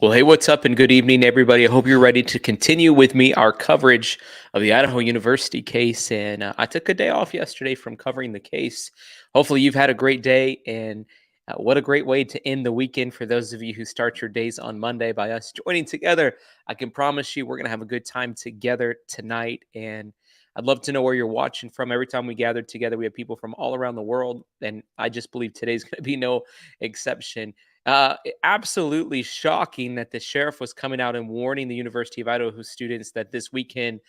Well, hey, what's up, and good evening, everybody. I hope you're ready to continue with me our coverage of the Idaho University case. And I took a day off yesterday from covering the case. Hopefully, you've had a great day, and what a great way to end the weekend for those of you who start your days on Monday by us joining together. I can promise you we're going to have a good time together tonight. And I'd love to know where you're watching from. Every time we gather together, we have people from all around the world, and I just believe today's going to be no exception. Absolutely shocking that the sheriff was coming out and warning the University of Idaho students that this weekend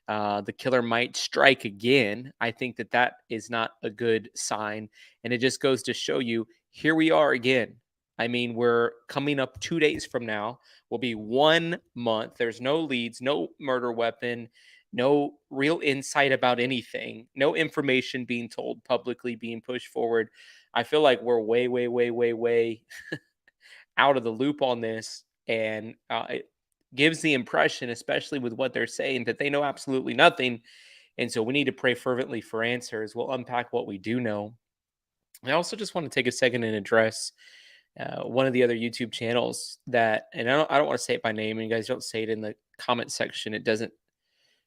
the killer might strike again. I think that that is not a good sign. And it just goes to show you here we are again. I mean, we're coming up 2 days from now. Will be 1 month. There's no leads, no murder weapon, no real insight about anything, no information being told publicly, being pushed forward. I feel like we're way, way, way, way, way out of the loop on this, and it gives the impression, especially with what they're saying, that they know absolutely nothing. And so we need to pray fervently for answers. We'll unpack what we do know. I also just want to take a second and address one of the other YouTube channels that, and I don't want to say it by name, and you guys don't say it in the comment section. It doesn't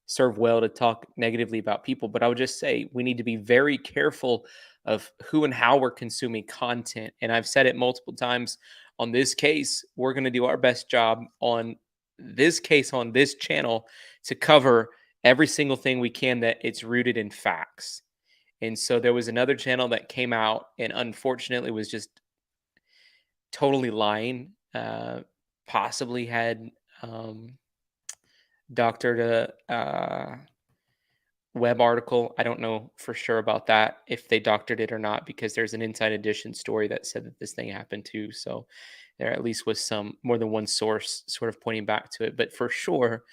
serve well to talk negatively about people, but I would just say we need to be very careful of who and how we're consuming content. And I've said it multiple times on this case. We're going to do our best job on this case on this channel to cover every single thing we can that it's rooted in facts. And so there was another channel that came out and unfortunately was just totally lying, possibly had doctored a web article. I don't know for sure about that, if they doctored it or not, because there's an Inside Edition story that said that this thing happened too. So there at least was some more than one source sort of pointing back to it. But for sure,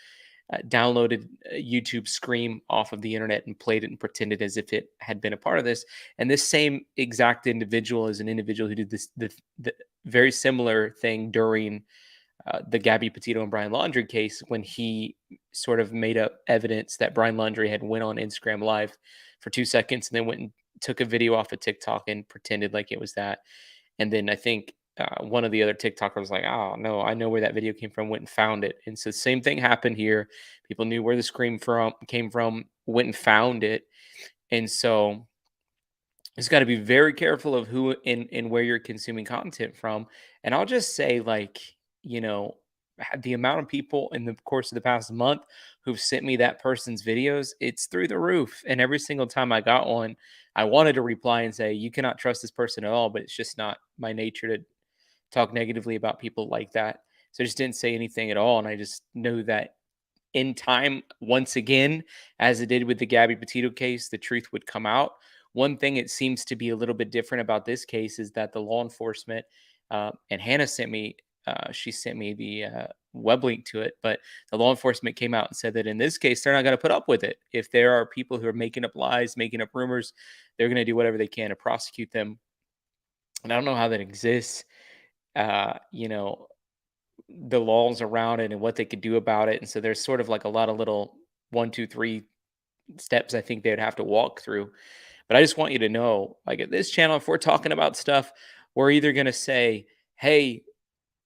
downloaded YouTube Scream off of the internet and played it and pretended as if it had been a part of this. And this same exact individual is an individual who did the very similar thing during the Gabby Petito and Brian Laundrie case, when he sort of made up evidence that Brian Laundrie had went on Instagram Live for 2 seconds and then went and took a video off of TikTok and pretended like it was that. And then I think one of the other TikTokers was like, "Oh no, I know where that video came from." Went and found it, and so the same thing happened here. People knew where the scream from came from, went and found it, and so just got to be very careful of who and where you're consuming content from. And I'll just say, like, you know, the amount of people in the course of the past month who've sent me that person's videos, it's through the roof. And every single time I got one, I wanted to reply and say, you cannot trust this person at all, but it's just not my nature to talk negatively about people like that. So I just didn't say anything at all. And I just know that in time, once again, as it did with the Gabby Petito case, the truth would come out. One thing it seems to be a little bit different about this case is that the law enforcement, and Hannah sent me, she sent me the web link to it, but the law enforcement came out and said that in this case, they're not going to put up with it. If there are people who are making up lies, making up rumors, they're going to do whatever they can to prosecute them. And I don't know how that exists. You know, the laws around it and what they could do about it. And so there's sort of like a lot of little one, two, three steps I think they would have to walk through. But I just want you to know, like at this channel, if we're talking about stuff, we're either going to say, hey,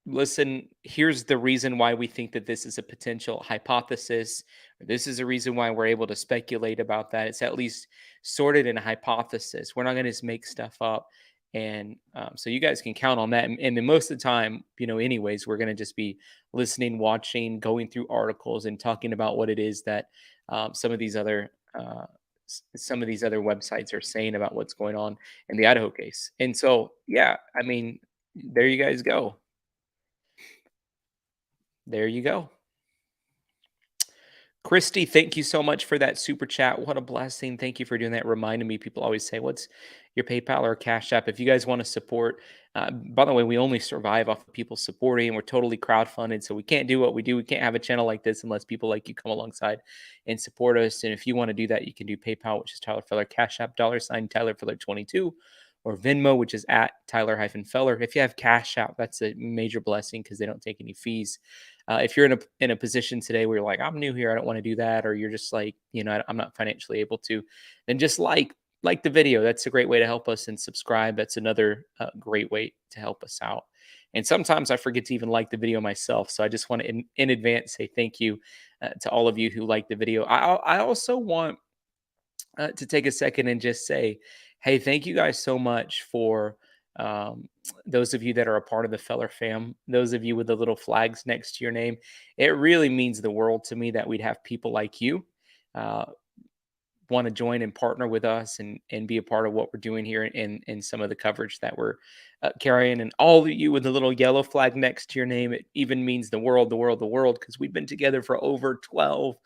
listen, here's the reason why we think that this is a potential hypothesis, or this is a reason why we're able to speculate about that. It's at least sorted in a hypothesis. We're not going to just make stuff up. And so you guys can count on that. And then most of the time, you know, anyways, we're going to just be listening, watching, going through articles and talking about what it is that some of these other some of these other websites are saying about what's going on in the Idaho case. And so, yeah, I mean, there you guys go. There you go. Christy, thank you so much for that super chat. What a blessing. Thank you for doing that. Reminding me, people always say, what's your PayPal or Cash App? If you guys want to support, by the way, we only survive off of people supporting. We're totally crowdfunded. So we can't do what we do. We can't have a channel like this unless people like you come alongside and support us. And if you want to do that, you can do PayPal, which is Tyler Feller, Cash App, $ Tyler Feller 22, or Venmo, which is at Tyler-Feller. If you have Cash App, that's a major blessing because they don't take any fees. If you're in a position today where you're like, I'm new here, I don't want to do that, or you're just like, you know, I'm not financially able to, then just like, like the video. That's a great way to help us, and subscribe. That's another great way to help us out. And sometimes I forget to even like the video myself. So I just want to, in advance, say thank you to all of you who like the video. I also want to take a second and just say, hey, thank you guys so much for um, those of you that are a part of the Feller fam, those of you with the little flags next to your name. It really means the world to me that we'd have people like you. Uh, Want to join and partner with us and be a part of what we're doing here in some of the coverage that we're carrying, and all of you with the little yellow flag next to your name, it even means the world, the world, the world, because we've been together for over 12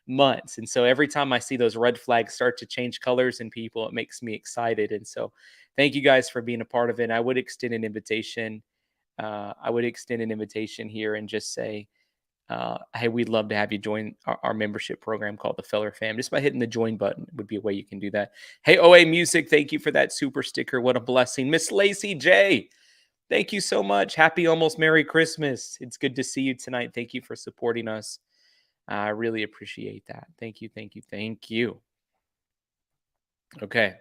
months. And so every time I see those red flags start to change colors in people, it makes me excited. And so thank you guys for being a part of it. I would extend an invitation. I would extend an invitation here and just say, hey, we'd love to have you join our membership program called the Feller Fam. Just by hitting the join button would be a way you can do that. Hey, OA Music, thank you for that super sticker. What a blessing. Miss Lacey J, thank you so much. Happy almost Merry Christmas. It's good to see you tonight. Thank you for supporting us. I really appreciate that. Thank you, thank you, thank you. Okay.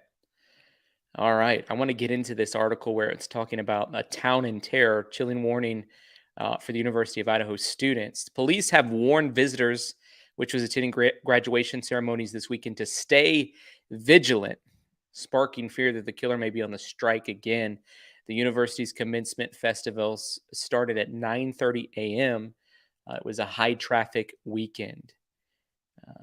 All right. I want to get into this article where it's talking about a town in terror, chilling warning for the University of Idaho students. Police have warned visitors, which was attending graduation ceremonies this weekend, to stay vigilant, sparking fear that the killer may be on the strike again. The university's commencement festivals started at 9:30 a.m. It was a high traffic weekend.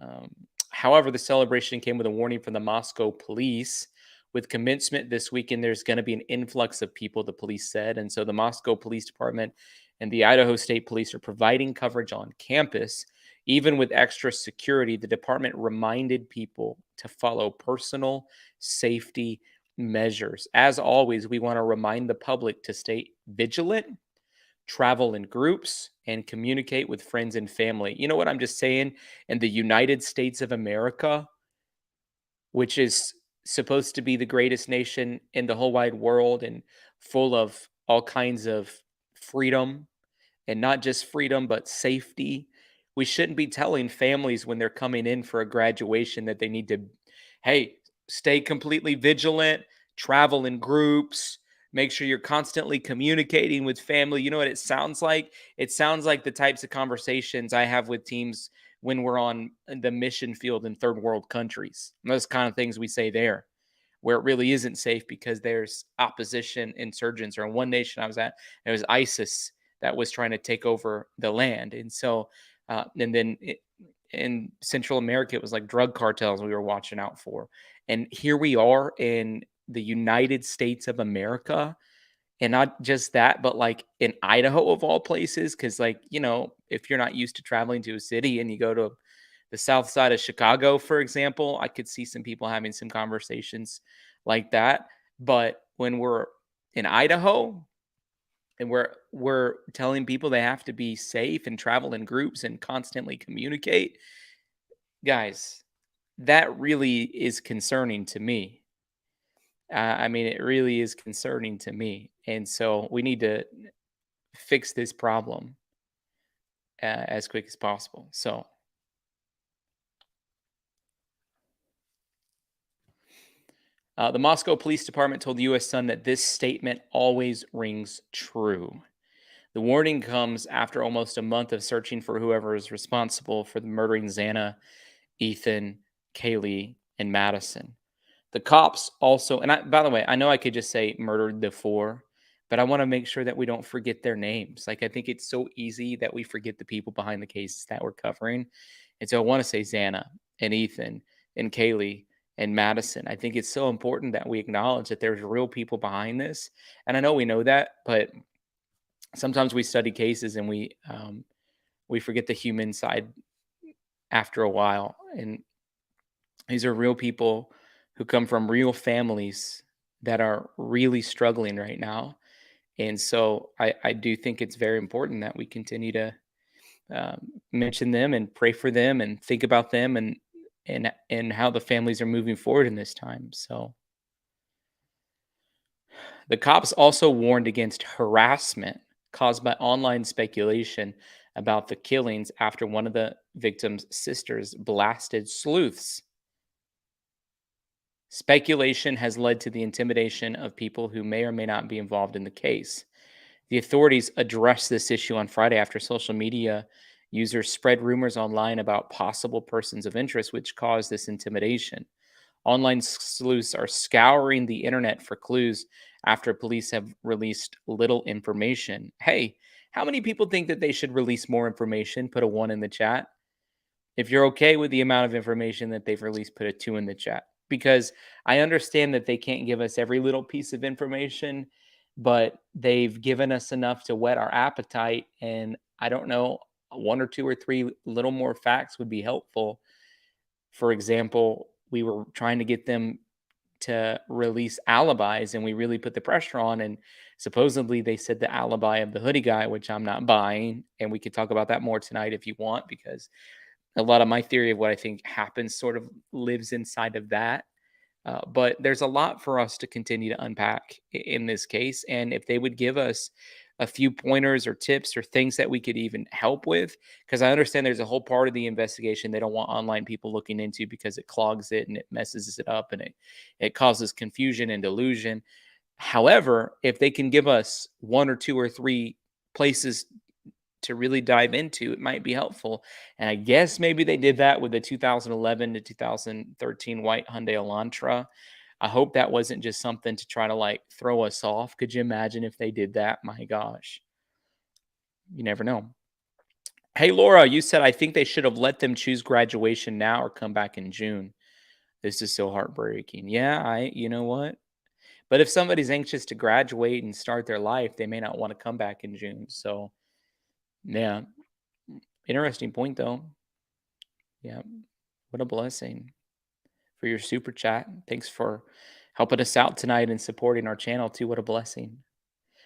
Um, However, the celebration came with a warning from the Moscow police. With commencement this weekend, there's going to be an influx of people, the police said. And so the Moscow Police Department and the Idaho State Police are providing coverage on campus. Even with extra security, the department reminded people to follow personal safety measures. As always, we want to remind the public to stay vigilant, travel in groups, and communicate with friends and family. You know what I'm just saying? In the United States of America, which is supposed to be the greatest nation in the whole wide world and full of all kinds of freedom, and not just freedom, but safety. We shouldn't be telling families when they're coming in for a graduation that they need to, hey, stay completely vigilant, travel in groups, make sure you're constantly communicating with family. You know what it sounds like? It sounds like the types of conversations I have with teams when we're on the mission field in third world countries. Those kind of things we say there, where it really isn't safe because there's opposition insurgents. Or in one nation I was at, it was ISIS that was trying to take over the land. And so, and then in Central America, it was like drug cartels we were watching out for. And here we are in the United States of America. And not just that, but like in Idaho of all places. Cause like, you know, if you're not used to traveling to a city and you go to the south side of Chicago, for example, I could see some people having some conversations like that. But when we're in Idaho and we're telling people they have to be safe and travel in groups and constantly communicate, guys, that really is concerning to me. I mean, it really is concerning to me. And so we need to fix this problem as quick as possible. So, the Moscow Police Department told the U.S. Sun that this statement always rings true. The warning comes after almost a month of searching for whoever is responsible for the murdering Xana, Ethan, Kaylee, and Madison. The cops also, and by the way, I know I could just say murdered the four, but I want to make sure that we don't forget their names. Like, I think it's so easy that we forget the people behind the cases that we're covering. And so I want to say Xana and Ethan and Kaylee and Madison. I think it's so important that we acknowledge that there's real people behind this. And I know we know that, but sometimes we study cases and we forget the human side after a while. And these are real people who come from real families that are really struggling right now. And so I do think it's very important that we continue to mention them and pray for them and think about them and how the families are moving forward in this time. So the cops also warned against harassment caused by online speculation about the killings after one of the victims' sisters blasted sleuths Speculation has led to the intimidation of people who may or may not be involved in the case. The authorities addressed this issue on Friday after social media users spread rumors online about possible persons of interest, which caused this intimidation. Online sleuths are scouring the internet for clues after police have released little information. Hey, how many people think that they should release more information? Put a one in the chat. If you're okay with the amount of information that they've released, put a two in the chat. Because I understand that they can't give us every little piece of information, but they've given us enough to whet our appetite. And I don't know, one or two or three little more facts would be helpful. For example, we were trying to get them to release alibis, and we really put the pressure on. And supposedly they said the alibi of the hoodie guy, which I'm not buying. And we could talk about that more tonight if you want, because a lot of my theory of what I think happens sort of lives inside of that. But there's a lot for us to continue to unpack in this case. And if they would give us a few pointers or tips or things that we could even help with, because I understand there's a whole part of the investigation they don't want online people looking into because it clogs it and it messes it up and it causes confusion and delusion. However, if they can give us one or two or three places to really dive into, it might be helpful. And I guess maybe they did that with the 2011 to 2013 white Hyundai Elantra. I hope that wasn't just something to try to like throw us off. Could you imagine if they did that? My gosh, you never know. Hey, Laura, you said I think they should have let them choose graduation now or come back in June. This is so heartbreaking. Yeah, you know what? But if somebody's anxious to graduate and start their life, they may not want to come back in June. So, yeah, interesting point though. Yeah. What a blessing for your super chat. Thanks for helping us out tonight and supporting our channel too. What a blessing.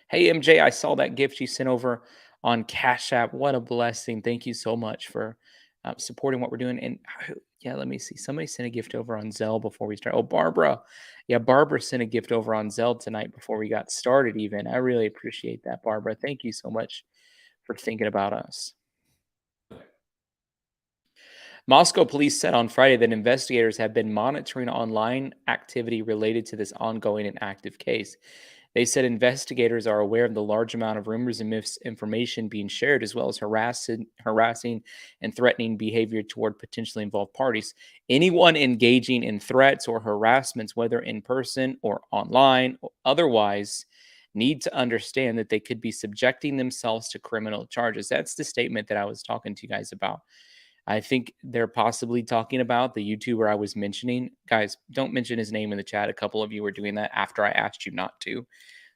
Hey, MJ, I saw that gift you sent over on Cash App. What a blessing. Thank you so much for supporting what we're doing. And yeah, let me see. Somebody sent a gift over on Zelle before we start. Oh, Barbara. Yeah, Barbara sent a gift over on Zelle tonight before we got started, even. I really appreciate that, Barbara. Thank you so much for thinking about us. Moscow police said on Friday that investigators have been monitoring online activity related to this ongoing and active case. They said investigators are aware of the large amount of rumors and misinformation being shared, as well as harassing and threatening behavior toward potentially involved parties. Anyone engaging in threats or harassments, whether in person or online or otherwise, need to understand that they could be subjecting themselves to criminal charges. That's the statement that I was talking to you guys about. I think they're possibly talking about the YouTuber I was mentioning. Guys, don't mention his name in the chat. A couple of you were doing that after I asked you not to.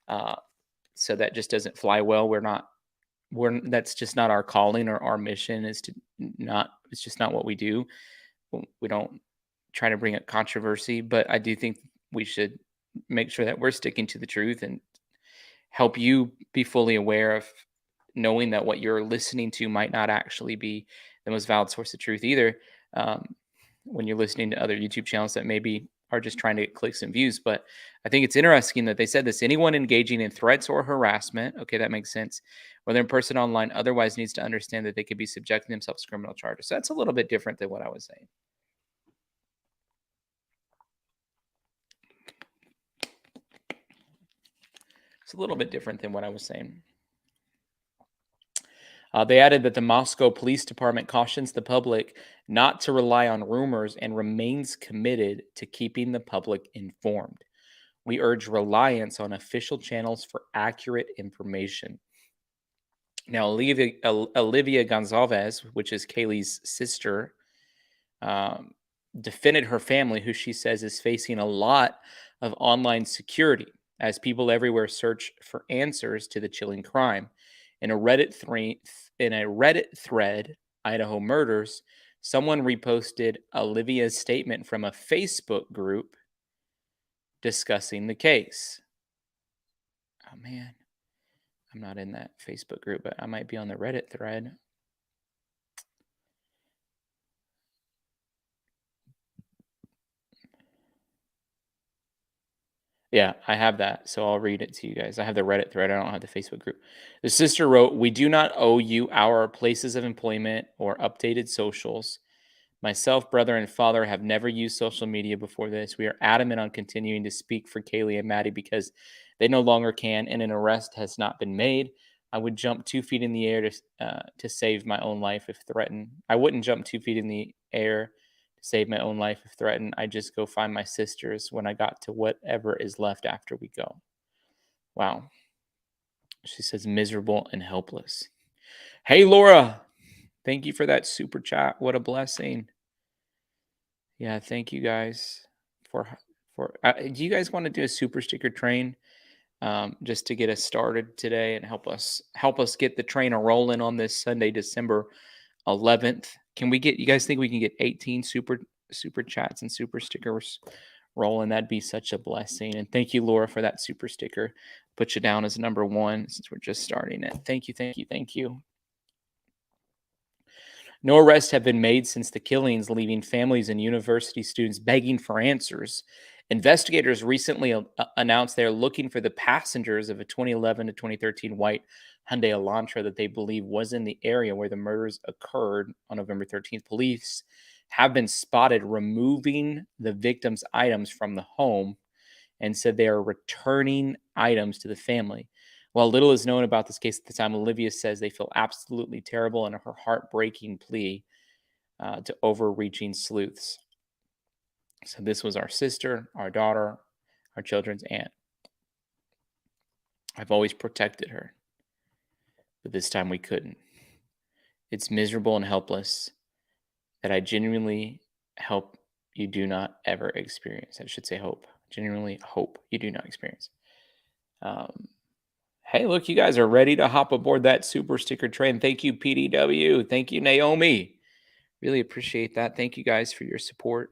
Uh, so that just doesn't fly well. That's just not our calling or our mission is to not, it's just not what we do. We don't try to bring up controversy, but I do think we should make sure that we're sticking to the truth and help you be fully aware of knowing that what you're listening to might not actually be the most valid source of truth either. Um, when you're listening to other YouTube channels that maybe are just trying to get clicks and views. But I think it's interesting that they said this: anyone engaging in threats or harassment, okay, that makes sense, whether in person or online, otherwise needs to understand that they could be subjecting themselves to criminal charges. So that's a little bit different than what I was saying. It's a little bit different than what I was saying. They added that the Moscow Police Department cautions the public not to rely on rumors and remains committed to keeping the public informed. We urge reliance on official channels for accurate information. Now, Olivia Gonzalez, which is Kaylee's sister, um, defended her family, who she says is facing a lot of online security as people everywhere search for answers to the chilling crime. In a Reddit thread, Idaho Murders, someone reposted Olivia's statement from a Facebook group discussing the case. Oh man, I'm not in that Facebook group, but I might be on the Reddit thread. Yeah, I have that. So I'll read it to you guys. I have the Reddit thread. I don't have the Facebook group. The sister wrote, "We do not owe you our places of employment or updated socials, Myself, brother, and father have never used social media before this. We are adamant on continuing to speak for Kaylee and Maddie because they no longer can, and an arrest has not been made. I would jump 2 feet in the air to save my own life if threatened. I wouldn't jump 2 feet in the air to save my own life if threatened. I just go find my sisters when I got to whatever is left after we go. Wow. She says miserable and helpless. Hey, Laura. Thank you for that super chat. What a blessing. Yeah, thank you guys for do you guys want to do a super sticker train just to get us started today and help us get the train a rolling on this Sunday, December 11th? Can we get you guys think we can get 18 super chats and super stickers rolling? That'd be such a blessing. And thank you, Laura, for that super sticker. Put you down as number one since we're just starting it. Thank you, thank you, thank you. No arrests have been made since the killings, leaving families and university students begging for answers. Investigators recently announced they're looking for the passengers of a 2011 to 2013 white Hyundai Elantra that they believe was in the area where the murders occurred on November 13th. Police have been spotted removing the victims' items from the home and said they are returning items to the family. While little is known about this case at the time, Olivia says they feel absolutely terrible in her heartbreaking plea to overreaching sleuths. So this was our sister, our daughter, our children's aunt. I've always protected her, but this time we couldn't. It's miserable and helpless that I genuinely hope you do not ever experience. I should say hope. Genuinely hope you do not experience. Hey, look, you guys are ready to hop aboard that super sticker train. Thank you, PDW. Thank you, Naomi. Really appreciate that. Thank you guys for your support.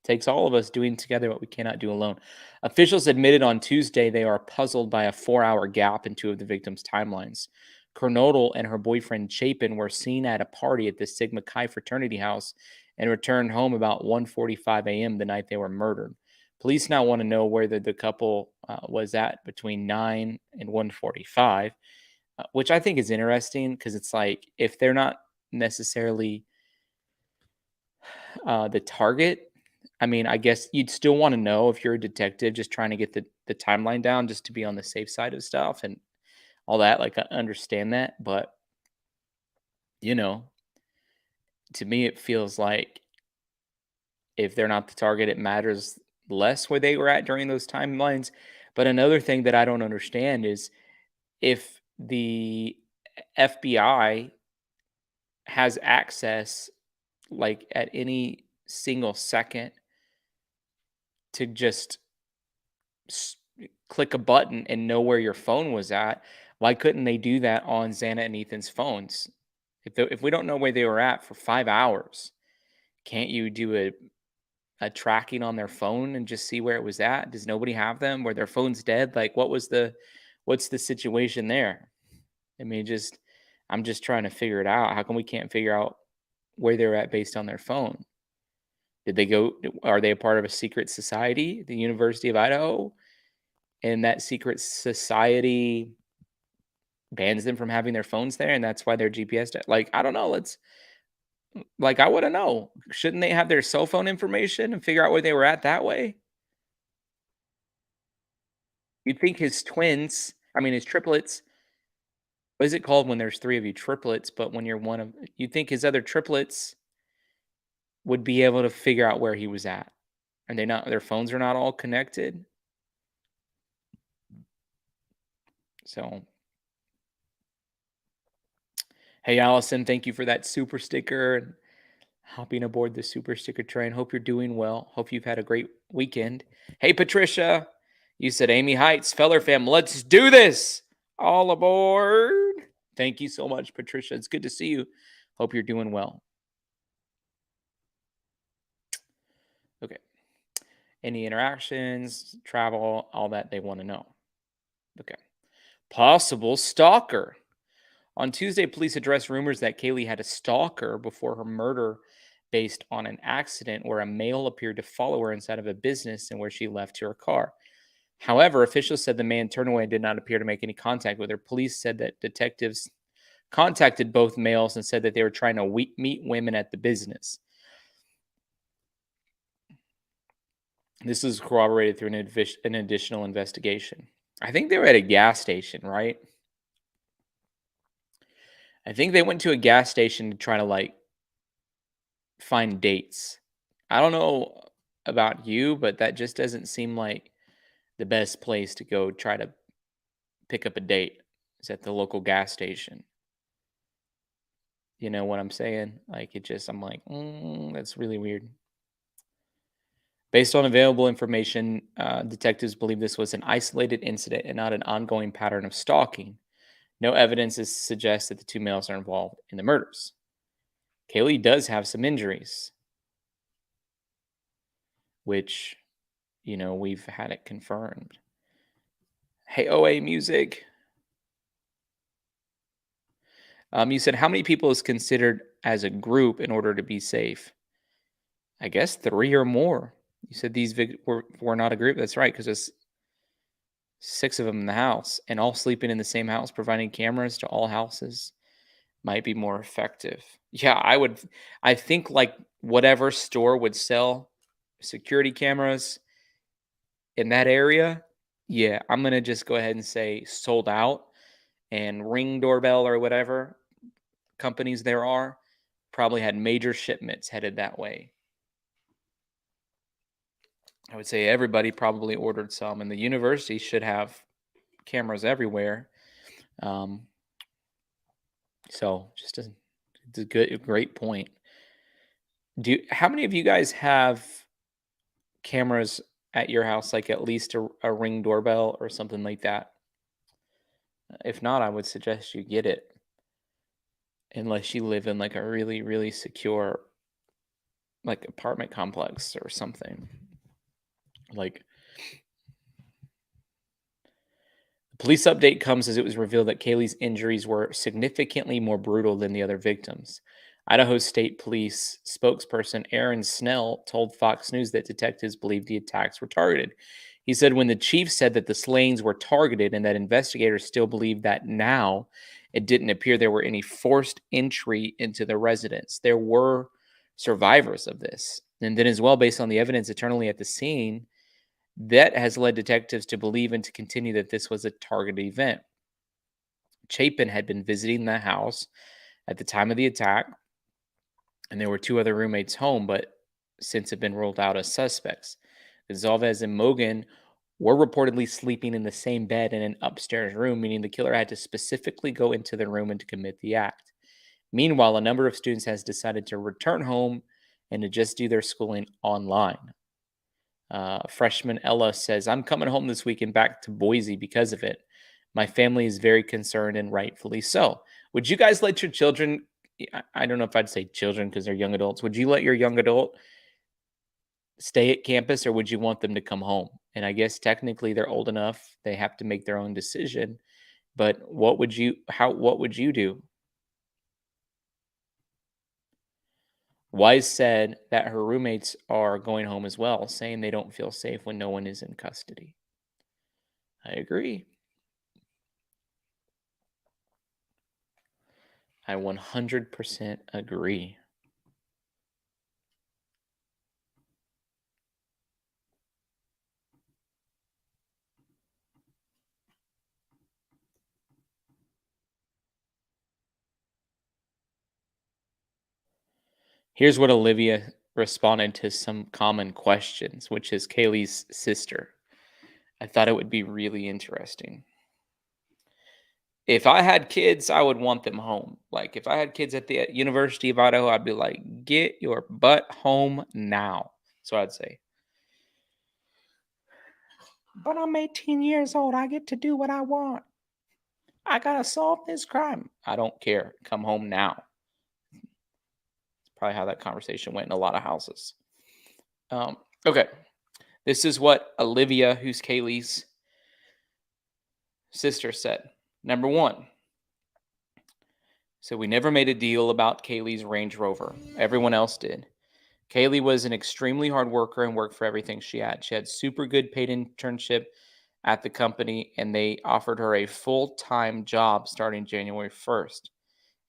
Takes all of us doing together what we cannot do alone. Officials admitted on Tuesday they are puzzled by a 4-hour gap in two of the victims' timelines. Kernodle and her boyfriend Chapin were seen at a party at the Sigma Chi fraternity house and returned home about 1:45 a.m. the night they were murdered. Police now want to know where the couple was at between 9 and 1:45, which I think is interesting because it's like if they're not necessarily the target, I mean, I guess you'd still want to know if you're a detective just trying to get the timeline down just to be on the safe side of stuff and all that. Like, I understand that. But, you know, to me, it feels like if they're not the target, it matters less where they were at during those timelines. But another thing that I don't understand is if the FBI has access, like at any single second, to just s- click a button and know where your phone was at, why couldn't they do that on Xana and Ethan's phones? If we don't know where they were at for 5 hours, can't you do a tracking on their phone and just see where it was at? Does nobody have them? Were their phones dead? Like, what's the situation there? I mean, just I'm just trying to figure it out. How come we can't figure out where they're at based on their phone? Did they go? Are they a part of a secret society, the University of Idaho? And that secret society bans them from having their phones there, and that's why their GPS. Like, I don't know. Like, I want to know. Shouldn't they have their cell phone information and figure out where they were at that way? You'd think his twins, I mean, his triplets. What is it called when there's three of you? Triplets. But when you're one of, you'd think his other triplets would be able to figure out where he was at. Are they not? Their phones are not all connected. So, hey, Allison, thank you for that super sticker and hopping aboard the super sticker train. Hope you're doing well. Hope you've had a great weekend. Hey, Patricia, you said Amy Heights, Feller fam, let's do this. All aboard. Thank you so much, Patricia. It's good to see you. Hope you're doing well. Okay. Any interactions, travel, all that they want to know. Okay. Possible stalker. On Tuesday, police addressed rumors that Kaylee had a stalker before her murder based on an accident where a male appeared to follow her inside of a business and where she left to her car. However, officials said the man turned away and did not appear to make any contact with her. Police said that detectives contacted both males and said that they were trying to meet women at the business. This is corroborated through an additional investigation. I think they were at a gas station, right? I think they went to a gas station to try to like find dates. I don't know about you, but that just doesn't seem like the best place to go try to pick up a date. Is at the local gas station. You know what I'm saying? Like it just, I'm like, that's really weird. Based on available information, detectives believe this was an isolated incident and not an ongoing pattern of stalking. No evidence suggests that the two males are involved in the murders. Kaylee does have some injuries, which, we've had it confirmed. Hey, OA Music. You said how many people is considered as a group in order to be safe? I guess three or more. You said these were not a group. That's right, because there's six of them in the house and all sleeping in the same house, providing cameras to all houses might be more effective. Yeah, I think like whatever store would sell security cameras in that area, yeah, I'm gonna just go ahead and say sold out, and Ring Doorbell or whatever companies there are probably had major shipments headed that way. I would say everybody probably ordered some, and the university should have cameras everywhere. Um, so just it's a great point. How many of you guys have cameras at your house, like at least a Ring doorbell or something like that? If not, I would suggest you get it, unless you live in like a really, really secure like apartment complex or something. Like the police update comes as it was revealed that Kaylee's injuries were significantly more brutal than the other victims. Idaho State Police spokesperson Aaron Snell told Fox News that detectives believed the attacks were targeted. He said when the chief said that the slayings were targeted and that investigators still believe that now, it didn't appear there were any forced entry into the residence. There were survivors of this. And then, as well, based on the evidence eternally at the scene, that has led detectives to believe and to continue that this was a targeted event. Chapin had been visiting the house at the time of the attack, and there were two other roommates home, but since have been ruled out as suspects. Zalvez and Mogan were reportedly sleeping in the same bed in an upstairs room, meaning the killer had to specifically go into the room and to commit the act. Meanwhile, a number of students has decided to return home and to just do their schooling online. Freshman Ella says, I'm coming home this weekend back to Boise because of it. My family is very concerned and rightfully so. Would you guys let your children, I don't know if I'd say children because they're young adults, would you let your young adult stay at campus or would you want them to come home? And I guess technically they're old enough, they have to make their own decision. But what would you do? Wise said that her roommates are going home as well, saying they don't feel safe when no one is in custody. I agree. I 100% agree. Here's what Olivia responded to some common questions, which is Kaylee's sister. I thought it would be really interesting. If I had kids, I would want them home. Like if I had kids at the University of Idaho, I'd be like, get your butt home now. So I'd say. But I'm 18 years old. I get to do what I want. I gotta solve this crime. I don't care. Come home now. It's probably how that conversation went in a lot of houses. Okay. This is what Olivia, who's Kaylee's sister, said. Number one, so we never made a deal about Kaylee's Range Rover. Everyone else did. Kaylee was an extremely hard worker and worked for everything she had. She had super good paid internship at the company, and they offered her a full-time job starting January 1st.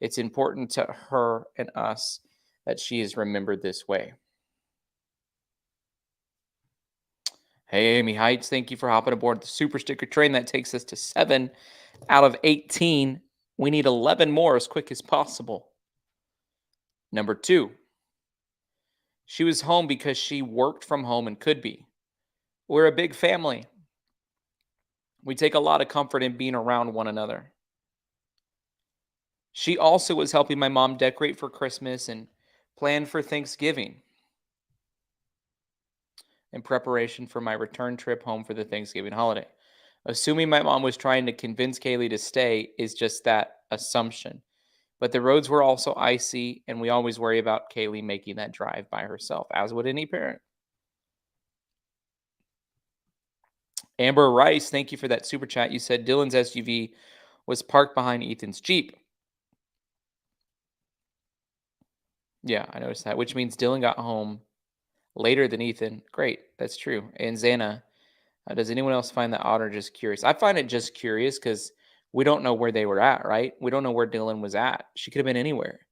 It's important to her and us that she is remembered this way. Hey, Amy Heights, thank you for hopping aboard the super sticker train. That takes us to 7 out of 18. We need 11 more as quick as possible. Number 2, she was home because she worked from home and could be. We're a big family. We take a lot of comfort in being around one another. She also was helping my mom decorate for Christmas and plan for Thanksgiving in preparation for my return trip home for the Thanksgiving holiday. Assuming my mom was trying to convince Kaylee to stay is just that assumption. But the roads were also icy, and we always worry about Kaylee making that drive by herself, as would any parent. Amber Rice, thank you for that super chat. You said Dylan's SUV was parked behind Ethan's Jeep. Yeah, I noticed that, which means Dylan got home later than Ethan. Great, that's true. And Xana, does anyone else find that odd or just curious? I find it just curious because we don't know where they were at, right? We don't know where Dylan was at. She could have been anywhere.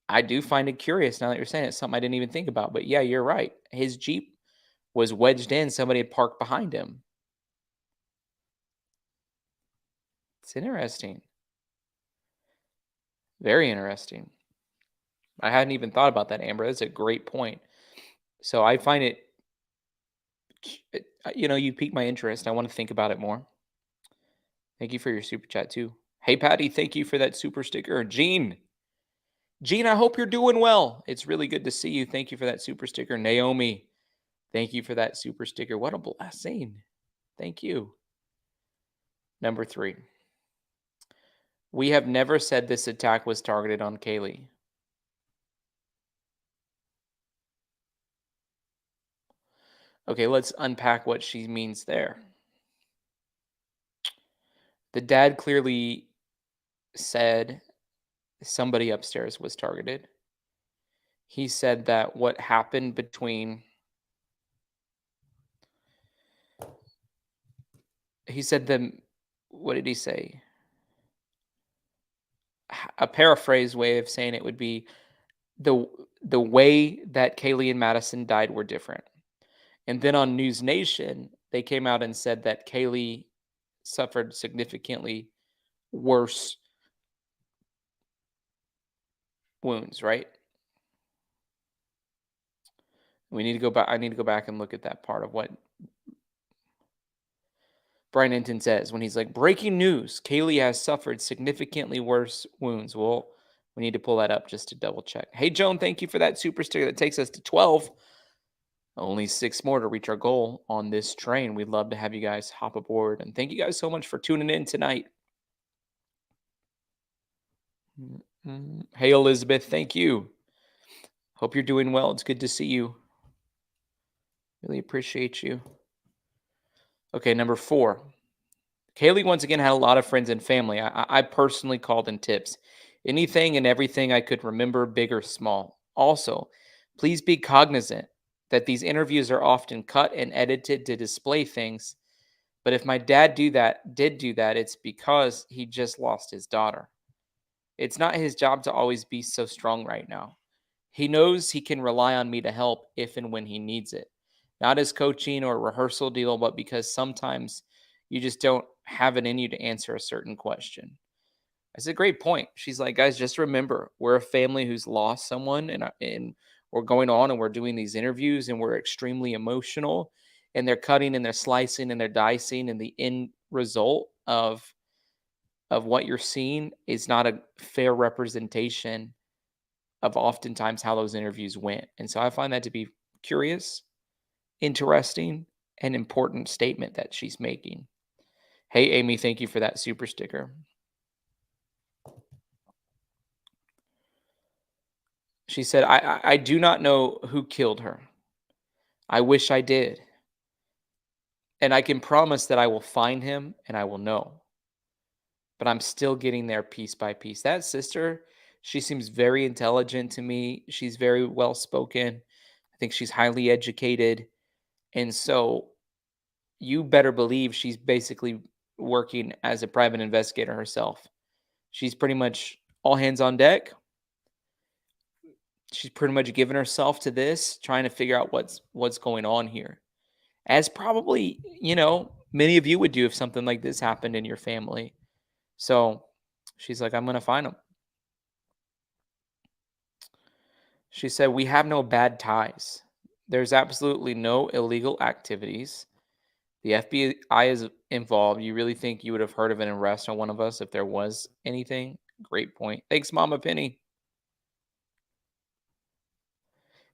I do find it curious now that you're saying it. Something I didn't even think about. But yeah, you're right. His Jeep was wedged in. Somebody had parked behind him. It's interesting. Very interesting. I hadn't even thought about that, Amber. That's a great point. So I find you piqued my interest. I want to think about it more. Thank you for your super chat too. Hey, Patty, thank you for that super sticker. Gene, I hope you're doing well. It's really good to see you. Thank you for that super sticker. Naomi, thank you for that super sticker. What a blessing. Thank you. Number 3. We have never said this attack was targeted on Kaylee. Okay, let's unpack what she means there. The dad clearly said somebody upstairs was targeted. He said that what happened between he said them what did he say? A paraphrase way of saying it would be the the way that Kaylee and Madison died were different. And then on News Nation, they came out and said that Kaylee suffered significantly worse wounds, right? We need to go back. I need to go back and look at that part of what Brian Hinton says when he's like, breaking news, Kaylee has suffered significantly worse wounds. Well, we need to pull that up just to double check. Hey, Joan, thank you for that super sticker. That takes us to 12. Only 6 more to reach our goal on this train. We'd love to have you guys hop aboard. And thank you guys so much for tuning in tonight. Hey, Elizabeth, thank you. Hope you're doing well. It's good to see you. Really appreciate you. Okay, number 4. Kaylee once again had a lot of friends and family. I personally called in tips. Anything and everything I could remember, big or small. Also, please be cognizant that these interviews are often cut and edited to display things. But if my dad did do that, it's because he just lost his daughter. It's not his job to always be so strong right now. He knows he can rely on me to help if and when he needs it. Not as coaching or rehearsal deal, but because sometimes you just don't have it in you to answer a certain question. That's a great point. She's like, guys, just remember, we're a family who's lost someone, and we're going on and we're doing these interviews, and we're extremely emotional, and they're cutting and they're slicing and they're dicing, and the end result of what you're seeing is not a fair representation of oftentimes how those interviews went. And so I find that to be curious, interesting, and important statement that she's making. Hey, Amy, thank you for that super sticker. She said, I do not know who killed her. I wish I did. And I can promise that I will find him and I will know. But I'm still getting there piece by piece. That sister, she seems very intelligent to me. She's very well spoken. I think she's highly educated. And so you better believe she's basically working as a private investigator herself. She's pretty much all hands on deck. She's pretty much given herself to this, trying to figure out what's going on here. As probably, many of you would do if something like this happened in your family. So she's like, I'm going to find him. She said, we have no bad ties. There's absolutely no illegal activities. The FBI is involved. You really think you would have heard of an arrest on one of us if there was anything? Great point. Thanks, Mama Penny.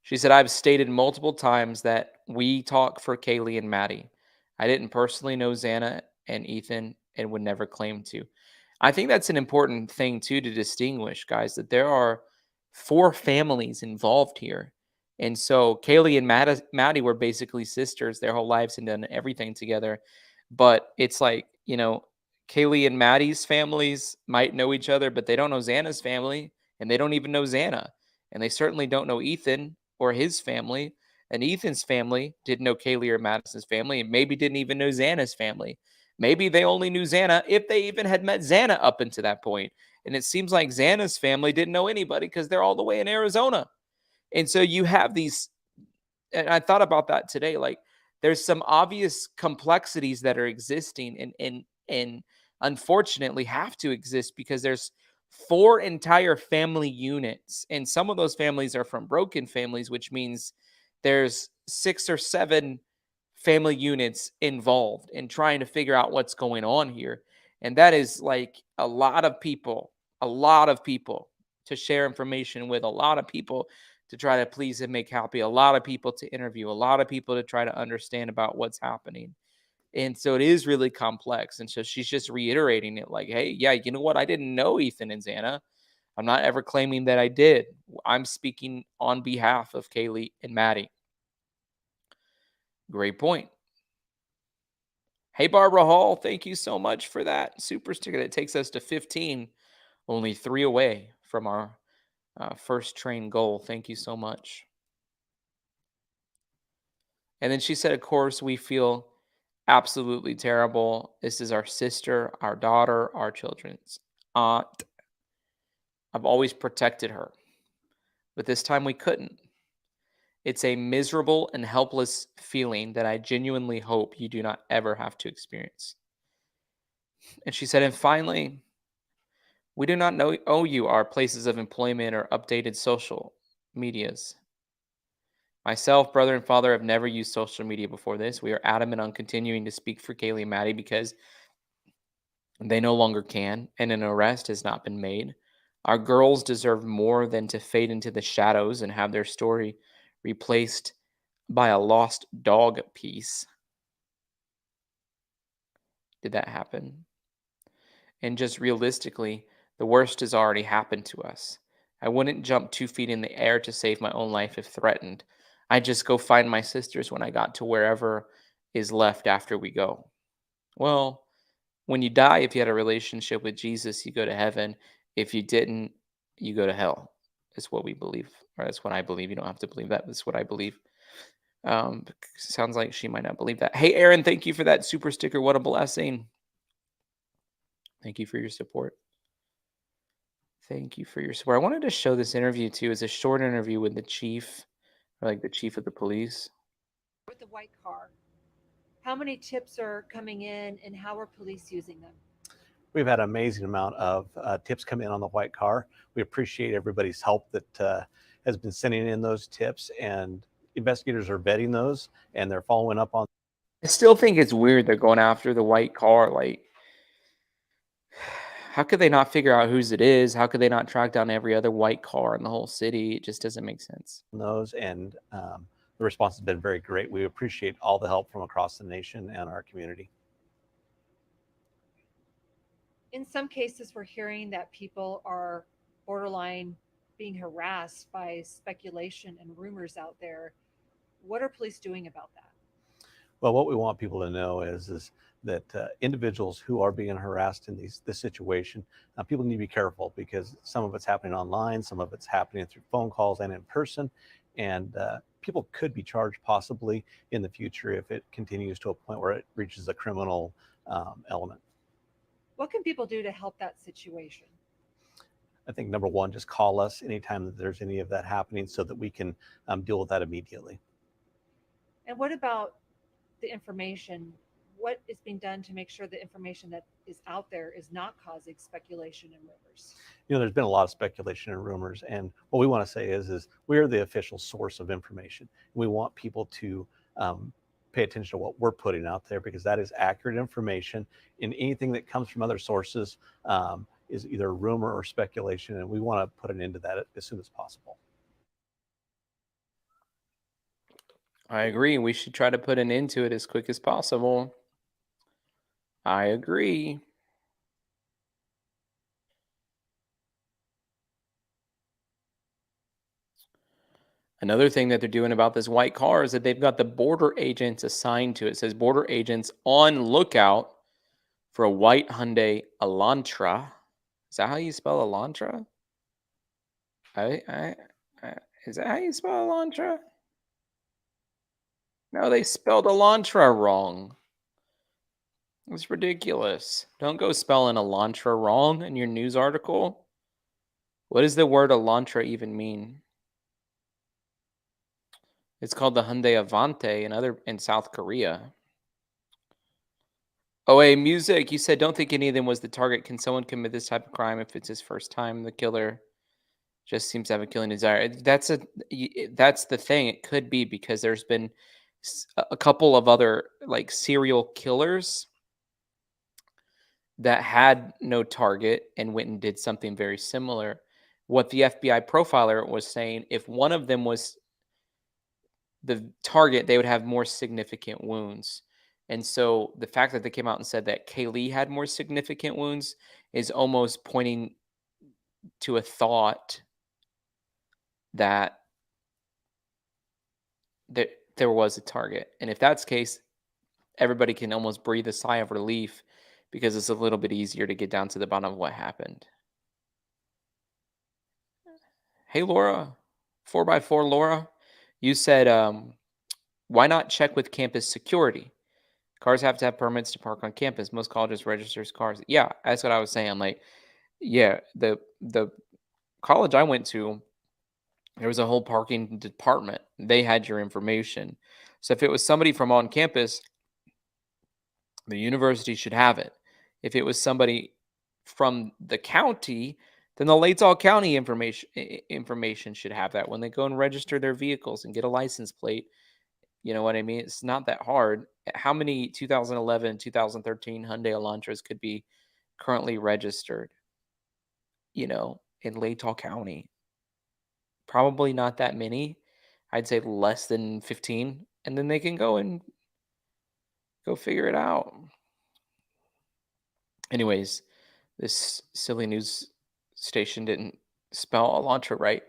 She said, I've stated multiple times that we talk for Kaylee and Maddie. I didn't personally know Xana and Ethan and would never claim to. I think that's an important thing, too, to distinguish, guys, that there are four families involved here. And so Kaylee and Maddie were basically sisters their whole lives and done everything together. But it's like, Kaylee and Maddie's families might know each other, but they don't know Xana's family, and they don't even know Xana. And they certainly don't know Ethan or his family. And Ethan's family didn't know Kaylee or Madison's family, and maybe didn't even know Xana's family. Maybe they only knew Xana if they even had met Xana up until that point. And it seems like Xana's family didn't know anybody because they're all the way in Arizona. And so you have these, and I thought about that today. Like, there's some obvious complexities that are existing and unfortunately have to exist because there's four entire family units, and some of those families are from broken families, which means there's 6 or 7 family units involved in trying to figure out what's going on here. And that is like a lot of people to share information with, a lot of people to try to please and make happy, a lot of people to interview, a lot of people to try to understand about what's happening. And so it is really complex. And so she's just reiterating it like, hey, yeah, you know what? I didn't know Ethan and Xana. I'm not ever claiming that I did. I'm speaking on behalf of Kaylee and Maddie. Great point. Hey, Barbara Hall, thank you so much for that super sticker. That takes us to 15, only 3 away from our first train goal. Thank you so much. And then she said, of course, we feel absolutely terrible. This is our sister, our daughter, our children's aunt. I've always protected her, but this time we couldn't. It's a miserable and helpless feeling that I genuinely hope you do not ever have to experience. And she said, and finally, we do not owe you our places of employment or updated social medias. Myself, brother, and father have never used social media before this. We are adamant on continuing to speak for Kaylee and Maddie because they no longer can, and an arrest has not been made. Our girls deserve more than to fade into the shadows and have their story replaced by a lost dog piece. Did that happen? And just realistically, the worst has already happened to us. I wouldn't jump 2 feet in the air to save my own life if threatened. I'd just go find my sisters when I got to wherever is left after we go. Well, when you die, if you had a relationship with Jesus, you go to heaven. If you didn't, you go to hell. That's what we believe, or that's what I believe. You don't have to believe that. That's what I believe. Sounds like she might not believe that. Hey, Aaron, thank you for that super sticker. What a blessing. Thank you for your support. Thank you for your support. I wanted to show this interview too. It's a short interview with the chief, or like the chief of the police. With the white car. How many tips are coming in and how are police using them? We've had an amazing amount of tips come in on the white car. We appreciate everybody's help that has been sending in those tips, and investigators are vetting those and they're following up on. I still think it's weird they're going after the white car. Like, how could they not figure out whose it is? How could they not track down every other white car in the whole city? It just doesn't make sense. Those, and the response has been very great. We appreciate all the help from across the nation and our community. In some cases, we're hearing that people are borderline being harassed by speculation and rumors out there. What are police doing about that? Well, what we want people to know is that individuals who are being harassed in this situation, people need to be careful because some of it's happening online, some of it's happening through phone calls and in person, and people could be charged possibly in the future if it continues to a point where it reaches a criminal element. What can people do to help that situation? I think number one, just call us anytime that there's any of that happening so that we can deal with that immediately. And what about the information? What is being done to make sure the information that is out there is not causing speculation and rumors? There's been a lot of speculation and rumors, and what we want to say is we are the official source of information. We want people to pay attention to what we're putting out there, because that is accurate information, and anything that comes from other sources is either rumor or speculation, and we want to put an end to that as soon as possible. I agree. We should try to put an end to it as quick as possible. I agree. Another thing that they're doing about this white car is that they've got the border agents assigned to it. It says border agents on lookout for a white Hyundai Elantra. Is that how you spell Elantra? I, I is that how you spell Elantra? No, they spelled Elantra wrong. It's ridiculous. Don't go spelling Elantra wrong in your news article. What does the word Elantra even mean? It's called the Hyundai Avante in South Korea. Oh, hey, music. You said don't think any of them was the target. Can someone commit this type of crime if it's his first time? The killer just seems to have a killing desire. That's the thing. It could be because there's been a couple of other like serial killers that had no target and went and did something very similar. What the FBI profiler was saying, if one of them was the target, they would have more significant wounds. And so the fact that they came out and said that Kaylee had more significant wounds is almost pointing to a thought that there was a target. And if that's the case, everybody can almost breathe a sigh of relief because it's a little bit easier to get down to the bottom of what happened. Hey, Laura, 4x4 Laura, you said, why not check with campus security? Cars have to have permits to park on campus. Most colleges registers cars. Yeah, that's what I was saying. Like, yeah, the college I went to, there was a whole parking department. They had your information. So if it was somebody from on campus, the university should have it. If it was somebody from the county, then the Latol County information should have that when they go and register their vehicles and get a license plate. You know what I mean? It's not that hard. How many 2011, 2013 Hyundai Elantras could be currently registered, in Latol County? Probably not that many. I'd say less than 15. And then they can go and go figure it out. Anyways, this silly news station didn't spell Elantra right.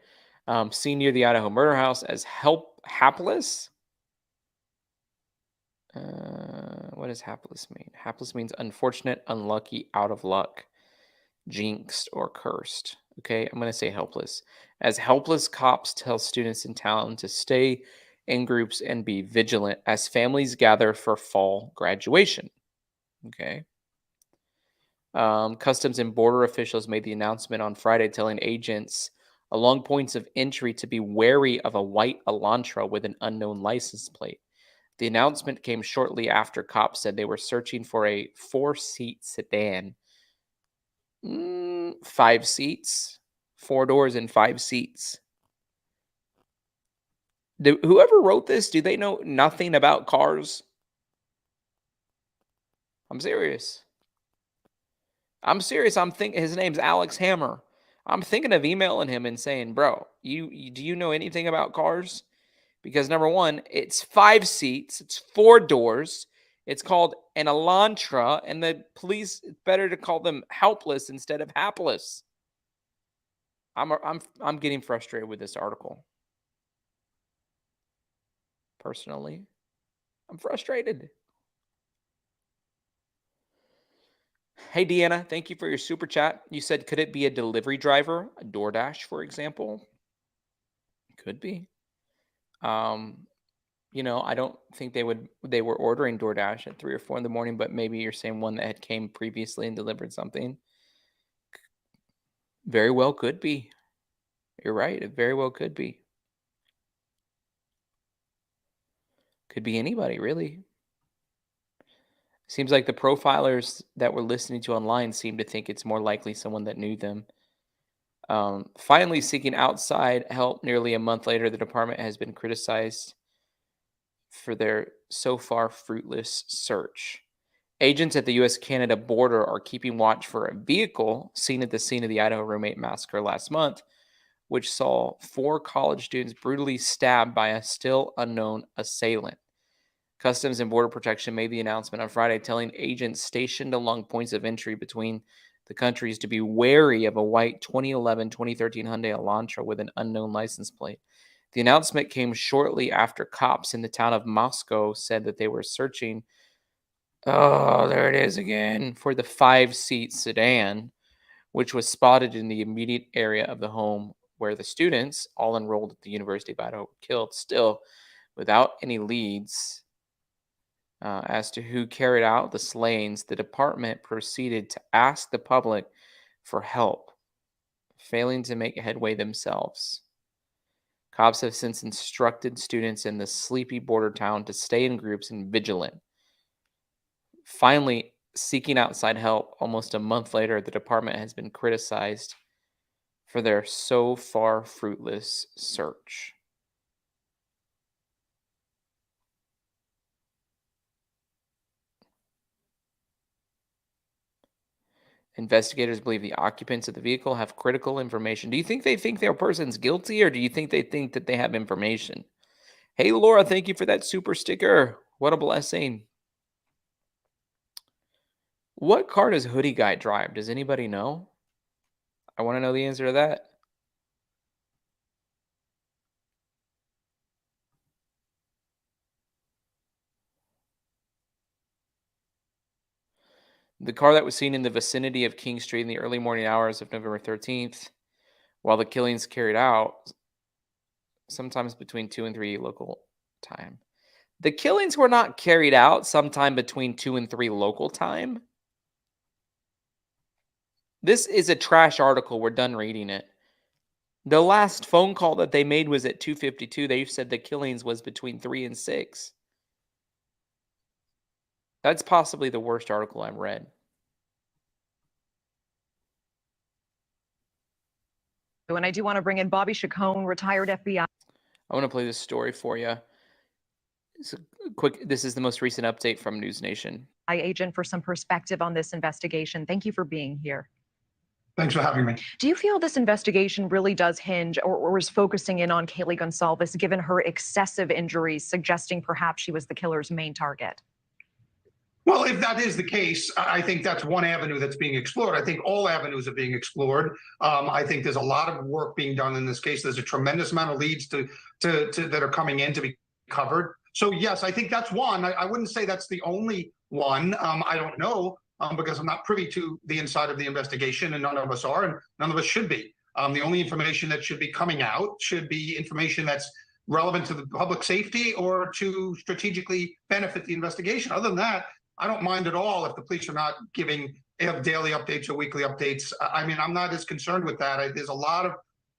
Seen near the Idaho murder house as hapless. What does hapless mean? Hapless means unfortunate, unlucky, out of luck, jinxed, or cursed. Okay, I'm going to say helpless. As helpless cops tell students in town to stay in groups and be vigilant as families gather for fall graduation. Okay. Customs and Border officials made the announcement on Friday telling agents along points of entry to be wary of a white Elantra with an unknown license plate. The announcement came shortly after cops said they were searching for a 4-seat sedan. 5 seats, 4 doors and 5 seats. Whoever wrote this, do they know nothing about cars? I'm serious. I'm serious. I'm thinking his name's Alex Hammer. I'm thinking of emailing him and saying, "Bro, do you know anything about cars?" Because number one, it's 5 seats, it's 4 doors, it's called an Elantra, and the police, it's better to call them helpless instead of hapless. I'm getting frustrated with this article. Personally, I'm frustrated. Hey, Deanna, thank you for your super chat. You said, could it be a delivery driver, a DoorDash, for example? Could be. I don't think they were ordering DoorDash at 3 or 4 in the morning, but maybe you're saying one that had came previously and delivered something. Very well could be. You're right. It very well could be. Could be anybody, really. Seems like the profilers that we're listening to online seem to think it's more likely someone that knew them. Finally, seeking outside help nearly a month later, the department has been criticized for their so far fruitless search. Agents at the US Canada border are keeping watch for a vehicle seen at the scene of the Idaho roommate massacre last month, which saw four college students brutally stabbed by a still unknown assailant. Customs and Border Protection made the announcement on Friday, telling agents stationed along points of entry between the countries to be wary of a white 2011-2013 Hyundai Elantra with an unknown license plate. The announcement came shortly after cops in the town of Moscow said that they were searching, oh, there it is again, for the five-seat sedan, which was spotted in the immediate area of the home where the students, all enrolled at the University of Idaho, were killed. Still, without any leads as to who carried out the slayings, the department proceeded to ask the public for help, failing to make headway themselves. Cops have since instructed students in the sleepy border town to stay in groups and vigilant. Finally, seeking outside help almost a month later, the department has been criticized for their so far fruitless search. Investigators believe the occupants of the vehicle have critical information. Do you think they think their person's guilty, or do you think they think that they have information? Hey, Laura, thank you for that super sticker. What a blessing. What car does Hoodie Guy drive? Does anybody know? I want to know the answer to that. The car that was seen in the vicinity of King Street in the early morning hours of November 13th, while the killings carried out, sometimes between 2 and 3 local time. The killings were not carried out sometime between 2 and 3 local time. This is a trash article. We're done reading it. The last phone call that they made was at 2:52. They said the killings was between 3 and 6. That's possibly the worst article I've read. And I do want to bring in Bobby Chacon, retired FBI I want to play this story for you. It's a quick. This is the most recent update from News Nation. agent for some perspective on this investigation. Thank you for being here. Thanks for having me. Do you feel this investigation really does hinge or is focusing in on Kaylee Gonsalves, given her excessive injuries, suggesting perhaps she was the killer's main target? Well, if that is the case, I think that's one avenue that's being explored. I think all avenues are being explored. I think there's a lot of work being done in this case. There's a tremendous amount of leads to that are coming in to be covered. So yes, I think that's one. I wouldn't say that's the only one. I don't know because I'm not privy to the inside of the investigation, and none of us are, and none of us should be. The only information that should be coming out should be information that's relevant to the public safety or to strategically benefit the investigation. Other than that, I don't mind at all if the police are not giving daily updates or weekly updates. I mean, I'm not as concerned with that. There's a lot of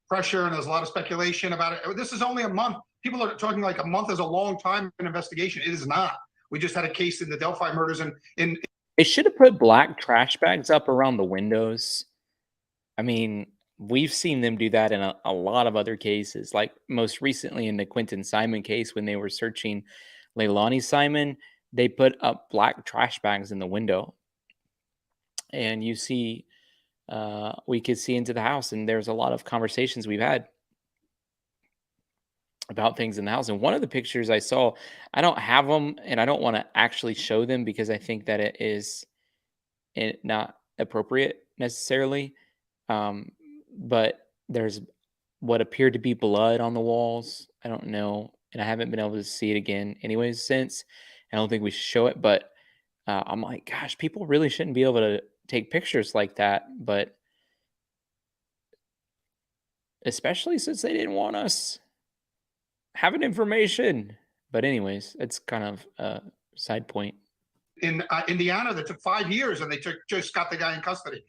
pressure and there's a lot of speculation about it. This is only a month. People are talking like a month is a long time in an investigation. It is not. We just had a case in the Delphi murders, and They should have put black trash bags up around the windows. I mean, we've seen them do that in a lot of other cases, like most recently in the Quentin Simon case when they were searching Leilani Simon, they put up black trash bags in the window. And you see, we could see into the house, and there's a lot of conversations we've had about things in the house. And one of the pictures I saw, I don't have them, and I don't want to actually show them because I think that it is not appropriate necessarily. But there's what appeared to be blood on the walls. I don't know, and I haven't been able to see it again, anyways. Since I don't think we should show it, but I'm like, gosh, people really shouldn't be able to take pictures like that, but especially since they didn't want us having information. But anyways, it's kind of a side point. in Indiana that took 5 years, and they just got the guy in custody.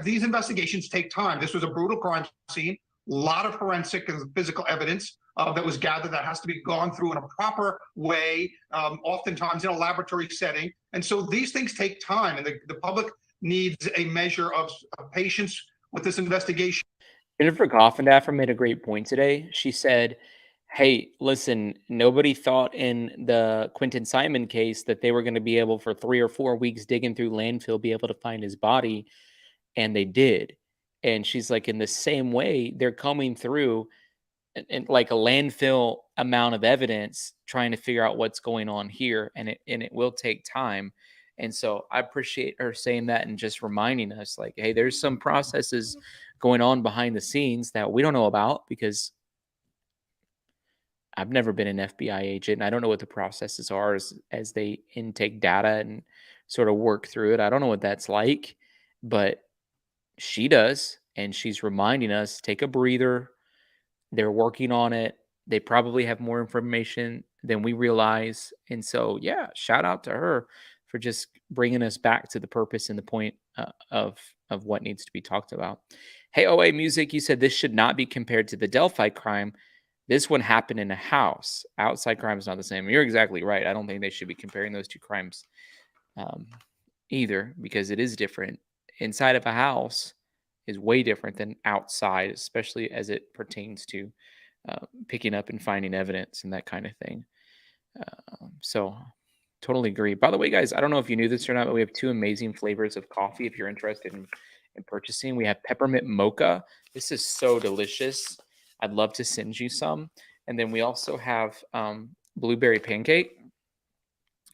These investigations take time. This was a brutal crime scene. A lot of forensic and physical evidence that was gathered that has to be gone through in a proper way, oftentimes in a laboratory setting. And so these things take time, and the public needs a measure of patience with this investigation. Jennifer Goffendaffer made a great point today. She said, hey, listen, nobody thought in the Quentin Simon case that they were going to be able for 3 or 4 weeks digging through landfill, be able to find his body. And they did. And she's like, in the same way, they're coming through and like a landfill amount of evidence trying to figure out what's going on here. And it will take time. And so I appreciate her saying that and just reminding us like, hey, there's some processes going on behind the scenes that we don't know about, because I've never been an FBI agent, and I don't know what the processes are as they intake data and sort of work through it. I don't know what that's like, but she does, and she's reminding us, take a breather. They're working on it. They probably have more information than we realize. And so, yeah, shout out to her for just bringing us back to the purpose and the point of what needs to be talked about. Hey, OA Music, you said this should not be compared to the Delphi crime. This one happened in a house. Outside crime is not the same. You're exactly right. I don't think they should be comparing those two crimes either, because it is different. Inside of a house is way different than outside, especially as it pertains to picking up and finding evidence and that kind of thing. So totally agree. By the way, guys, I don't know if you knew this or not, but we have 2 amazing flavors of coffee if you're interested in purchasing. We have peppermint mocha. This is so delicious. I'd love to send you some. And then we also have blueberry pancake.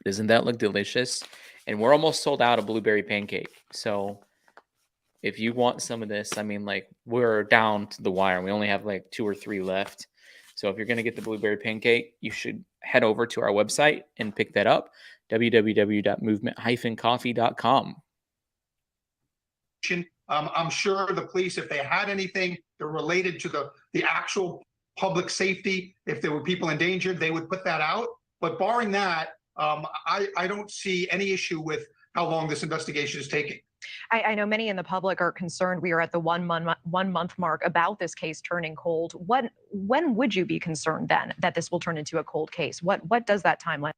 Doesn't that look delicious? And we're almost sold out of blueberry pancake. So if you want some of this, I mean, like, we're down to the wire. We only have like 2 or 3 left. So if you're going to get the blueberry pancake, you should head over to our website and pick that up, www.movement-coffee.com. I'm sure the police, if they had anything that related to the actual public safety, if there were people endangered, they would put that out. But barring that, I don't see any issue with how long this investigation is taking. I know many in the public are concerned. We are at the one month mark about this case turning cold. When would you be concerned then that this will turn into a cold case? What does that timeline?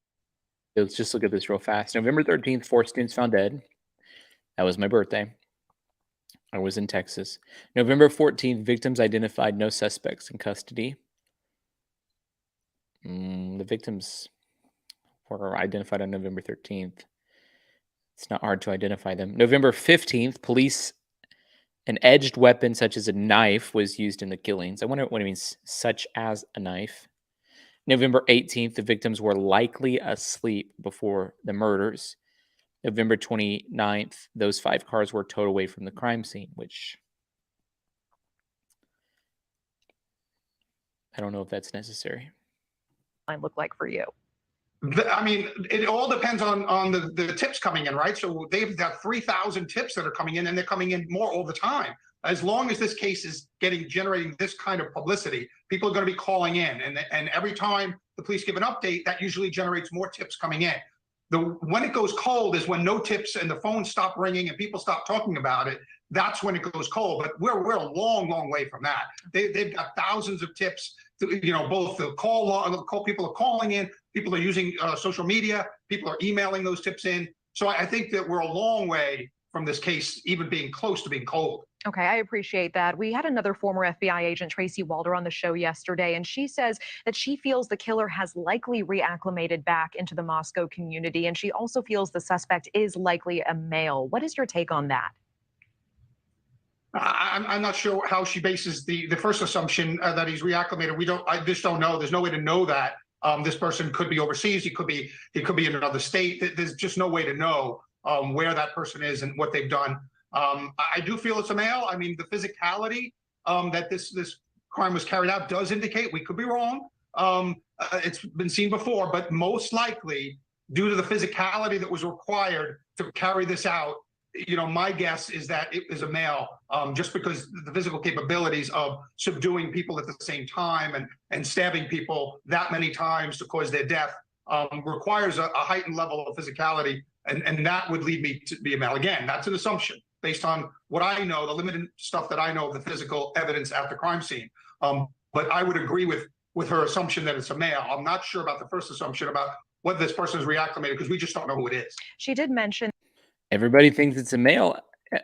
Let's just look at this real fast. November 13th, 4 students found dead. That was my birthday. I was in Texas. November 14th, victims identified, no suspects in custody. The victims were identified on November 13th. It's not hard to identify them. November 15th, police, an edged weapon such as a knife was used in the killings. I wonder what it means, such as a knife. November 18th, the victims were likely asleep before the murders. November 29th, those 5 cars were towed away from the crime scene, which I don't know if that's necessary. Look like for you? I mean, it all depends on the tips coming in, right? So they've got 3,000 tips that are coming in, and they're coming in more all the time. As long as this case is generating this kind of publicity, people are going to be calling in, and every time the police give an update, that usually generates more tips coming in. When it goes cold is when no tips and the phones stop ringing and people stop talking about it. That's when it goes cold. But we're a long way from that. They've got thousands of tips. Both the call people are calling in, people are using social media, people are emailing those tips in. So I think that we're a long way from this case even being close to being cold. Okay, I appreciate that. We had another former FBI agent, Tracy Walder, on the show yesterday, and she says that she feels the killer has likely reacclimated back into the Moscow community, and she also feels the suspect is likely a male. What is your take on that? I'm not sure how she bases the first assumption that he's reacclimated. I just don't know. There's no way to know that. This person could be overseas. He could be in another state. There's just no way to know where that person is and what they've done. I do feel it's a male. I mean, the physicality that this crime was carried out does indicate, we could be wrong. It's been seen before, but most likely, due to the physicality that was required to carry this out, my guess is that it is a male, just because the physical capabilities of subduing people at the same time and stabbing people that many times to cause their death requires a heightened level of physicality, and that would lead me to be a male. Again, that's an assumption based on what I know, the limited stuff that I know of the physical evidence at the crime scene. But I would agree with her assumption that it's a male. I'm not sure about the first assumption about whether this person is reacclimated, because we just don't know who it is. She did mention Everybody thinks it's a male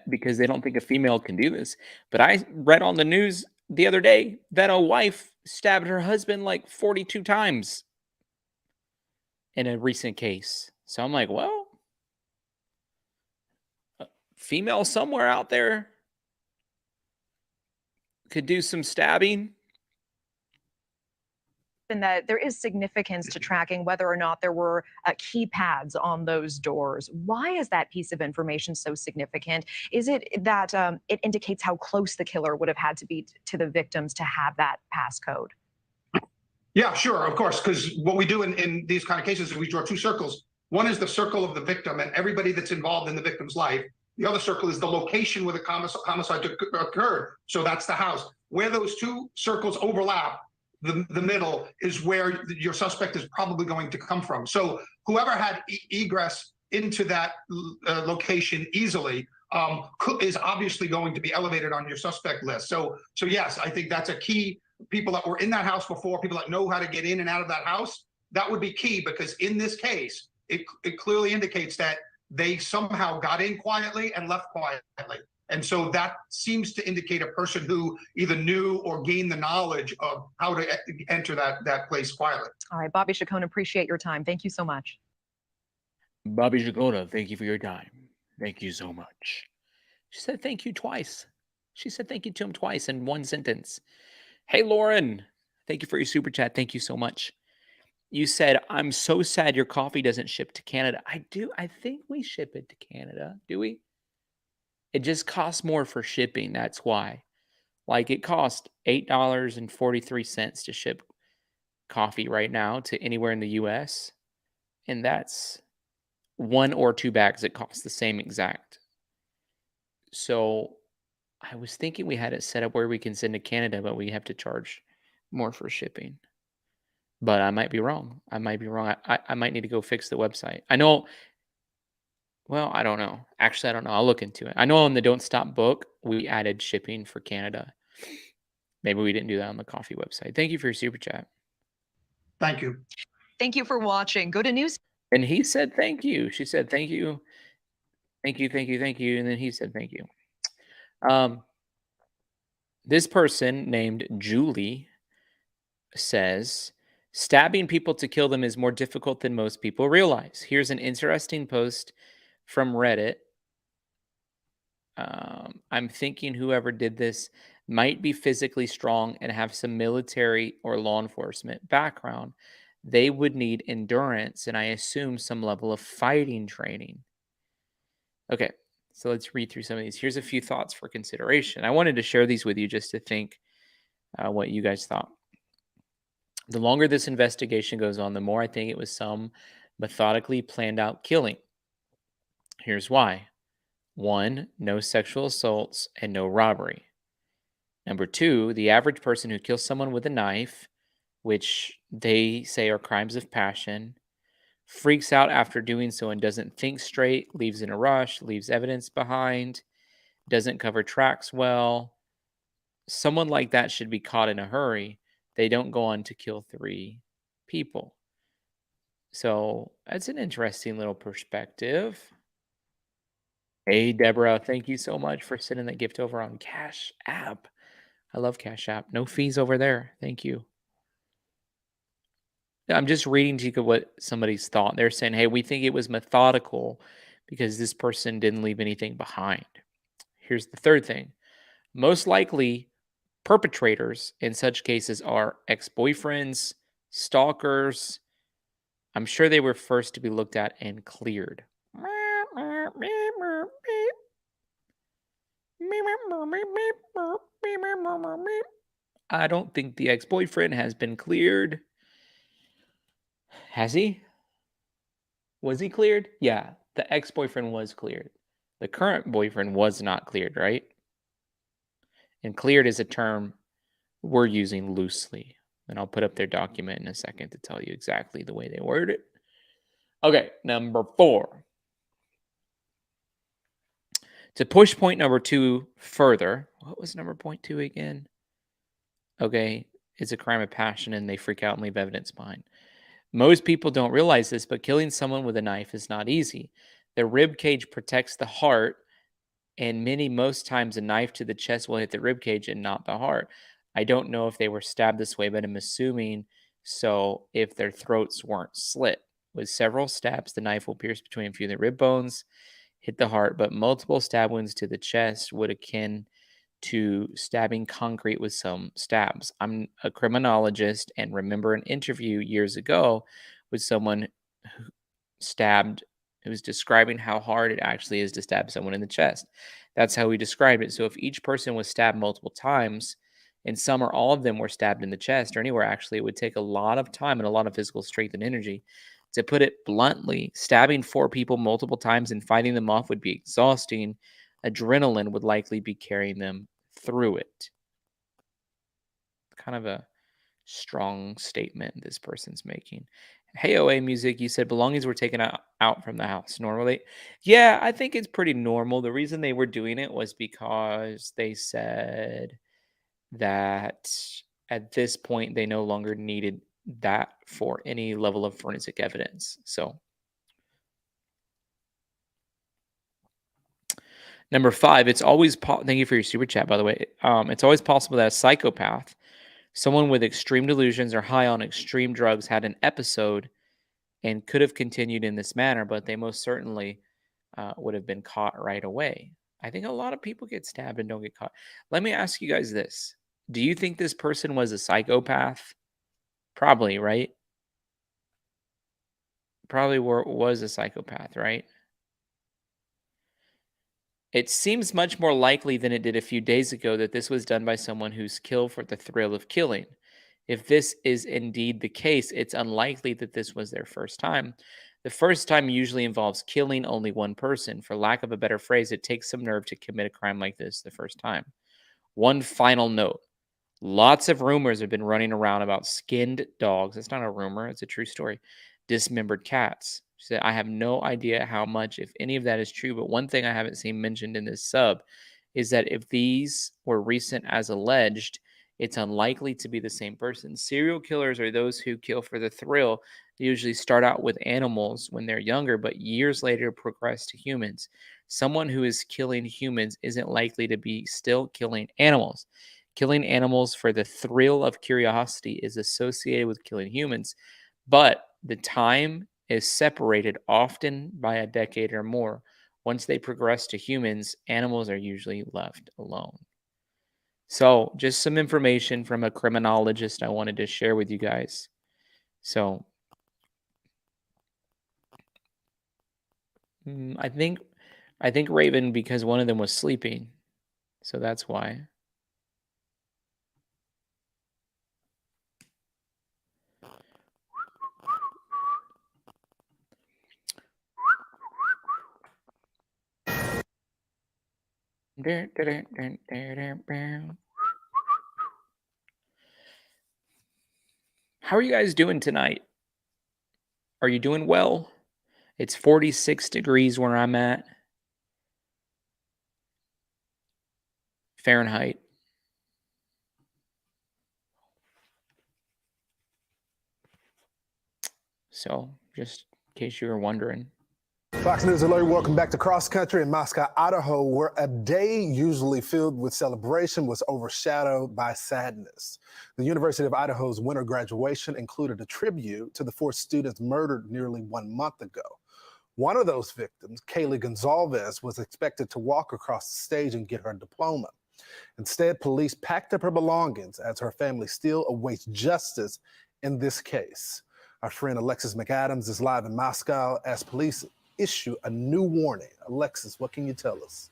because they don't think a female can do this. But I read on the news the other day that a wife stabbed her husband like 42 times in a recent case. So I'm like, well, a female somewhere out there could do some stabbing. that there is significance to tracking whether or not there were keypads on those doors. Why is that piece of information so significant? Is it that it indicates how close the killer would have had to be to the victims to have that passcode? Yeah, sure, of course, because what we do in these kind of cases is we draw two circles. One is the circle of the victim and everybody that's involved in the victim's life. The other circle is the location where the homicide occurred. So that's the house. Where those two circles overlap, the middle is where your suspect is probably going to come from. So whoever had egress into that location easily is obviously going to be elevated on your suspect list. So yes, I think that's a key. People that were in that house before, people that know how to get in and out of that house, that would be key, because in this case, it clearly indicates that they somehow got in quietly and left quietly. And so that seems to indicate a person who either knew or gained the knowledge of how to enter that place quietly. All right, Bobby Chacon, appreciate your time. Thank you so much. Bobby Jagoda, thank you for your time. Thank you so much. She said thank you twice. She said thank you to him twice in one sentence. Hey, Lauren, thank you for your super chat. Thank you so much. You said, I'm so sad your coffee doesn't ship to Canada. I do. I think we ship it to Canada. Do we? It just costs more for shipping. That's why. Like, it costs $8.43 to ship coffee right now to anywhere in the US. And that's 1 or 2 bags that cost the same exact. So I was thinking we had it set up where we can send to Canada, but we have to charge more for shipping. But I might be wrong. I might be wrong. I might need to go fix the website. I know. Well, I don't know. Actually, I don't know. I'll look into it. I know on the Don't Stop book, we added shipping for Canada. Maybe we didn't do that on the coffee website. Thank you for your super chat. Thank you. Thank you for watching. Go to news. And he said thank you. She said thank you. Thank you, thank you, thank you. And then he said thank you. This person named Julie says, stabbing people to kill them is more difficult than most people realize. Here's an interesting post from Reddit. I'm thinking whoever did this might be physically strong and have some military or law enforcement background. They would need endurance and I assume some level of fighting training. Okay, so let's read through some of these. Here's a few thoughts for consideration. I wanted to share these with you just to think what you guys thought. The longer this investigation goes on, the more I think it was some methodically planned out killing. Here's why. 1, no sexual assaults and no robbery. Number 2, the average person who kills someone with a knife, which they say are crimes of passion, freaks out after doing so and doesn't think straight, leaves in a rush, leaves evidence behind, doesn't cover tracks well. Someone like that should be caught in a hurry. They don't go on to kill 3 people. So that's an interesting little perspective. Hey, Deborah, thank you so much for sending that gift over on Cash App. I love Cash App. No fees over there. Thank you. I'm just reading to you what somebody's thought. They're saying, hey, we think it was methodical because this person didn't leave anything behind. Here's the third thing. Most likely, perpetrators in such cases are ex-boyfriends, stalkers. I'm sure they were first to be looked at and cleared. I don't think the ex-boyfriend has been cleared. Has he? Was he cleared? Yeah, the ex-boyfriend was cleared. The current boyfriend was not cleared, right? And cleared is a term we're using loosely. And I'll put up their document in a second to tell you exactly the way they word it. Okay, number 4. To push point number 2 further, what was number point 2 again? Okay, it's a crime of passion and they freak out and leave evidence behind. Most people don't realize this, but killing someone with a knife is not easy. The rib cage protects the heart, and most times a knife to the chest will hit the rib cage and not the heart. I don't know if they were stabbed this way, but I'm assuming so if their throats weren't slit. With several stabs, the knife will pierce between a few of the rib bones, hit the heart, but multiple stab wounds to the chest would akin to stabbing concrete with some stabs. I'm a criminologist and remember an interview years ago with someone who stabbed who was describing how hard it actually is to stab someone in the chest. That's how he described it. So if each person was stabbed multiple times, and some or all of them were stabbed in the chest or anywhere, actually, it would take a lot of time and a lot of physical strength and energy. To put it bluntly, stabbing 4 people multiple times and fighting them off would be exhausting. Adrenaline would likely be carrying them through it. Kind of a strong statement this person's making. Hey, OA Music, you said belongings were taken out from the house normally. Yeah, I think it's pretty normal. The reason they were doing it was because they said that at this point they no longer needed that for any level of forensic evidence. So, number 5, it's always thank you for your super chat, by the way. It's always possible that a psychopath, someone with extreme delusions or high on extreme drugs, had an episode and could have continued in this manner, but they most certainly would have been caught right away. I think a lot of people get stabbed and don't get caught. Let me ask you guys this. Do you think this person was a psychopath? Probably, right? Probably was a psychopath, right? It seems much more likely than it did a few days ago that this was done by someone who's killed for the thrill of killing. If this is indeed the case, it's unlikely that this was their first time. The first time usually involves killing only one person. For lack of a better phrase, it takes some nerve to commit a crime like this the first time. One final note. Lots of rumors have been running around about skinned dogs. It's not a rumor, it's a true story. Dismembered cats. She said, I have no idea how much, if any of that is true, but one thing I haven't seen mentioned in this sub is that if these were recent as alleged, it's unlikely to be the same person. Serial killers are those who kill for the thrill. They usually start out with animals when they're younger, but years later progress to humans. Someone who is killing humans isn't likely to be still killing animals. Killing animals for the thrill of curiosity is associated with killing humans, but the time is separated often by a decade or more. Once they progress to humans, animals are usually left alone. So, just some information from a criminologist I wanted to share with you guys. So, I think Raven because one of them was sleeping. So that's why. How are you guys doing tonight? Are you doing well? It's 46 degrees where I'm at. Fahrenheit. So, just in case you were wondering. Fox News Alert, welcome back to Cross Country in Moscow, Idaho, where a day usually filled with celebration was overshadowed by sadness. The University of Idaho's winter graduation included a tribute to the 4 students murdered nearly 1 month ago. One of those victims, Kaylee Gonzalez, was expected to walk across the stage and get her diploma. Instead, police packed up her belongings as her family still awaits justice in this case. Our friend Alexis McAdams is live in Moscow as police issue a new warning. Alexis, what can you tell us?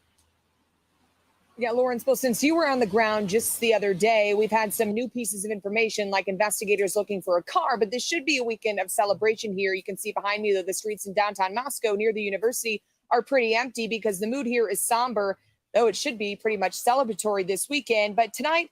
Yeah, Lawrence, well, since you were on the ground just the other day, we've had some new pieces of information, like investigators looking for a car, but this should be a weekend of celebration here. You can see behind me that the streets in downtown Moscow near the university are pretty empty because the mood here is somber, though it should be pretty much celebratory this weekend. But tonight,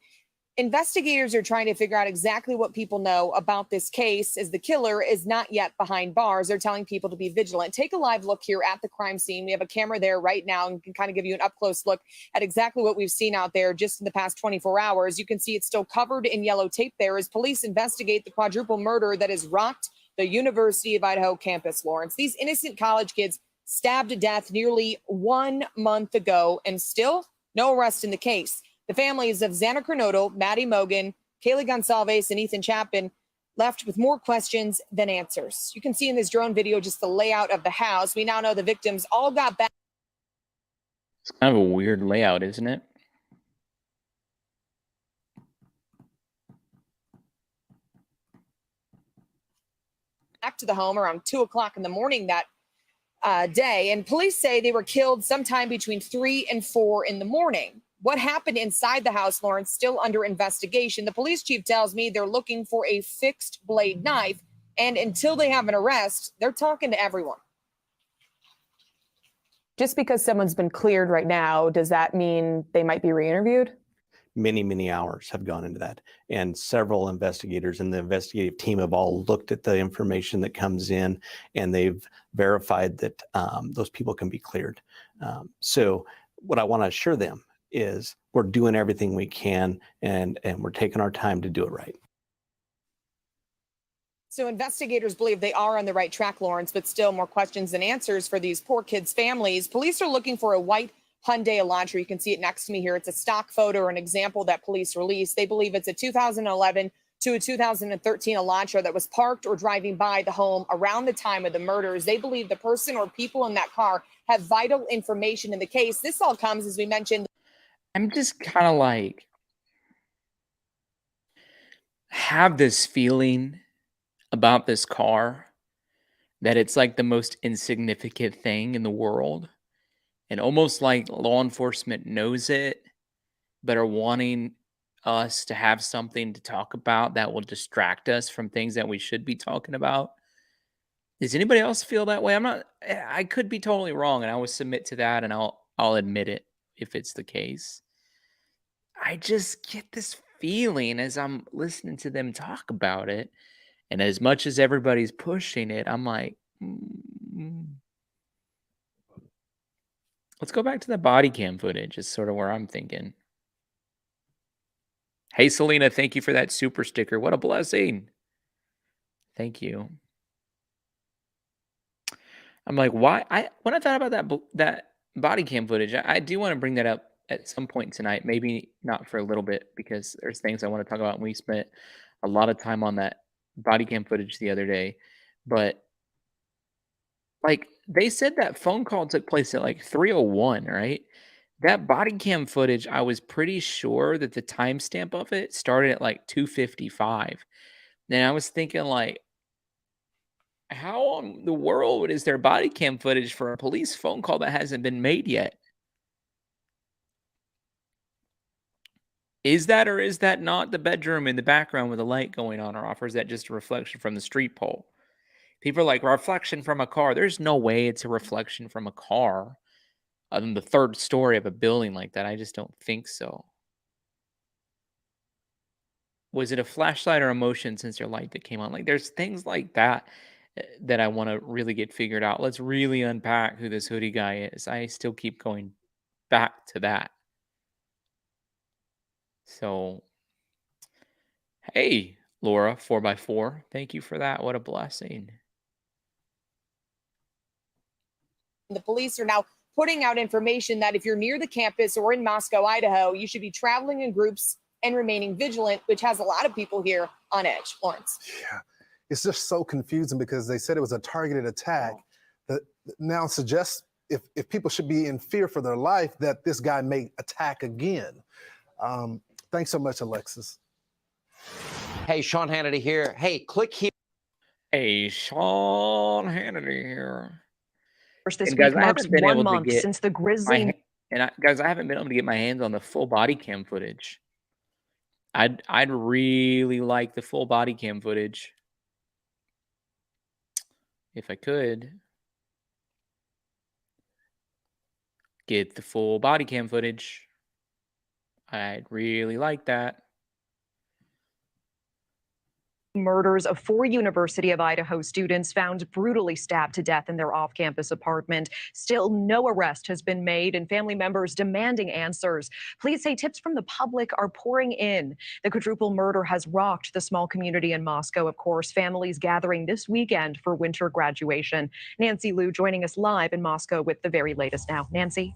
Investigators are trying to figure out exactly what people know about this case, as the killer is not yet behind bars. They're telling people to be vigilant. Take a live look here at the crime scene. We have a camera there right now and can kind of give you an up close look at exactly what we've seen out there just in the past 24 hours. You can see it's still covered in yellow tape there as police investigate the quadruple murder that has rocked the University of Idaho campus, Lawrence. These innocent college kids stabbed to death nearly 1 month ago, and still no arrest in the case. The families of Xana Kernodle, Maddie Mogan, Kaylee Gonsalves, and Ethan Chapman left with more questions than answers. You can see in this drone video just the layout of the house. We now know the victims all got back. It's kind of a weird layout, isn't it? Back to the home around 2 o'clock in the morning that day. And police say they were killed sometime between 3 and 4 in the morning. What happened inside the house, Lawrence, still under investigation. The police chief tells me they're looking for a fixed blade knife. And until they have an arrest, they're talking to everyone. Just because someone's been cleared right now, does that mean they might be re-interviewed? Many hours have gone into that. And several investigators in the investigative team have all looked at the information that comes in, and they've verified that those people can be cleared. So what I want to assure them is we're doing everything we can, and we're taking our time to do it right. So investigators believe they are on the right track, Lawrence, but still more questions than answers for these poor kids' families. Police are looking for a white Hyundai Elantra. You can see it next to me here. It's a stock photo or an example that police released. They believe it's a 2011 to a 2013 Elantra that was parked or driving by the home around the time of the murders. They believe the person or people in that car have vital information in the case. This all comes, as we mentioned. I'm just kind of like, have this feeling about this car that it's like the most insignificant thing in the world, and almost like law enforcement knows it, but are wanting us to have something to talk about that will distract us from things that we should be talking about. Does anybody else feel that way? I could be totally wrong, and I will submit to that, and I'll admit it if it's the case. I just get this feeling as I'm listening to them talk about it, and as much as everybody's pushing it, I'm like, let's go back to the body cam footage is sort of where I'm thinking. Hey, Selena, thank you for that super sticker. What a blessing. Thank you. I'm like, why? When I thought about that body cam footage, I do want to bring that up at some point tonight. Maybe not for a little bit because there's things I want to talk about. And we spent a lot of time on that body cam footage the other day, but like they said that phone call took place at like 3:01, right? That body cam footage, I was pretty sure that the timestamp of it started at like 2:55. And I was thinking like, how in the world is there body cam footage for a police phone call that hasn't been made yet? Is that or is that not the bedroom in the background with a light going on or off, or is that just a reflection from the street pole? People are like, reflection from a car. There's no way it's a reflection from a car on the third story of a building like that. I just don't think so. Was it a flashlight or a motion sensor light that came on? Like, there's things like that that I want to really get figured out. Let's really unpack who this hoodie guy is. I still keep going back to that. So, hey, Laura, 4x4. Thank you for that. What a blessing. The police are now putting out information that if you're near the campus or in Moscow, Idaho, you should be traveling in groups and remaining vigilant, which has a lot of people here on edge. Lawrence. Yeah, it's just so confusing because they said it was a targeted attack that now suggests if people should be in fear for their life, that this guy may attack again. Thanks so much, Alexis. Hey, Sean Hannity here. Hey, click here. Hey, Sean Hannity here. This And guys, week I marks haven't been 1 able to month get since the my grisly. guys, I haven't been able to get my hands on the full body cam footage. I'd really like the full body cam footage if I could get the full body cam footage. I'd really like that. Murders of 4 University of Idaho students found brutally stabbed to death in their off-campus apartment. Still, no arrest has been made, and family members demanding answers. Police say tips from the public are pouring in. The quadruple murder has rocked the small community in Moscow, of course. Families gathering this weekend for winter graduation. Nancy Liu joining us live in Moscow with the very latest now. Nancy?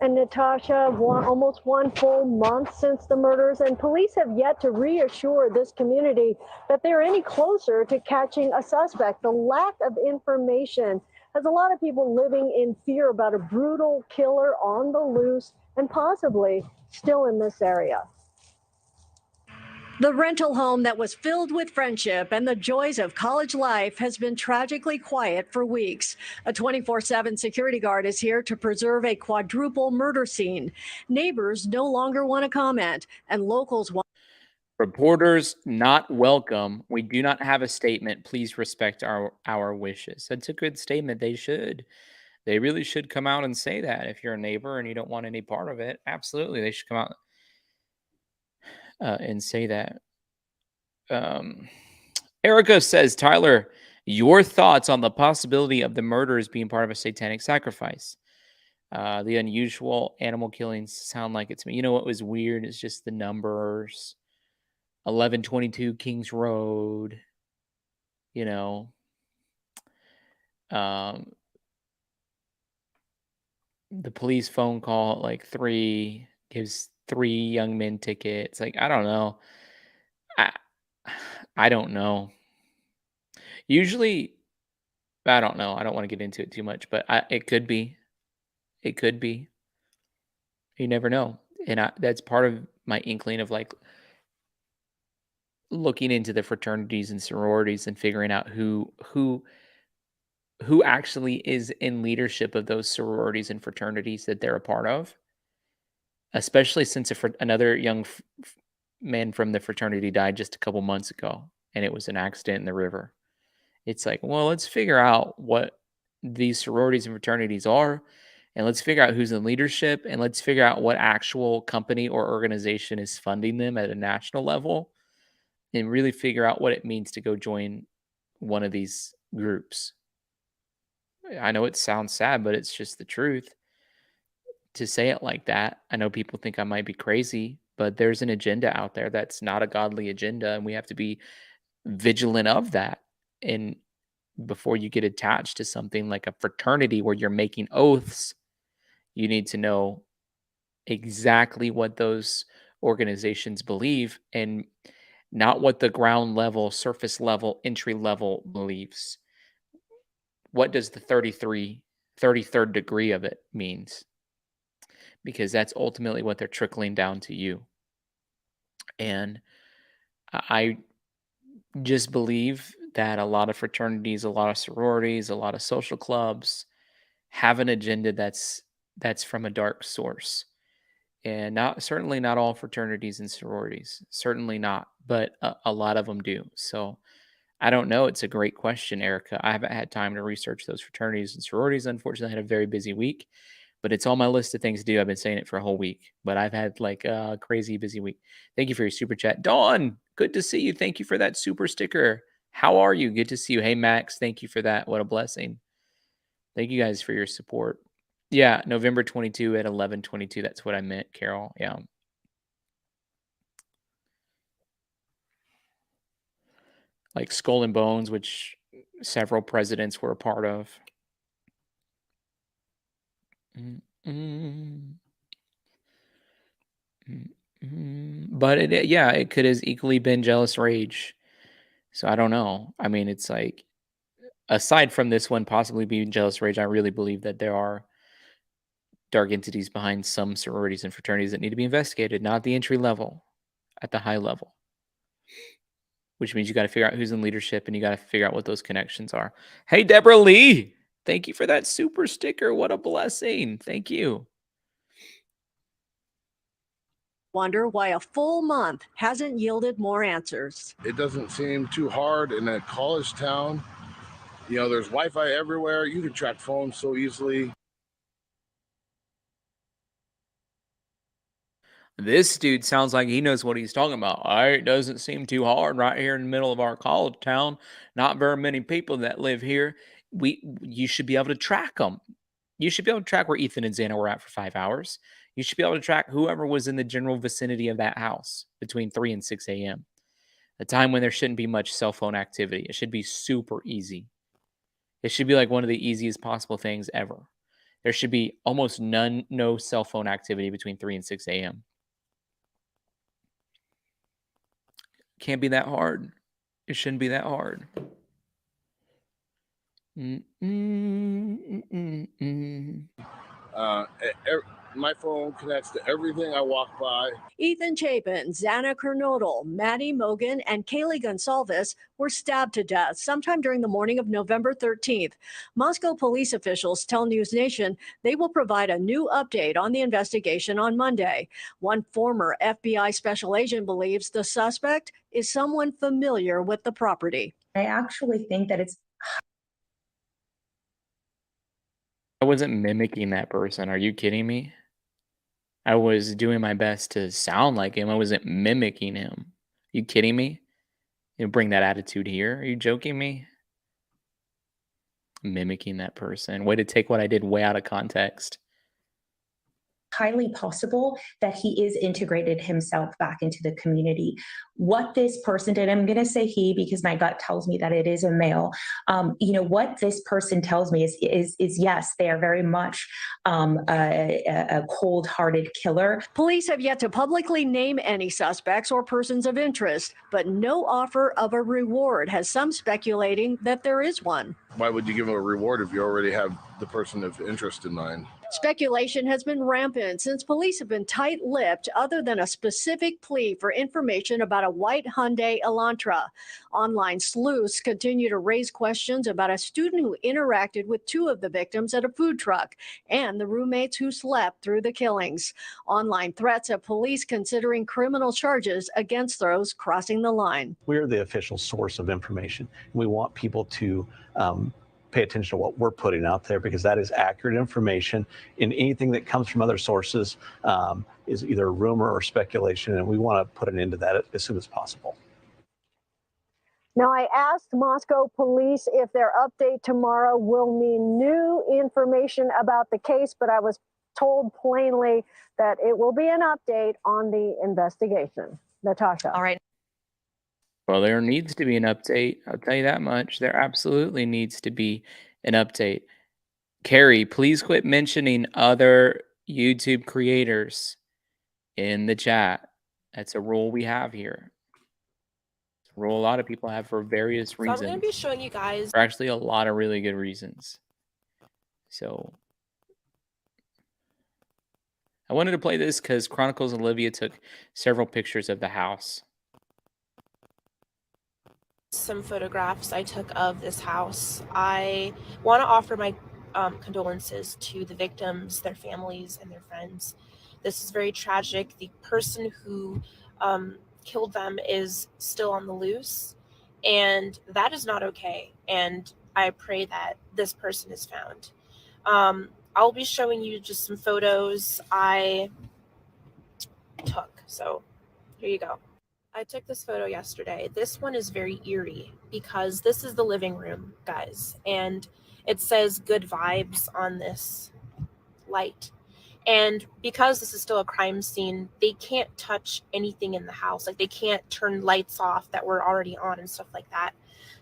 And Natasha, almost 1 full month since the murders, and police have yet to reassure this community that they're any closer to catching a suspect. The lack of information has a lot of people living in fear about a brutal killer on the loose and possibly still in this area. The rental home that was filled with friendship and the joys of college life has been tragically quiet for weeks. A 24/7 security guard is here to preserve a quadruple murder scene. Neighbors no longer want to comment, and locals want. Reporters not welcome. We do not have a statement. Please respect our wishes. That's a good statement. They should. They really should come out and say that. If you're a neighbor and you don't want any part of it, absolutely, they should come out and say that. Erica says, Tyler, your thoughts on the possibility of the murders being part of a satanic sacrifice? The unusual animal killings sound like it's me. You know what was weird is just the numbers. 1122 Kings Road. You know, the police phone call at like 3 gives 3 young men tickets. Like, I don't know. I don't know. Usually, I don't know. I don't want to get into it too much, but it could be. It could be. You never know. And that's part of my inkling of like looking into the fraternities and sororities and figuring out who actually is in leadership of those sororities and fraternities that they're a part of. Especially since another young man from the fraternity died just a couple months ago, and it was an accident in the river. It's like, well, let's figure out what these sororities and fraternities are, and let's figure out who's in leadership, and let's figure out what actual company or organization is funding them at a national level, and really figure out what it means to go join one of these groups. I know it sounds sad, but it's just the truth. To say it like that, I know people think I might be crazy, but there's an agenda out there that's not a godly agenda, and we have to be vigilant of that. And before you get attached to something like a fraternity where you're making oaths, you need to know exactly what those organizations believe and not what the ground level, surface level, entry level believes. What does the 33rd degree of it means? Because that's ultimately what they're trickling down to you. And I just believe that a lot of fraternities, a lot of sororities, a lot of social clubs have an agenda that's from a dark source. And certainly not all fraternities and sororities, certainly not, but a lot of them do. So I don't know. It's a great question, Erica. I haven't had time to research those fraternities and sororities. Unfortunately, I had a very busy week. But it's on my list of things to do. I've been saying it for a whole week, but I've had like a crazy busy week. Thank you for your super chat. Dawn, good to see you. Thank you for that super sticker. How are you? Good to see you. Hey, Max, thank you for that. What a blessing. Thank you guys for your support. Yeah, November 22 at 11:22. That's what I meant, Carol. Yeah. Like Skull and Bones, which several presidents were a part of. But it could have equally been jealous rage. So I don't know. I mean, it's like, aside from this one possibly being jealous rage, I really believe that there are dark entities behind some sororities and fraternities that need to be investigated, not the entry level, at the high level. Which means you got to figure out who's in leadership and you got to figure out what those connections are. Hey, Deborah Lee, thank you for that super sticker. What a blessing. Thank you. Wonder why a full month hasn't yielded more answers. It doesn't seem too hard in a college town. You know, there's Wi-Fi everywhere. You can track phones so easily. This dude sounds like he knows what he's talking about. It doesn't seem too hard right here in the middle of our college town. Not very many people that live here. You should be able to track them. You should be able to track where Ethan and Xana were at for 5 hours. You should be able to track whoever was in the general vicinity of that house between 3 and 6 a.m. A time when there shouldn't be much cell phone activity. It should be super easy. It should be like one of the easiest possible things ever. There should be almost no cell phone activity between 3 and 6 a.m. Can't be that hard. It shouldn't be that hard. My phone connects to everything I walk by. Ethan Chapin, Xana Kernodle, Maddie Mogan, and Kaylee Gonsalves were stabbed to death sometime during the morning of November 13th. Moscow police officials tell News Nation they will provide a new update on the investigation on Monday. One former FBI special agent believes the suspect is someone familiar with the property. I actually think that it's I wasn't mimicking that person. Are you kidding me? I was doing my best to sound like him. I wasn't mimicking him. You kidding me? You bring that attitude here? Are you joking me? Mimicking that person. Way to take what I did way out of context. highly possible that he is integrated himself back into the community. What this person did, I'm going to say he because my gut tells me that it is a male. What this person tells me is yes, they are very much a cold-hearted killer. Police have yet to publicly name any suspects or persons of interest, but no offer of a reward has some speculating that there is one. Why would you give them a reward if you already have the person of interest in mind? Speculation has been rampant since police have been tight-lipped other than a specific plea for information about a white Hyundai Elantra. Online sleuths continue to raise questions about a student who interacted with two of the victims at a food truck and the roommates who slept through the killings. Online threats have police considering criminal charges against those crossing the line. We're the official source of information. We want people to pay attention to what we're putting out there because that is accurate information. And anything that comes from other sources is either a rumor or speculation, and we want to put an end to that as soon as possible. Now, I asked Moscow police if their update tomorrow will mean new information about the case, but I was told plainly that it will be an update on the investigation. Natasha. All right. Well, there needs to be an update. I'll tell you that much. There absolutely needs to be an update. Carrie, please quit mentioning other YouTube creators in the chat. That's a rule we have here. It's a rule a lot of people have for various reasons. So I'm going to be showing you guys. For actually a lot of really good reasons. So I wanted to play this because Chronicles Olivia took several pictures of the house. Some photographs I took of this house. I want to offer my condolences to the victims, their families, and their friends. This is very tragic. The person who killed them is still on the loose, and that is not okay. And I pray that this person is found. I'll be showing you just some photos I took. So here you go. I took this photo yesterday. This one is very eerie because this is the living room, guys, and it says good vibes on this light. And because this is still a crime scene, they can't touch anything in the house. Like, they can't turn lights off that were already on and stuff like that.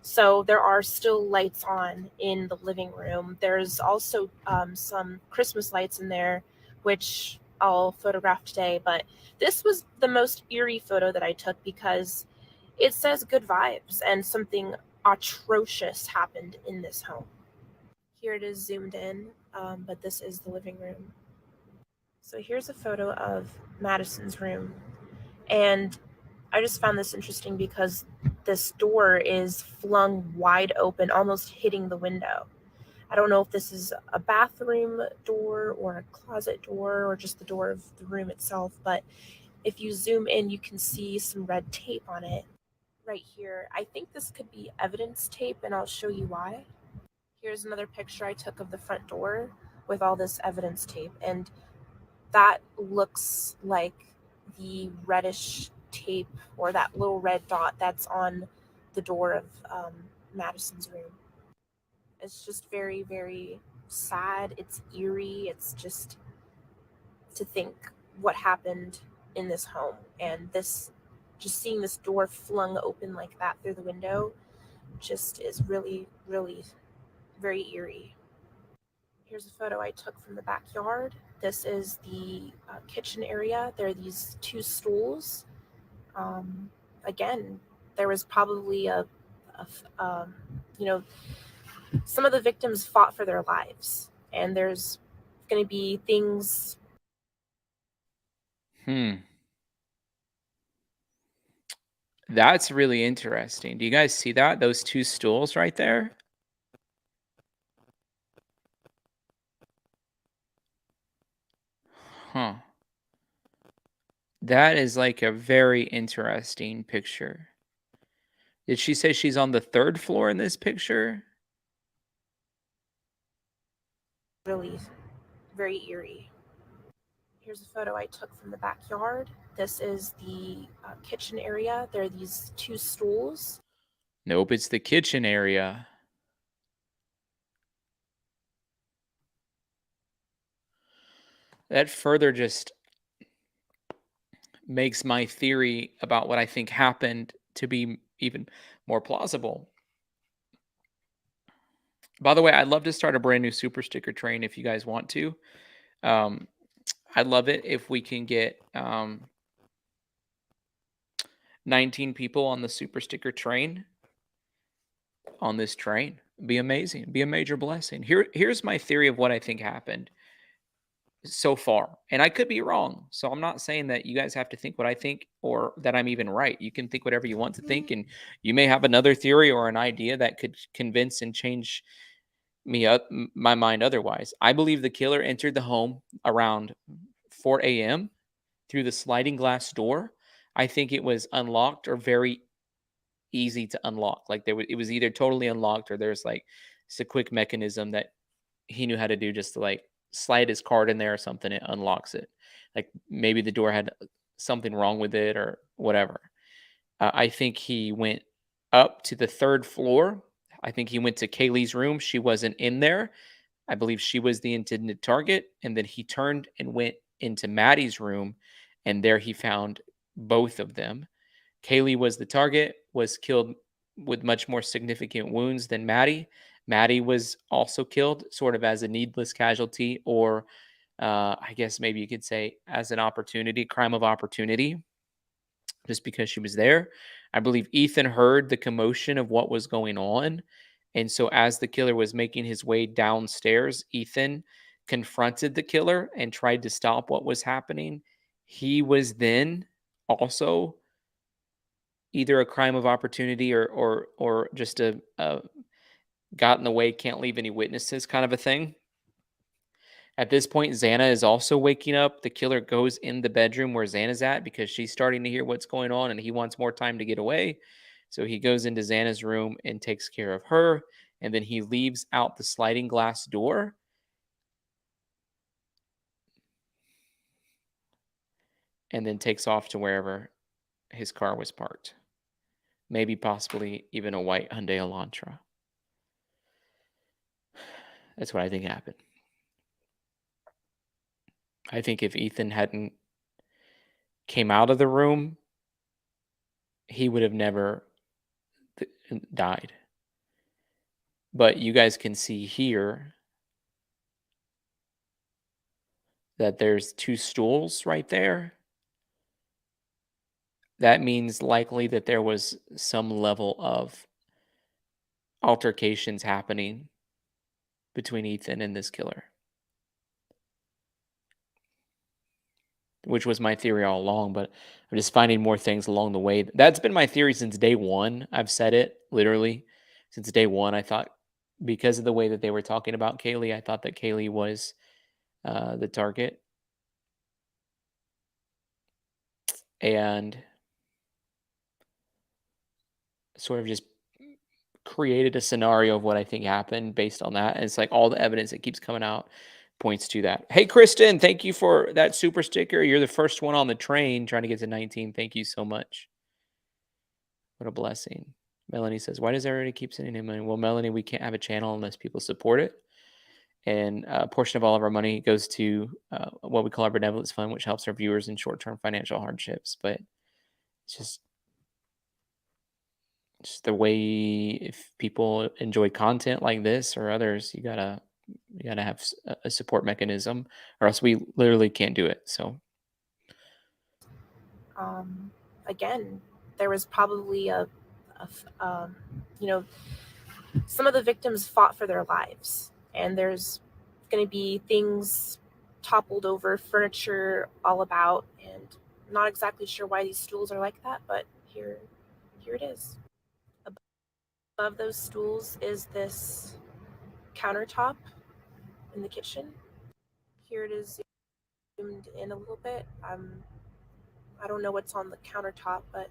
So there are still lights on in the living room. There's also some Christmas lights in there, which I'll photograph today, but this was the most eerie photo that I took because it says good vibes and something atrocious happened in this home. Here it is zoomed in, but this is the living room. So here's a photo of Madison's room, and I just found this interesting because this door is flung wide open, almost hitting the window. I don't know if this is a bathroom door or a closet door or just the door of the room itself, but if you zoom in, you can see some red tape on it right here. I think this could be evidence tape, and I'll show you why. Here's another picture I took of the front door with all this evidence tape, and that looks like the reddish tape or that little red dot that's on the door of Madison's room. It's just very, very sad. It's eerie. It's just to think what happened in this home, and this, just seeing this door flung open like that through the window just is really, really very eerie. Here's a photo I took from the backyard. This is the kitchen area. There are these two stools. Again, there was probably you know, some of the victims fought for their lives, and there's going to be things. That's really interesting. Do you guys see that? Those two stools right there? Huh. That is like a very interesting picture. Did she say she's on the 3rd floor in this picture? Really very eerie. Here's a photo I took from the backyard. This is the kitchen area. There are these two stools. Nope, it's the kitchen area. That further just makes my theory about what I think happened to be even more plausible. By the way, I'd love to start a brand new super sticker train if you guys want to. I'd love it if we can get 19 people on the super sticker train. On this train. Be amazing. Be a major blessing. Here's my theory of what I think happened so far. And I could be wrong. So I'm not saying that you guys have to think what I think or that I'm even right. You can think whatever you want to think, and you may have another theory or an idea that could convince and change my mind otherwise. I believe the killer entered the home around 4 a.m. through the sliding glass door. I think it was unlocked or very easy to unlock. Like it was either totally unlocked or there's like it's a quick mechanism that he knew how to do just to like slide his card in there or something. It unlocks it. Like maybe the door had something wrong with it or whatever. I think he went up to the 3rd floor. I think he went to Kaylee's room. She wasn't in there. I believe she was the intended target. And then he turned and went into Maddie's room. And there he found both of them. Kaylee was the target, was killed with much more significant wounds than Maddie. Maddie was also killed sort of as a needless casualty, or I guess maybe you could say as an opportunity, crime of opportunity, just because she was there. I believe Ethan heard the commotion of what was going on. And so as the killer was making his way downstairs, Ethan confronted the killer and tried to stop what was happening. He was then also either a crime of opportunity or just a got in the way, can't leave any witnesses kind of a thing. At this point, Xana is also waking up. The killer goes in the bedroom where Xana's at because she's starting to hear what's going on and he wants more time to get away. So he goes into Xana's room and takes care of her. And then he leaves out the sliding glass door. And then takes off to wherever his car was parked. Maybe possibly even a white Hyundai Elantra. That's what I think happened. I think if Ethan hadn't came out of the room, he would have never died. But you guys can see here that there's two stools right there. That means likely that there was some level of altercations happening between Ethan and this killer, which was my theory all along, but I'm just finding more things along the way. That's been my theory since day one. I've said it literally since day one. I thought because of the way that they were talking about Kaylee, I thought that Kaylee was the target. And sort of just created a scenario of what I think happened based on that. And it's like all the evidence that keeps coming out points to that. Hey, Kristen, thank you for that super sticker. You're the first one on the train trying to get to 19. Thank you so much. What a blessing. Melanie says, why does everybody keep sending him money? Well, Melanie, we can't have a channel unless people support it. And a portion of all of our money goes to what we call our benevolence fund, which helps our viewers in short-term financial hardships. But it's just the way, if people enjoy content like this or others, you gotta have a support mechanism, or else we literally can't do it. So again, there was probably some of the victims fought for their lives, and there's going to be things toppled over, furniture all about, and I'm not exactly sure why these stools are like that, but here it is. Above those stools is this countertop in the kitchen. Here it is zoomed in a little bit. I don't know what's on the countertop, but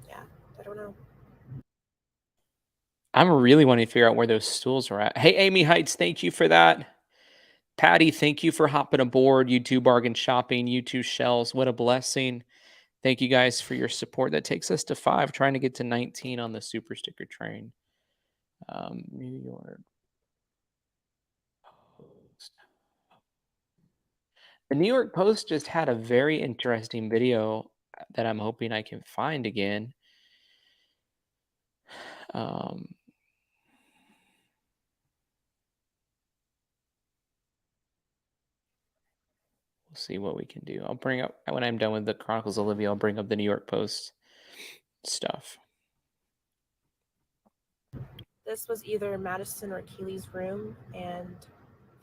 yeah, I don't know. I'm really wanting to figure out where those stools are at. Hey, Amy Heights, thank you for that. Patty, thank you for hopping aboard. You too, Bargain Shopping. You too, Shells. What a blessing. Thank you guys for your support. That takes us to 5, trying to get to 19 on the super sticker train. New York Post. The New York Post just had a very interesting video that I'm hoping I can find again. We'll see what we can do. I'll bring up, when I'm done with the Chronicles of Olivia, I'll bring up the New York Post stuff. This was either Madison or Keely's room, and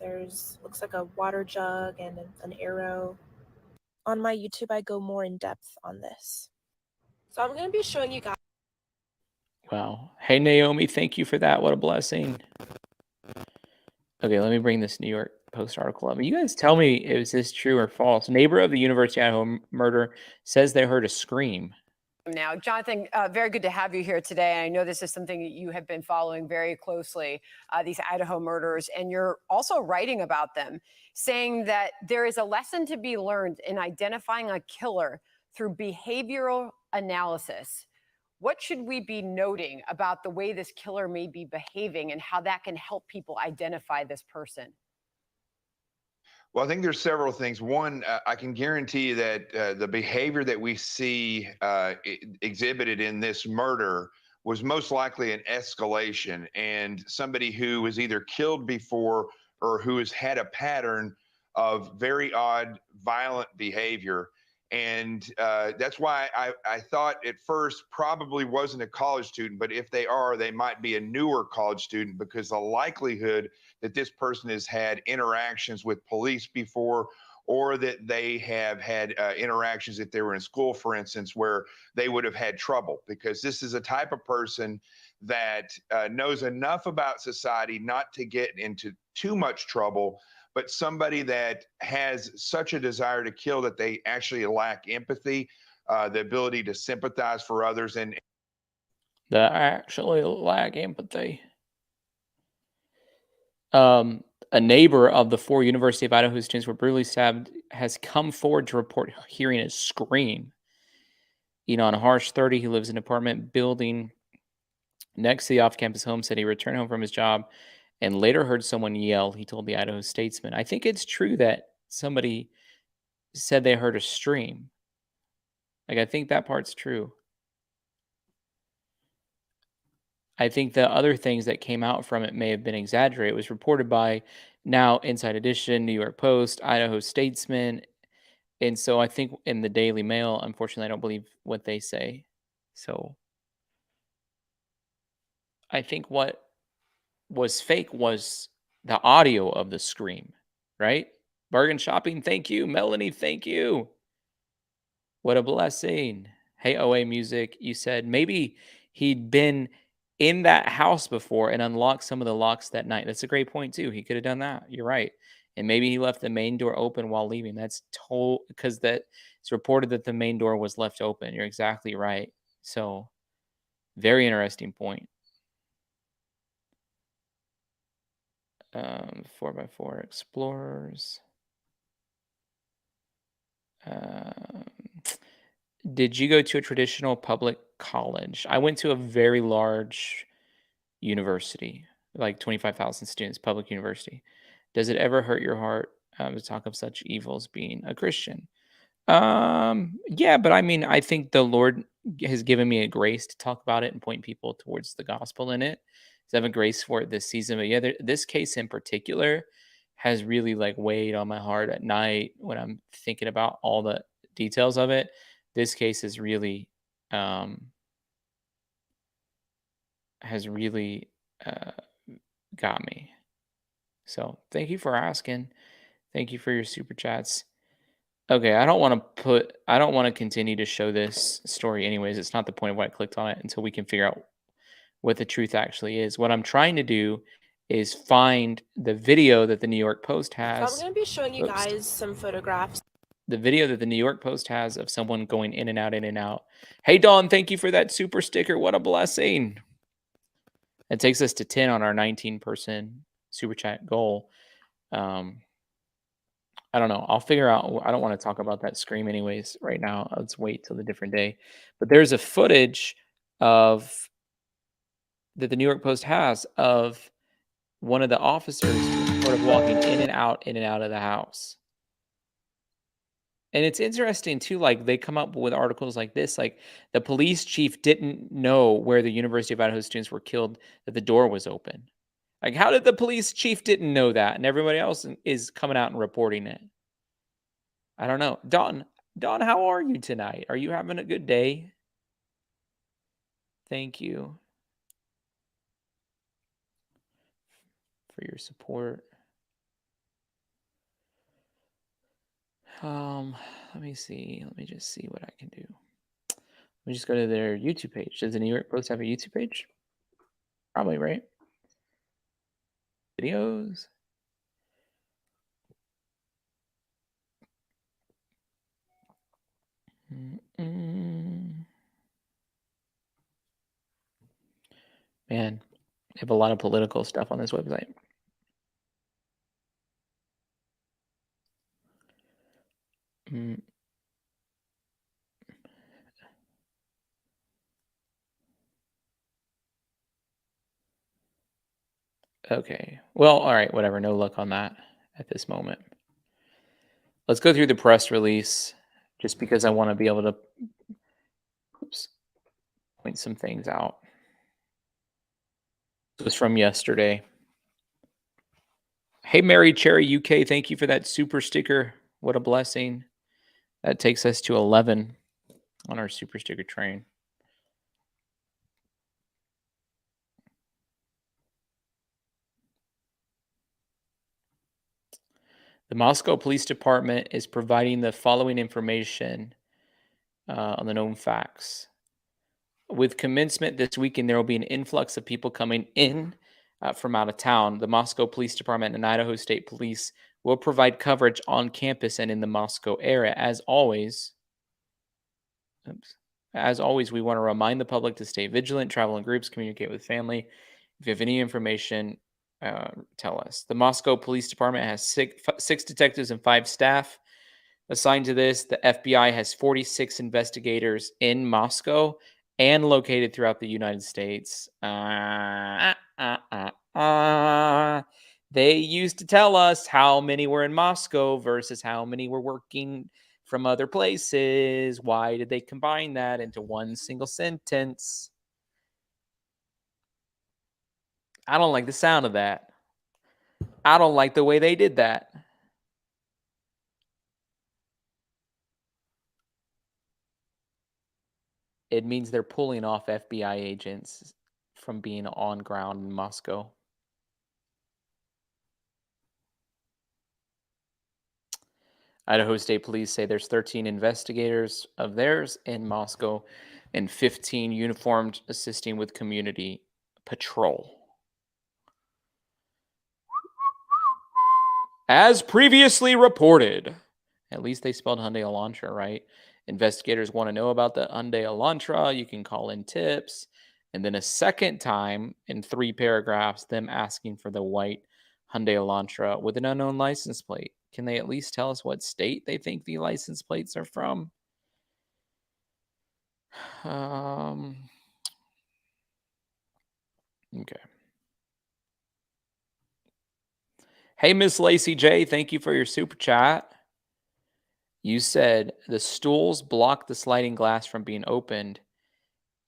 looks like a water jug and an arrow. On my YouTube, I go more in depth on this. So I'm going to be showing you guys. Wow. Hey, Naomi, thank you for that. What a blessing. Okay, let me bring this New York Post article up. You guys tell me, is this true or false? Neighbor of the University of Idaho murder says they heard a scream. Now, Jonathan, very good to have you here today. I know this is something that you have been following very closely, these Idaho murders, and you're also writing about them, saying that there is a lesson to be learned in identifying a killer through behavioral analysis. What should we be noting about the way this killer may be behaving and how that can help people identify this person? Well, I think there's several things. One, I can guarantee you that the behavior that we see exhibited in this murder was most likely an escalation, and somebody who was either killed before or who has had a pattern of very odd, violent behavior. And that's why I thought at first probably wasn't a college student, but if they are, they might be a newer college student, because the likelihood that this person has had interactions with police before, or that they have had interactions if they were in school, for instance, where they would have had trouble, because this is a type of person that knows enough about society not to get into too much trouble, but somebody that has such a desire to kill that they actually lack empathy, the ability to sympathize for others, and That actually lack empathy. A neighbor of the 4 University of Idaho students were brutally stabbed has come forward to report hearing a scream. On Harsh, 30, he lives in an apartment building next to the off-campus home, said he returned home from his job and later heard someone yell, he told the Idaho Statesman. I think it's true that somebody said they heard a scream. I think that part's true. I think the other things that came out from it may have been exaggerated. It was reported by now Inside Edition, New York Post, Idaho Statesman. And so I think in the Daily Mail, unfortunately, I don't believe what they say. So I think what was fake was the audio of the scream, right? Bargain Shopping, thank you. Melanie, thank you. What a blessing. Hey, OA Music, you said maybe he'd been in that house before and unlocked some of the locks that night. That's a great point, too. He could have done that. You're right. And maybe he left the main door open while leaving. That's because it's reported that the main door was left open. You're exactly right. So, very interesting point. 4x4 explorers. Did you go to a traditional public college? I went to a very large university, like 25,000 students, public university. Does it ever hurt your heart to talk of such evils being a Christian? Yeah, but I mean, I think the Lord has given me a grace to talk about it and point people towards the gospel in it. So I have a grace for it this season. But yeah, this case in particular has really like weighed on my heart at night when I'm thinking about all the details of it. This case um, has really uh, got me. So thank you for asking. Thank you for your super chats. Okay, I don't want to continue to show this story anyways. It's not the point of why I clicked on it until we can figure out what the truth actually is. What I'm trying to do is find the video that the New York Post So I'm has. going to be showing you Oops. guys some photographs. The video that the New York Post has of someone going in and out, in and out. Hey, Dawn, thank you for that super sticker. What a blessing. It takes us to 10 on our 19-person super chat goal. I don't know. I'll figure out. I don't want to talk about that scream anyways right now. Let's wait till a different day. But there's a footage of that the New York Post has of one of the officers sort of walking in and out of the house. And it's interesting too, like they come up with articles like this, like the police chief didn't know where the University of Idaho students were killed, that the door was open. Like, how did the police chief didn't know that? And everybody else is coming out and reporting it. I don't know. Dawn, how are you tonight? Are you having a good day? Thank you for your support. Let me see. Let me just see what I can do. Let me just go to their YouTube page. Does the New York Post have a YouTube page? Probably, right? Videos. Man, they have a lot of political stuff on this website. Okay. Well, all right, whatever. No luck on that at this moment. Let's go through the press release just because I want to be able to point some things out. This was from yesterday. Hey, Mary Cherry UK, thank you for that super sticker. What a blessing. That takes us to 11 on our super sticker train. The Moscow Police Department is providing the following information on the known facts. With commencement this weekend, there will be an influx of people coming in from out of town. The Moscow Police Department and Idaho State Police will provide coverage on campus and in the Moscow area. As always, we want to remind the public to stay vigilant, travel in groups, communicate with family. If you have any information, tell us. The Moscow Police Department has six detectives and 5 staff assigned to this. The FBI has 46 investigators in Moscow and located throughout the United States. They used to tell us how many were in Moscow versus how many were working from other places. Why did they combine that into one single sentence? I don't like the sound of that. I don't like the way they did that. It means they're pulling off FBI agents from being on ground in Moscow. Idaho State Police say there's 13 investigators of theirs in Moscow and 15 uniformed assisting with community patrol. As previously reported, at least they spelled Hyundai Elantra right. Investigators want to know about the Hyundai Elantra. You can call in tips. And then a second time in 3 paragraphs, them asking for the white Hyundai Elantra with an unknown license plate. Can they at least tell us what state they think the license plates are from? Okay. Hey, Miss Lacey J, thank you for your super chat. You said the stools blocked the sliding glass from being opened.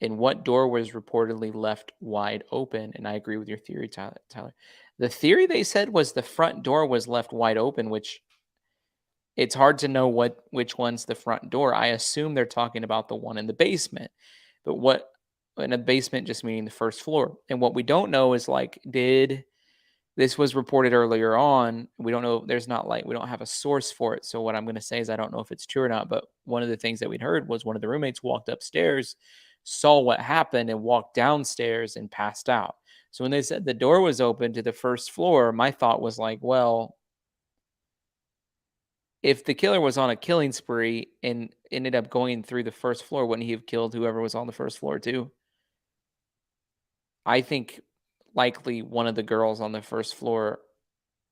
And what door was reportedly left wide open? And I agree with your theory, Tyler. The theory they said was the front door was left wide open, which it's hard to know which one's the front door. I assume they're talking about the one in the basement. But what in a basement just meaning the first floor. And what we don't know is like, this was reported earlier on. We don't know. We don't have a source for it. So what I'm going to say is I don't know if it's true or not. But one of the things that we'd heard was one of the roommates walked upstairs, saw what happened, and walked downstairs and passed out. So when they said the door was open to the first floor, my thought was like, well, if the killer was on a killing spree and ended up going through the first floor, wouldn't he have killed whoever was on the first floor too? I think likely one of the girls on the first floor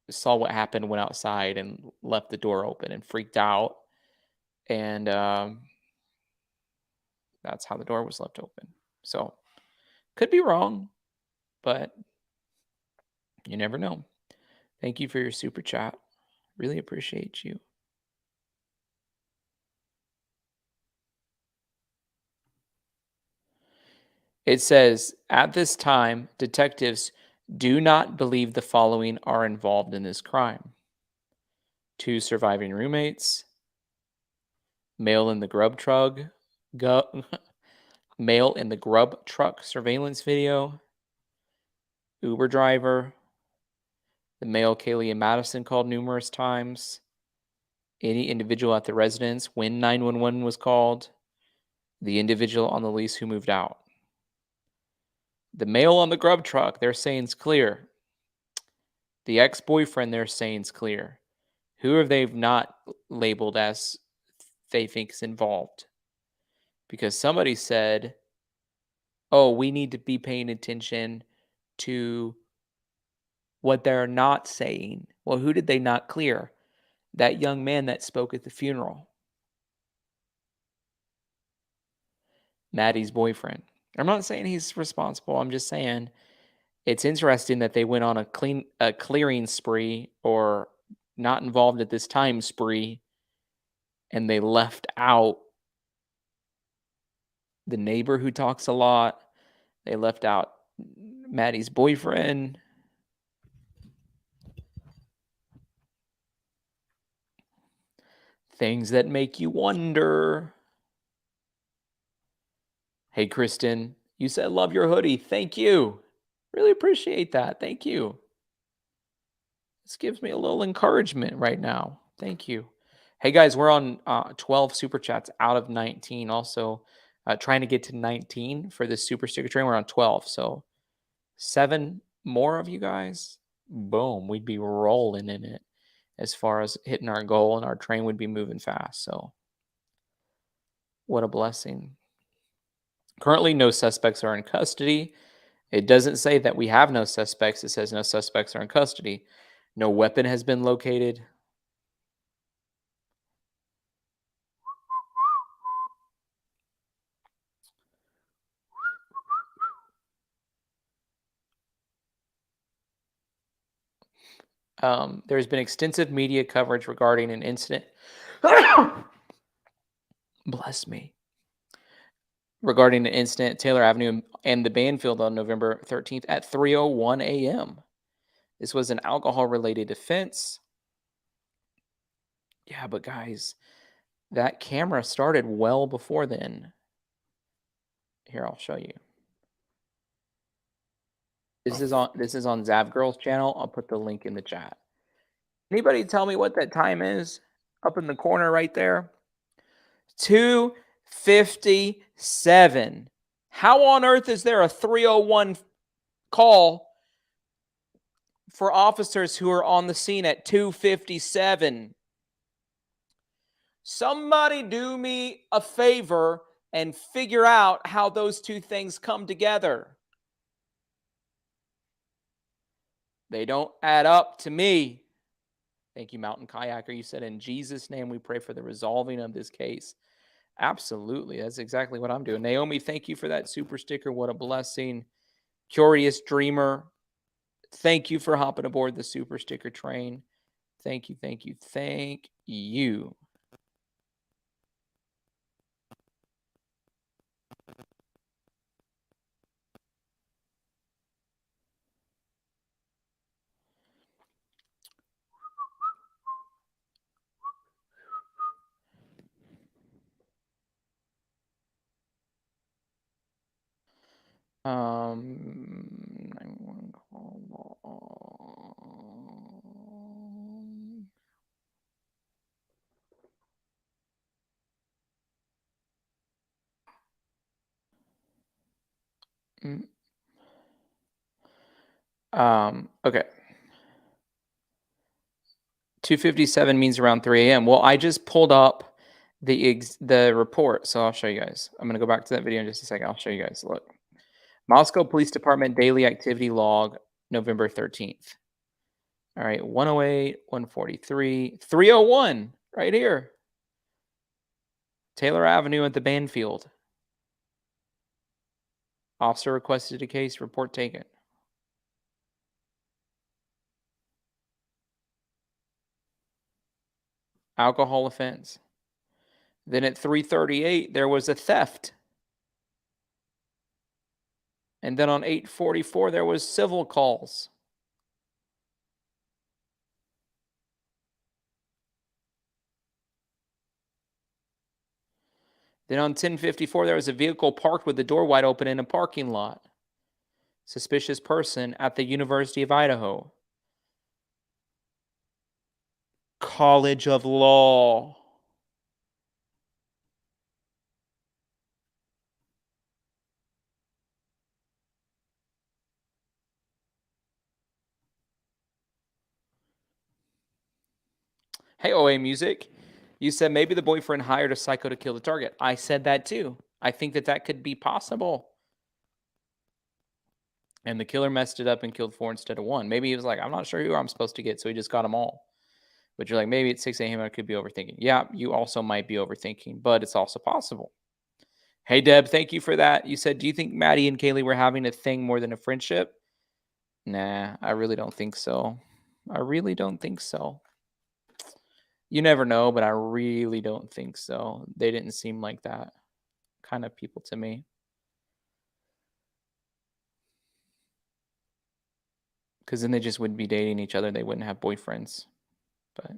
saw what happened, went outside, and left the door open and freaked out. And that's how the door was left open. So, could be wrong, but you never know. Thank you for your super chat. Really appreciate you. It says, at this time, detectives do not believe the following are involved in this crime: 2 surviving roommates, male in the grub truck, male in the grub truck surveillance video, Uber driver, the male Kaylee and Madison called numerous times, any individual at the residence when 911 was called, the individual on the lease who moved out. The male on the grub truck, they're saying it's clear. The ex-boyfriend, they're saying it's clear. Who have they not labeled as they think is involved? Because somebody said, oh, we need to be paying attention to what they're not saying. Well, who did they not clear? That young man that spoke at the funeral. Maddie's boyfriend. I'm not saying he's responsible. I'm just saying it's interesting that they went on a clearing spree, or not involved at this time spree, and they left out the neighbor who talks a lot. They left out Maddie's boyfriend. Things that make you wonder. Hey, Kristen, you said love your hoodie. Thank you. Really appreciate that. Thank you. This gives me a little encouragement right now. Thank you. Hey, guys, we're on 12 super chats out of 19. Also, trying to get to 19 for this super sticker train. We're on 12. So 7 more of you guys, boom, we'd be rolling in it as far as hitting our goal, and our train would be moving fast. So what a blessing. Currently, no suspects are in custody. It doesn't say that we have no suspects. It says no suspects are in custody. No weapon has been located. There's been extensive media coverage regarding an incident. Bless me. Regarding an incident at Taylor Avenue and the Banfield on November 13th at 3:01 a.m. This was an alcohol-related offense. Yeah, but guys, that camera started well before then. Here, I'll show you. This is on Zav Girl's channel. I'll put the link in the chat. Anybody tell me what that time is? Up in the corner right there. 2:57. How on earth is there a 3:01 call for officers who are on the scene at 2:57? Somebody do me a favor and figure out how those two things come together. They don't add up to me. Thank you, Mountain Kayaker. You said, in Jesus' name, we pray for the resolving of this case. Absolutely. That's exactly what I'm doing. Naomi, thank you for that super sticker. What a blessing. Curious Dreamer, thank you for hopping aboard the super sticker train. Thank you, thank you, thank you. Um, 911 call. Okay. 2:57 means around 3 a.m. Well, I just pulled up the report, so I'll show you guys. I'm gonna go back to that video in just a second. I'll show you guys. Look, Moscow Police Department daily activity log, November 13th. All right, 108, 143, 301, right here. Taylor Avenue at the Banfield. Officer requested a case, report taken. Alcohol offense. Then at 3:38, there was a theft. And then on 8:44, there was civil calls. Then on 10:54, there was a vehicle parked with the door wide open in a parking lot. Suspicious person at the University of Idaho. College of Law. Hey, OA Music. You said maybe the boyfriend hired a psycho to kill the target. I said that too. I think that could be possible. And the killer messed it up and killed 4 instead of 1. Maybe he was like, I'm not sure who I'm supposed to get, so he just got them all. But you're like, maybe it's 6 a.m. I could be overthinking. Yeah, you also might be overthinking, but it's also possible. Hey, Deb, thank you for that. You said, do you think Maddie and Kaylee were having a thing more than a friendship? Nah, I really don't think so. I really don't think so. You never know, but I really don't think so. They didn't seem like that kind of people to me. Because then they just wouldn't be dating each other. They wouldn't have boyfriends. But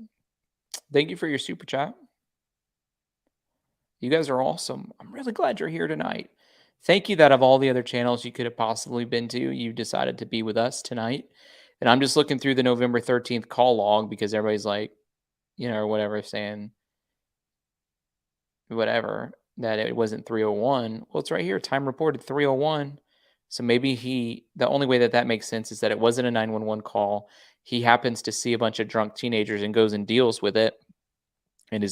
thank you for your super chat. You guys are awesome. I'm really glad you're here tonight. Thank you that of all the other channels you could have possibly been to, you decided to be with us tonight. And I'm just looking through the November 13th call log because everybody's like, or whatever, saying whatever, that it wasn't 301. Well, it's right here. Time reported 301. So maybe the only way that makes sense is that it wasn't a 911 call. He happens to see a bunch of drunk teenagers and goes and deals with it and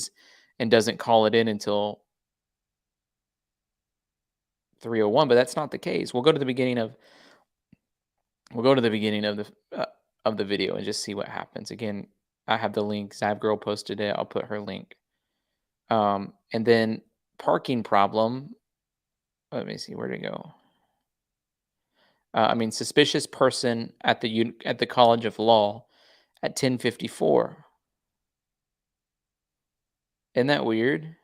doesn't call it in until 301, but that's not the case. We'll go to the beginning of the video and just see what happens. Again, I have the link. Zab Girl posted it. I'll put her link. And then parking problem. Let me see, where to go. Suspicious person at the College of Law at 10:54. Isn't that weird?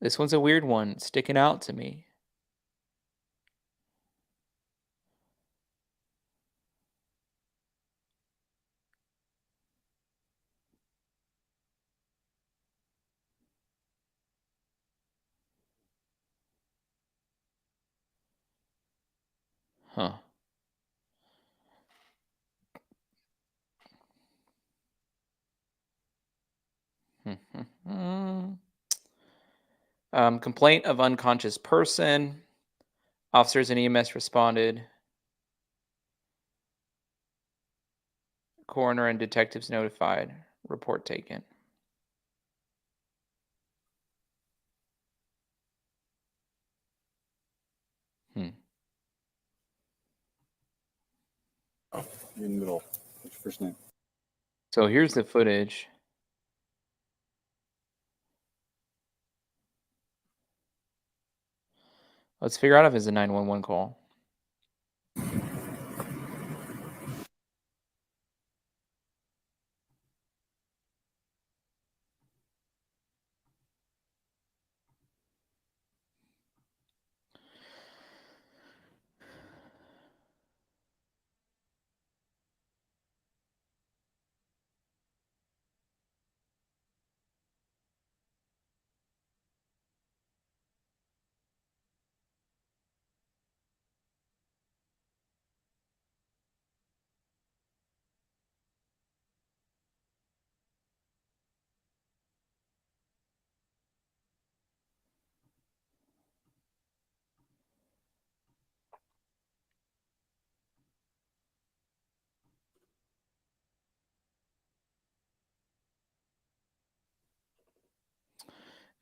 This one's a weird one, sticking out to me. Huh. Complaint of unconscious person. Officers and EMS responded. Coroner and detectives notified. Report taken. In the middle. What's your first name? So here's the footage. Let's figure out if it's a 911 call.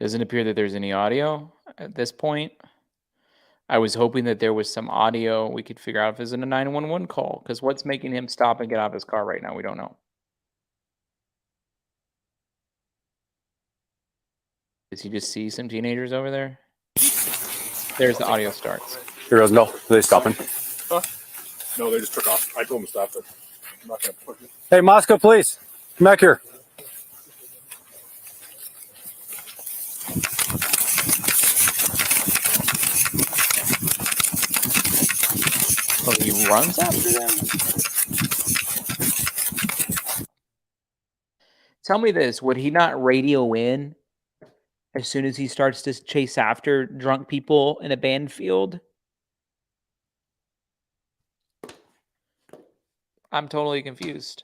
Doesn't appear that there's any audio at this point. I was hoping that there was some audio we could figure out if it's a 911 call, because what's making him stop and get out of his car right now? We don't know. Does he just see some teenagers over there? There's the audio starts. Here goes, no. Are they stopping? Huh? No, they just took off. I told them to stop, but I'm not going to push it. Hey, Moscow police. Come back here. Oh, he runs after them? Tell me this, would he not radio in as soon as he starts to chase after drunk people in a band field? I'm totally confused.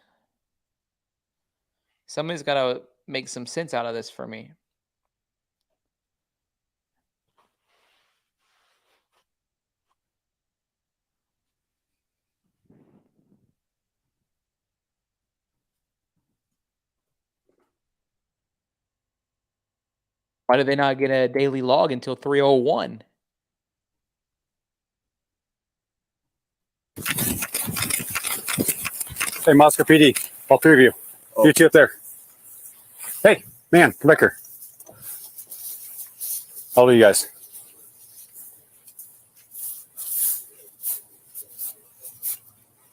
Somebody's got to make some sense out of this for me. Why did they not get a daily log until 3:01? Hey, Moscow PD. All three of you. Oh. You two up there. Hey, man, come back here. How old are you guys?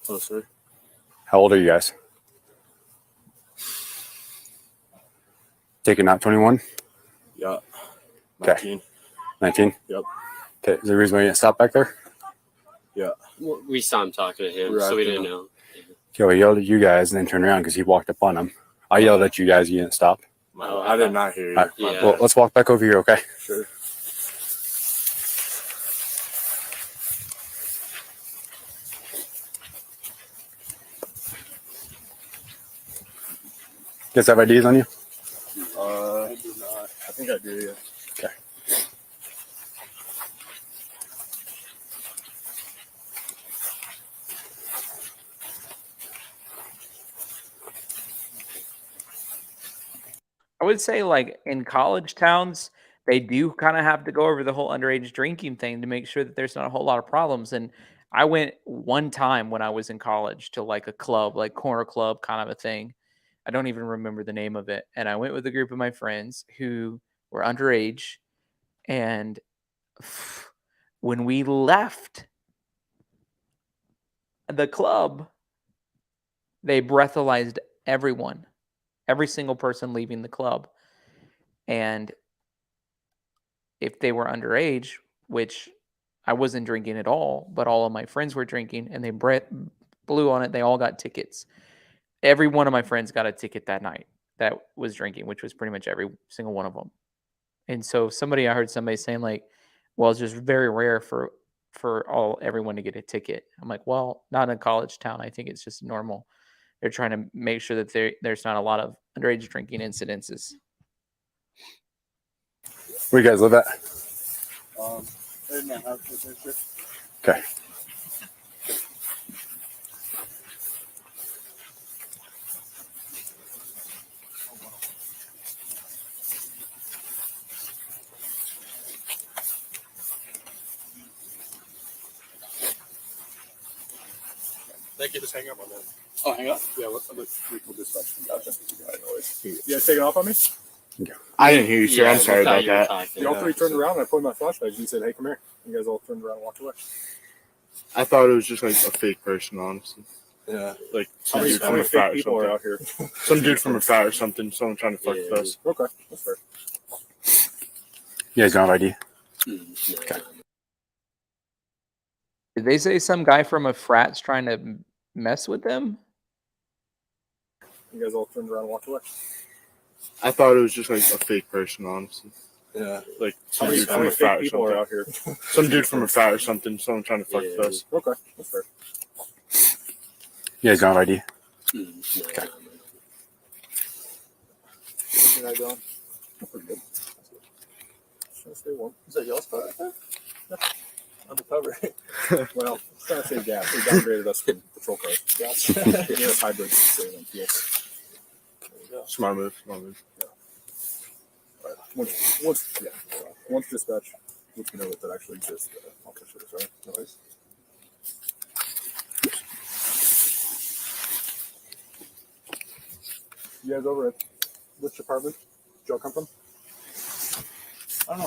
Oh, sir. How old are you guys? Taking out 21? Yeah. 19. 19? Yep. Okay, is there a reason why you didn't stop back there? Yeah. We saw him talking to him, so we didn't know. Okay, well, I yelled at you guys and then turned around because he walked up on him. I yelled at you guys, you didn't stop. Oh, I did not hear you. Right. Yeah. Well, let's walk back over here, okay? Sure. You guys have IDs on you? I do not. I think I do, yeah. Okay. I would say, like, in college towns, they do kind of have to go over the whole underage drinking thing to make sure that there's not a whole lot of problems. And I went one time when I was in college to like a club, like corner club kind of a thing. I don't even remember the name of it. And I went with a group of my friends who were underage. And when we left the club, they breathalyzed everyone, every single person leaving the club. And if they were underage, which I wasn't drinking at all, but all of my friends were drinking and they blew on it, they all got tickets. Every one of my friends got a ticket that night that was drinking, which was pretty much every single one of them. And so I heard somebody saying like, well, it's just very rare for everyone to get a ticket. I'm like, well, not in a college town. I think it's just normal. They're trying to make sure that there's not a lot of underage drinking incidences. Where you guys live at? In my house, Okay. Thank you. Just hang up on that. Oh, hang up? Yeah, we'll dispatch. Gotcha. You guys taking off on me? Yeah. I didn't hear you, sir. I'm sorry about that. Y'all three turned around and I pointed my flashlight and you said, hey, come here. You guys all turned around and walked away. I thought it was just like a fake person, honestly. Yeah. Like some dude from a frat or something. Out here? Some dude from a frat or something. Someone trying to fuck with us. Okay, that's fair. You guys don't have ID? Okay. Did they say some guy from a frat's trying to mess with them? You guys all turned around and walked away. I thought it was just like a fake person, honestly. Yeah. Like some dude from a frat or something. Out here? Some dude from a frat or something. Someone trying to fuck with us. Okay, that's fair. You guys don't have ID? Okay. I don't. Pretty good. Trying to stay warm. Is that y'all's car right there? Yeah. Undercover. Well, trying to save gas. They downgraded us from patrol cars. Gotcha. They gave us hybrids to save on fuel. There you go. Smart move. Smart move. Yeah. All right. Once dispatch lets me know that actually exists, I'll catch it. Sorry. No worries. You guys over at which department did y'all come from? I don't know.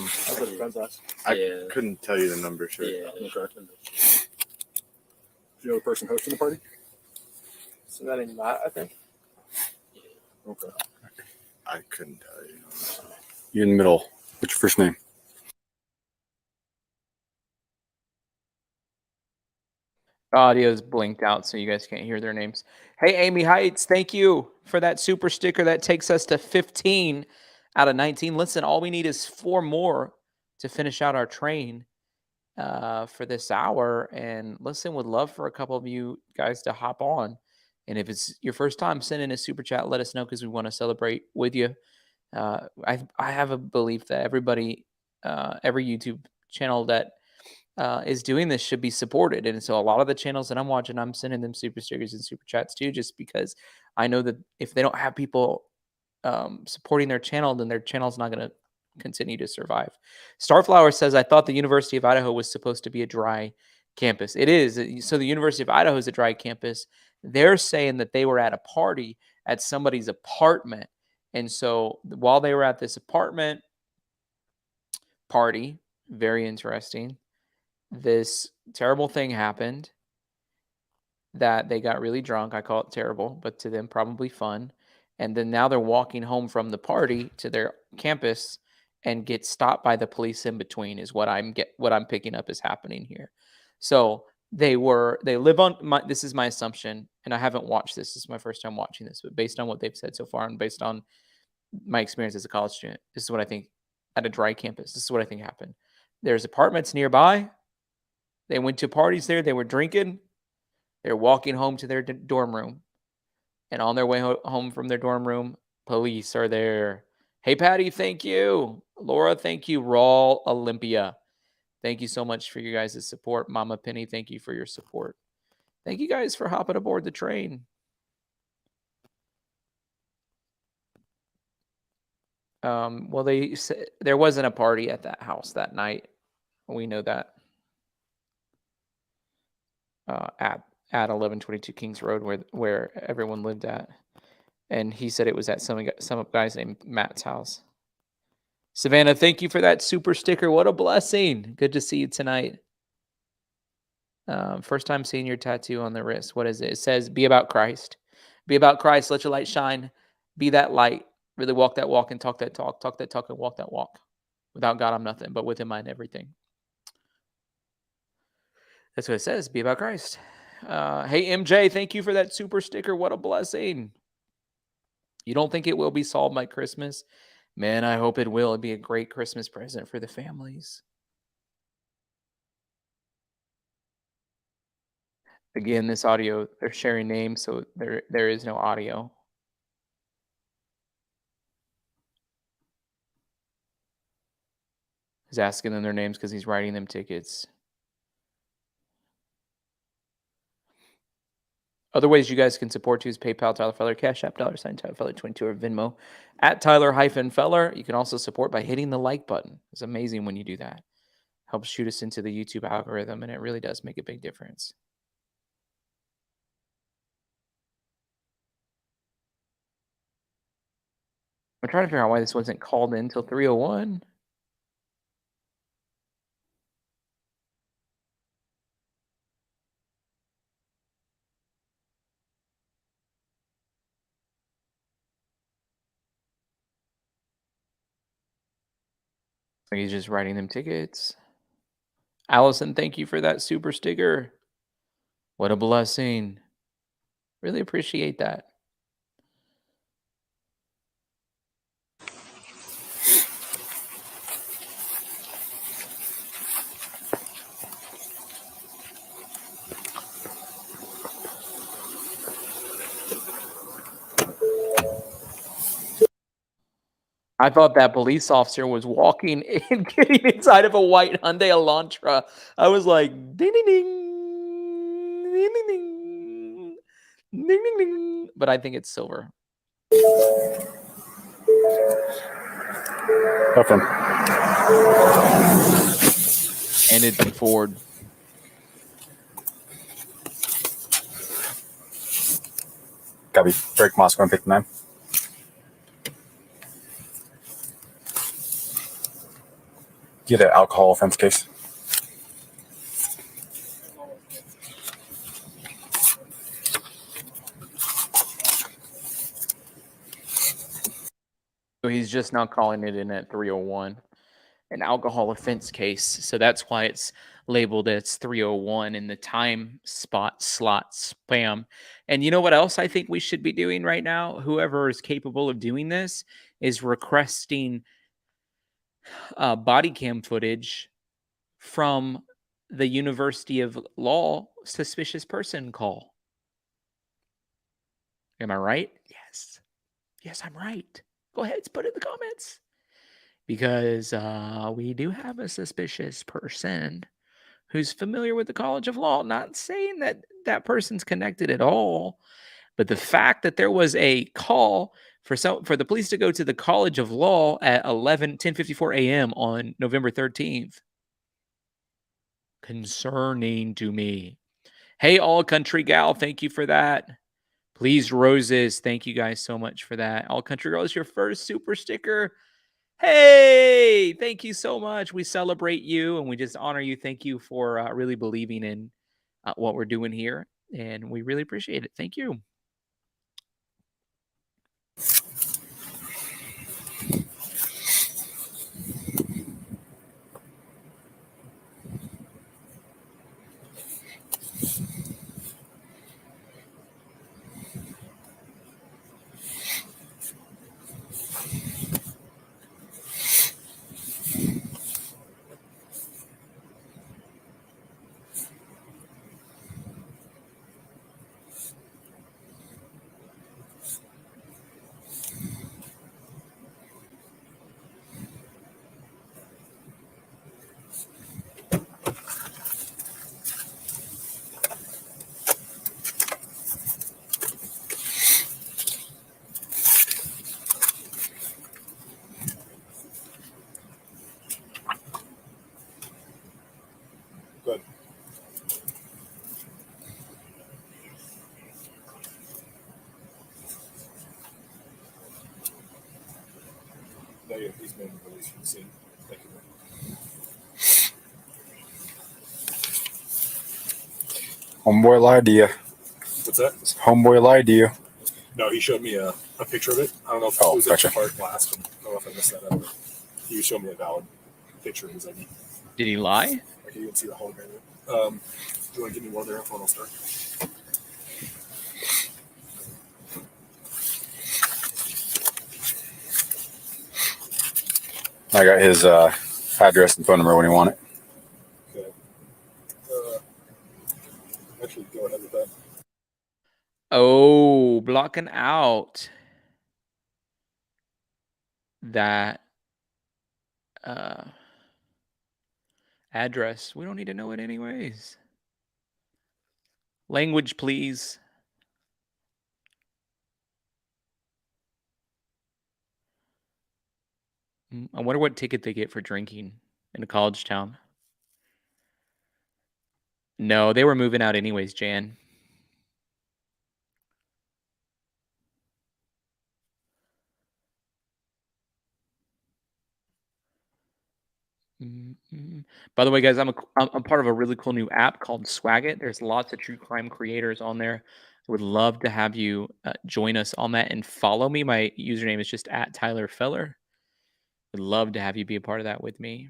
That's what it depends on. I couldn't tell you the number, sure. Yeah. Okay. Do you know the person hosting the party? So that ain't Matt, I think. Okay. I couldn't tell you. You're in the middle. What's your first name? The audio's blinked out, so you guys can't hear their names. Hey, Amy Heights, thank you for that super sticker. That takes us to 15 out of 19. Listen, all we need is 4 more to finish out our train for this hour. And listen, would love for a couple of you guys to hop on. And if it's your first time, send in a super chat. Let us know because we want to celebrate with you. I have a belief that everybody, every YouTube channel that is doing this should be supported. And so a lot of the channels that I'm watching, I'm sending them super stickers and super chats too, just because I know that if they don't have people supporting their channel, then their channel's not going to continue to survive. Starflower says, I thought the University of Idaho was supposed to be a dry campus. It is. So the University of Idaho is a dry campus. They're saying that they were at a party at somebody's apartment. And so while they were at this apartment party, very interesting, this terrible thing happened that they got really drunk. I call it terrible, but to them probably fun. And then now they're walking home from the party to their campus and get stopped by the police in between is what I'm picking up is happening here. So they live on this is my assumption, and I haven't watched this. This is my first time watching this, but based on what they've said so far and based on my experience as a college student, this is what I think at a dry campus. This is what I think happened. There's apartments nearby. They went to parties there. They were drinking. They're walking home to their dorm room. And on their way home from their dorm room, police are there. Hey, Patty, thank you. Laura, thank you. Raw Olympia. Thank you so much for you guys' support. Mama Penny, thank you for your support. Thank you guys for hopping aboard the train. Well, they said there wasn't a party at that house that night. We know that. At 1122 Kings Road, where everyone lived at, and he said it was at some guy's named Matt's house. Savannah, thank you for that super sticker. What a blessing! Good to see you tonight. First time seeing your tattoo on the wrist. What is it? It says, "Be about Christ. Be about Christ. Let your light shine. Be that light. Really walk that walk and talk that talk. Talk that talk and walk that walk. Without God, I'm nothing, but with Him, I'm everything." That's what it says. Be about Christ. Hey, MJ, thank you for that super sticker. What a blessing. You don't think it will be solved by Christmas? Man, I hope it will. It'd be a great Christmas present for the families. Again, this audio, they're sharing names, so there is no audio. He's asking them their names because he's writing them tickets. Other ways you guys can support too is PayPal, Tyler Feller, Cash App, $, Tyler Feller 22, or Venmo at Tyler-Feller. You can also support by hitting the like button. It's amazing when you do that. Helps shoot us into the YouTube algorithm, and it really does make a big difference. I'm trying to figure out why this wasn't called in till 3:01. Like he's just writing them tickets. Allison, thank you for that super sticker. What a blessing. Really appreciate that. I thought that police officer was walking in, getting inside of a white Hyundai Elantra. I was like, ding, ding, ding, ding, ding, ding, ding, ding, ding. But I think it's silver. Nothing. And it's Ford. Copy. Break Moscow and 59. Get an alcohol offense case. So he's just now calling it in at 3:01. An alcohol offense case. So that's why it's labeled as 3:01 in the time slot spam. And you know what else I think we should be doing right now? Whoever is capable of doing this is requesting body cam footage from the University of Law suspicious person call. Am I right? Yes. Yes, I'm right. Go ahead, put it in the comments. Because we do have a suspicious person who's familiar with the College of Law. Not saying that that person's connected at all, but the fact that there was a call for the police to go to the College of Law at 10:54 a.m. on November 13th, concerning to me. Hey, All Country Gal, thank you for that. Please Roses, thank you guys so much for that. All Country Girl is your first super sticker. Hey, thank you so much. We celebrate you and we just honor you. Thank you for really believing in what we're doing here. And we really appreciate it. Thank you. Good. Negative. He's been released from the scene. Thank you. Homeboy lied to you. What's that? Homeboy lied to you. No, he showed me a picture of it. I don't know if it was gotcha. a hard blast. I don't know if I missed that out. But he showed me a valid picture of his ID. Did he lie? I can even see the hologram. Do you want to give me one of their info and I'll start? I got his address and phone number when you want it. Okay. Actually, go ahead with that. Oh, blocking out that address. We don't need to know it anyways. Language, please. I wonder what ticket they get for drinking in a college town. No, they were moving out anyways, Jan. By the way, guys, I'm part of a really cool new app called Swag It. There's lots of true crime creators on there. I would love to have you join us on that and follow me. My username is just at Tyler Feller. Would love to have you be a part of that with me.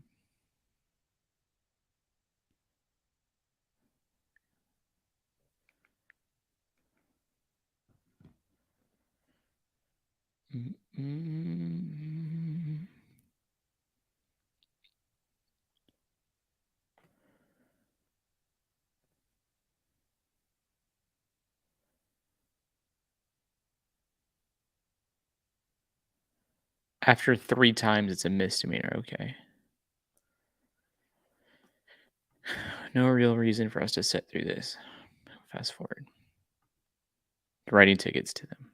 After 3 times, it's a misdemeanor. Okay. No real reason for us to sit through this. Fast forward. Writing tickets to them.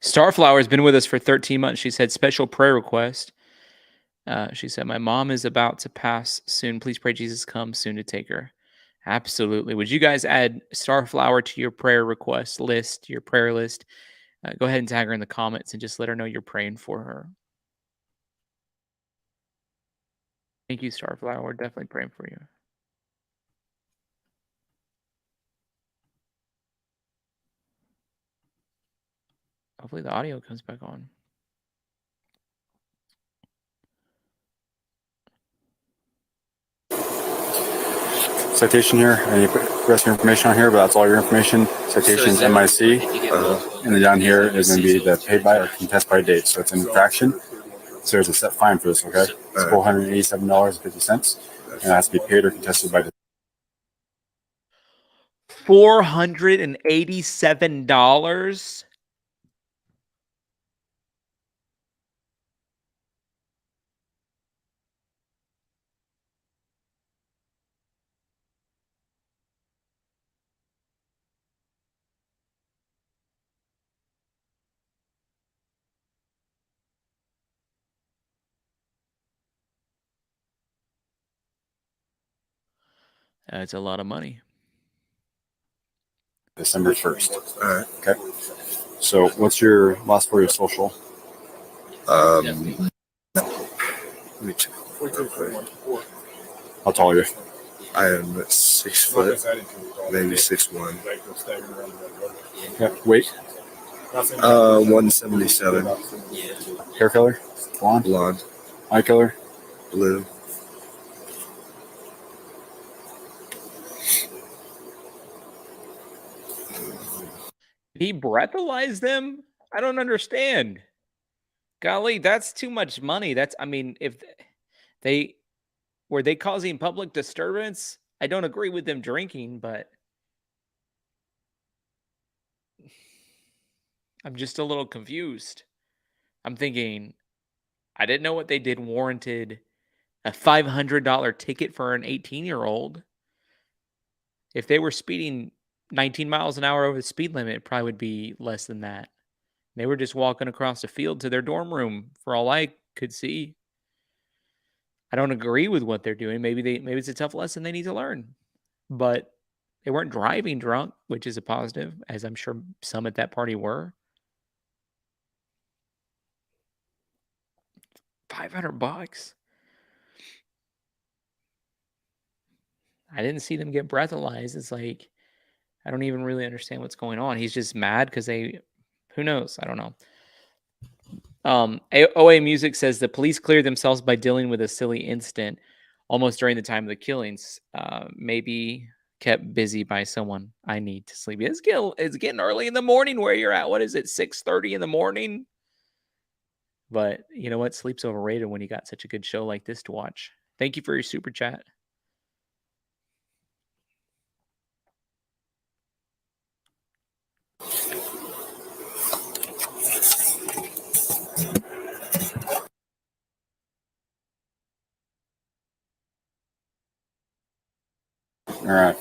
Starflower has been with us for 13 months. She said, special prayer request. She said, my mom is about to pass soon. Please pray Jesus comes soon to take her. Absolutely. Would you guys add Starflower to your prayer request list, your prayer list? Go ahead and tag her in the comments and just let her know you're praying for her. Thank you, Starflower. We're definitely praying for you. Hopefully the audio comes back on. Citation here, and you put the rest of your information on here, but that's all your information. Citation is MIC, and then down here is going to be the pay by or contest by date. So it's an infraction. So there's a set fine for this, okay? It's $487.50, and it has to be paid or contested by the $487. That's a lot of money. December 1st. All right. Okay. So what's your last four of your social? Let me check. How tall are you? I am 6 foot, maybe 6'1". Yeah. Weight? 177. Hair color? Blonde? Blonde. Eye color? Blue. He breathalyzed them? I don't understand. Golly, that's too much money. I mean, if were they causing public disturbance? I don't agree with them drinking, but I'm just a little confused. I'm thinking, I didn't know what they did warranted a $500 ticket for an 18-year-old. If they were speeding 19 miles an hour over the speed limit, it probably would be less than that. They were just walking across the field to their dorm room, for all I could see. I don't agree with what they're doing. Maybe it's a tough lesson they need to learn. But they weren't driving drunk, which is a positive, as I'm sure some at that party were. $500. I didn't see them get breathalyzed. It's like, I don't even really understand what's going on. He's just mad because who knows? I don't know. OA Music says the police cleared themselves by dealing with a silly incident almost during the time of the killings. Maybe kept busy by someone. I need to sleep. It's getting early in the morning where you're at. What is it, 6:30 in the morning? But you know what? Sleep's overrated when you got such a good show like this to watch. Thank you for your super chat. All right.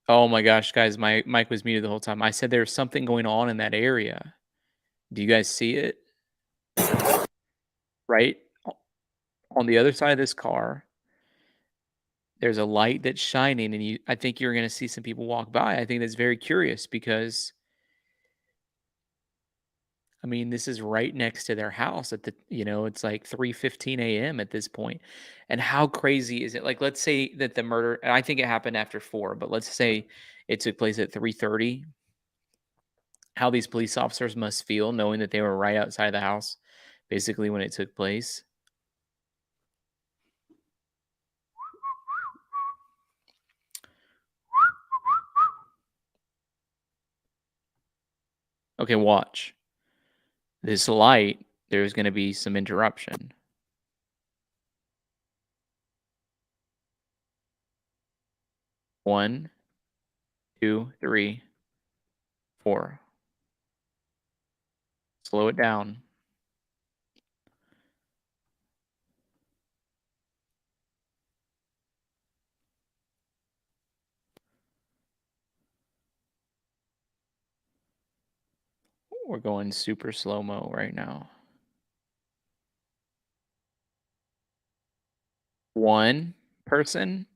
Oh my gosh, guys, my mic was muted the whole time. I said there's something going on in that area. Do you guys see it? Right on the other side of this car, there's a light that's shining, and I think you're going to see some people walk by. I think that's very curious because, I mean, this is right next to their house at it's like 3:15 a.m. at this point. And how crazy is it? Like, let's say that the murder, and I think it happened after 4, but let's say it took place at 3:30. How these police officers must feel knowing that they were right outside the house, basically, when it took place. Okay, watch. This light, there's going to be some interruption. One, 2, 3, 4. Slow it down. We're going super slow-mo right now. 1 person.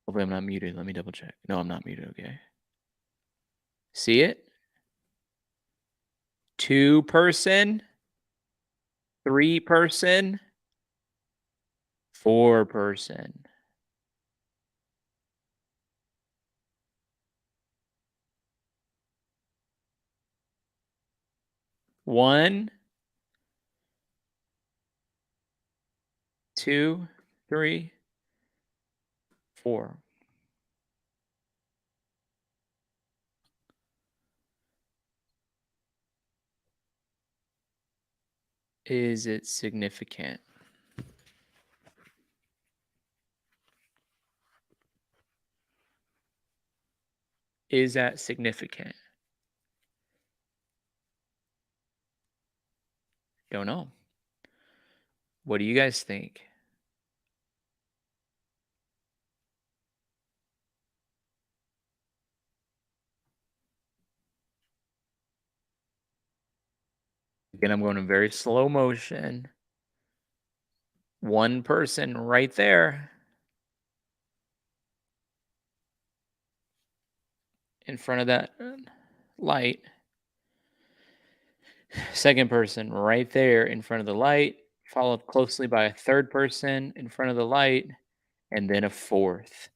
Hopefully I'm not muted. Let me double check. No, I'm not muted. Okay. See it? 2 person. 3 person. 4 person. One, 2, 3, 4. Is it significant? Is that significant? Don't know. What do you guys think? Again, I'm going in very slow motion. 1 person right there. In front of that light. 2nd person right there in front of the light, followed closely by a 3rd person in front of the light, and then a 4th.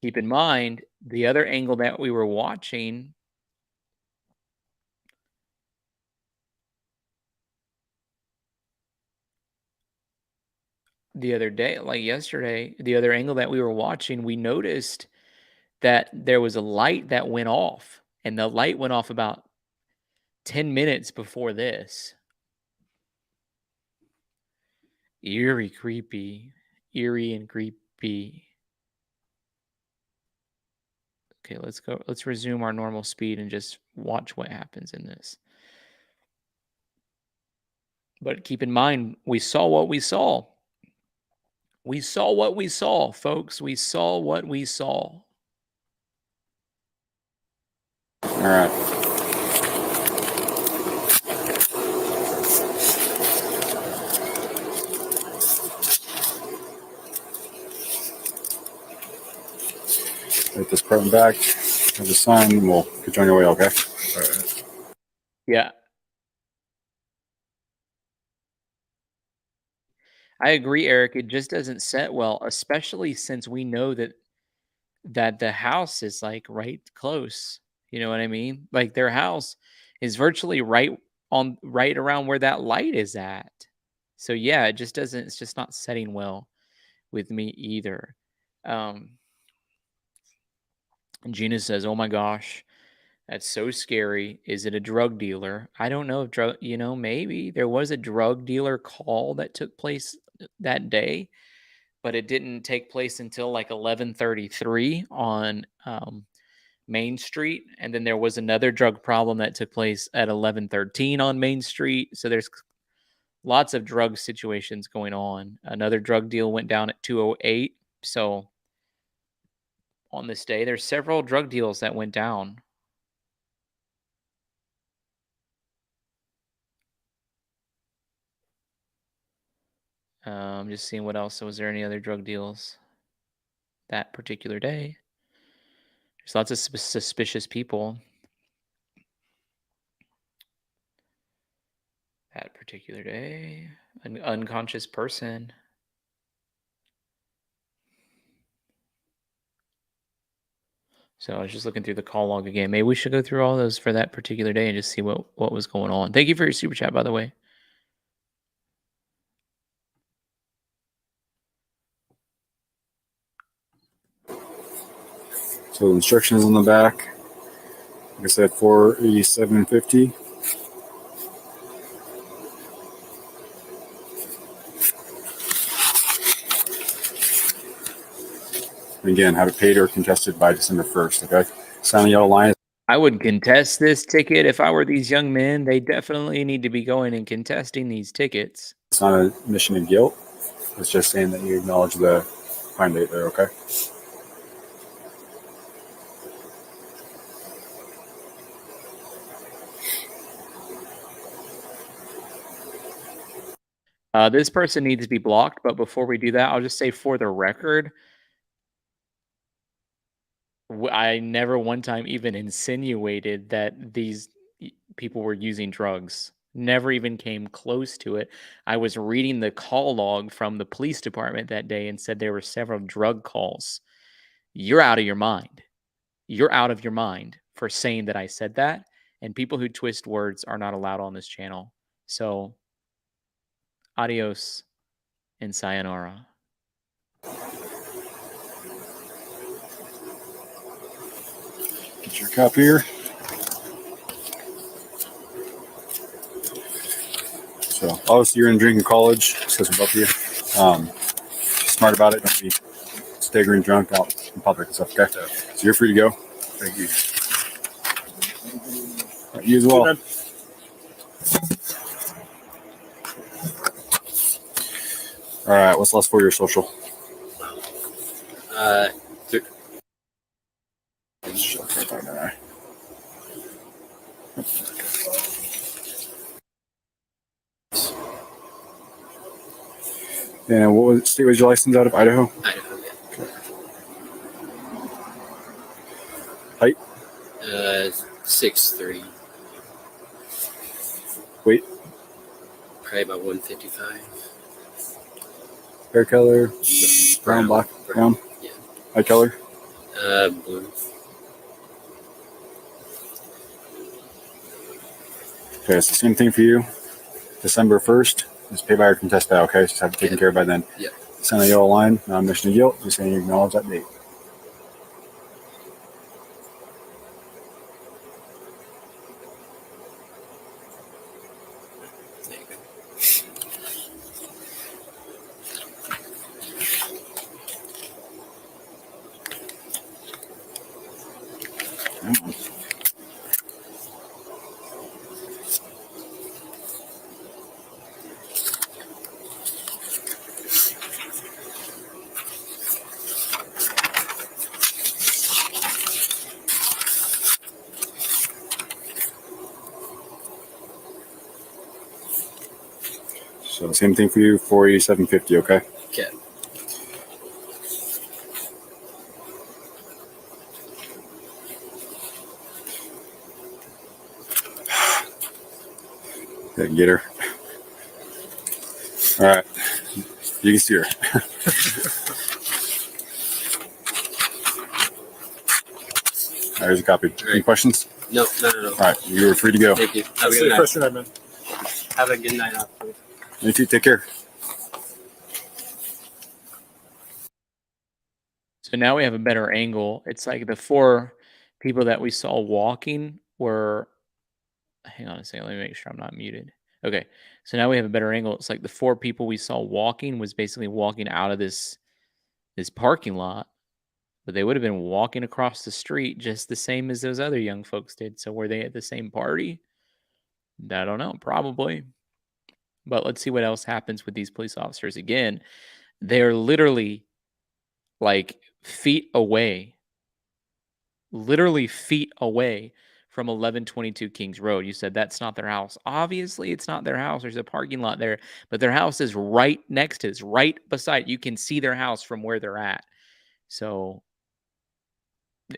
Keep in mind, the other angle that we were watching the other day, like yesterday, the other angle that we were watching, we noticed that there was a light that went off, and the light went off about 10 minutes before this. Eerie, creepy. Eerie and creepy. Okay, let's go. Let's resume our normal speed and just watch what happens in this. But keep in mind, we saw what we saw. We saw what we saw, folks. We saw what we saw. All right. Take this curtain back. Have the sign. We'll get you on your way, okay? All right. Yeah. I agree, Eric. It just doesn't set well, especially since we know that the house is like right close. You know what I mean? Like their house is virtually right around where that light is at. So yeah, it just doesn't it's just not setting well with me either. Gina says, "Oh my gosh, that's so scary. Is it a drug dealer?" I don't know if maybe there was a drug dealer call that took place that day, but it didn't take place until like 11:33 on Main Street, and then there was another drug problem that took place at 11:13 on Main Street. So there's lots of drug situations going on. Another drug deal went down at 2:08. So on this day. There's several drug deals that went down. Just seeing what else. Was there any other drug deals that particular day? There's lots of suspicious people that particular day. An unconscious person. So I was just looking through the call log again. Maybe we should go through all those for that particular day and just see what was going on. Thank you for your super chat, by the way. So the instructions on the back. Like I said, 487.50. And again, have it paid or contested by December 1st. Okay. Sign the yellow line. I would contest this ticket if I were these young men. They definitely need to be going and contesting these tickets. It's not a admission of guilt. It's just saying that you acknowledge the fine date there. Okay. This person needs to be blocked, but before we do that, I'll just say for the record, I never one time even insinuated that these people were using drugs. Never even came close to it. I was reading the call log from the police department that day and said there were several drug calls. You're out of your mind. You're out of your mind for saying that I said that. And people who twist words are not allowed on this channel. So, adios and sayonara. Get your cup here. So obviously you're in drinking college, because of both of you. Smart about it. Don't be staggering drunk out in public and stuff. Okay. So you're free to go. Thank you. All right, you as well. All right. What's the last 4 of your social? And what state was your license out of? Idaho? Idaho, yeah. Height? 6'3". Weight? Probably about 155. Hair color? Brown, black? Brown? Yeah. Eye color? Blue. Okay, it's the same thing for you. December 1st. Just pay by or contest that, okay? Just have it taken care of by then. Yeah. Send a yellow line, non-admission of guilt. Just saying you acknowledge that date. So same thing for you, 487.50, okay? Okay. Get her. All right. You can see her. There's a copy. Any questions? No. All right. You are free to go. Thank you. Have a good night. Have a good night off. You too. Take care. So now we have a better angle. It's like the 4 people that we saw walking were. Hang on a second. Let me make sure I'm not muted. Okay. So now we have a better angle. It's like the 4 people we saw walking was basically walking out of this parking lot, but they would have been walking across the street just the same as those other young folks did. So were they at the same party? I don't know. Probably. But let's see what else happens with these police officers. Again, they're literally like feet away literally feet away from 1122 Kings Road. You said that's not their house. Obviously, it's not their house. There's a parking lot there, but their house is right next to it. It's right beside. You can see their house from where they're at. So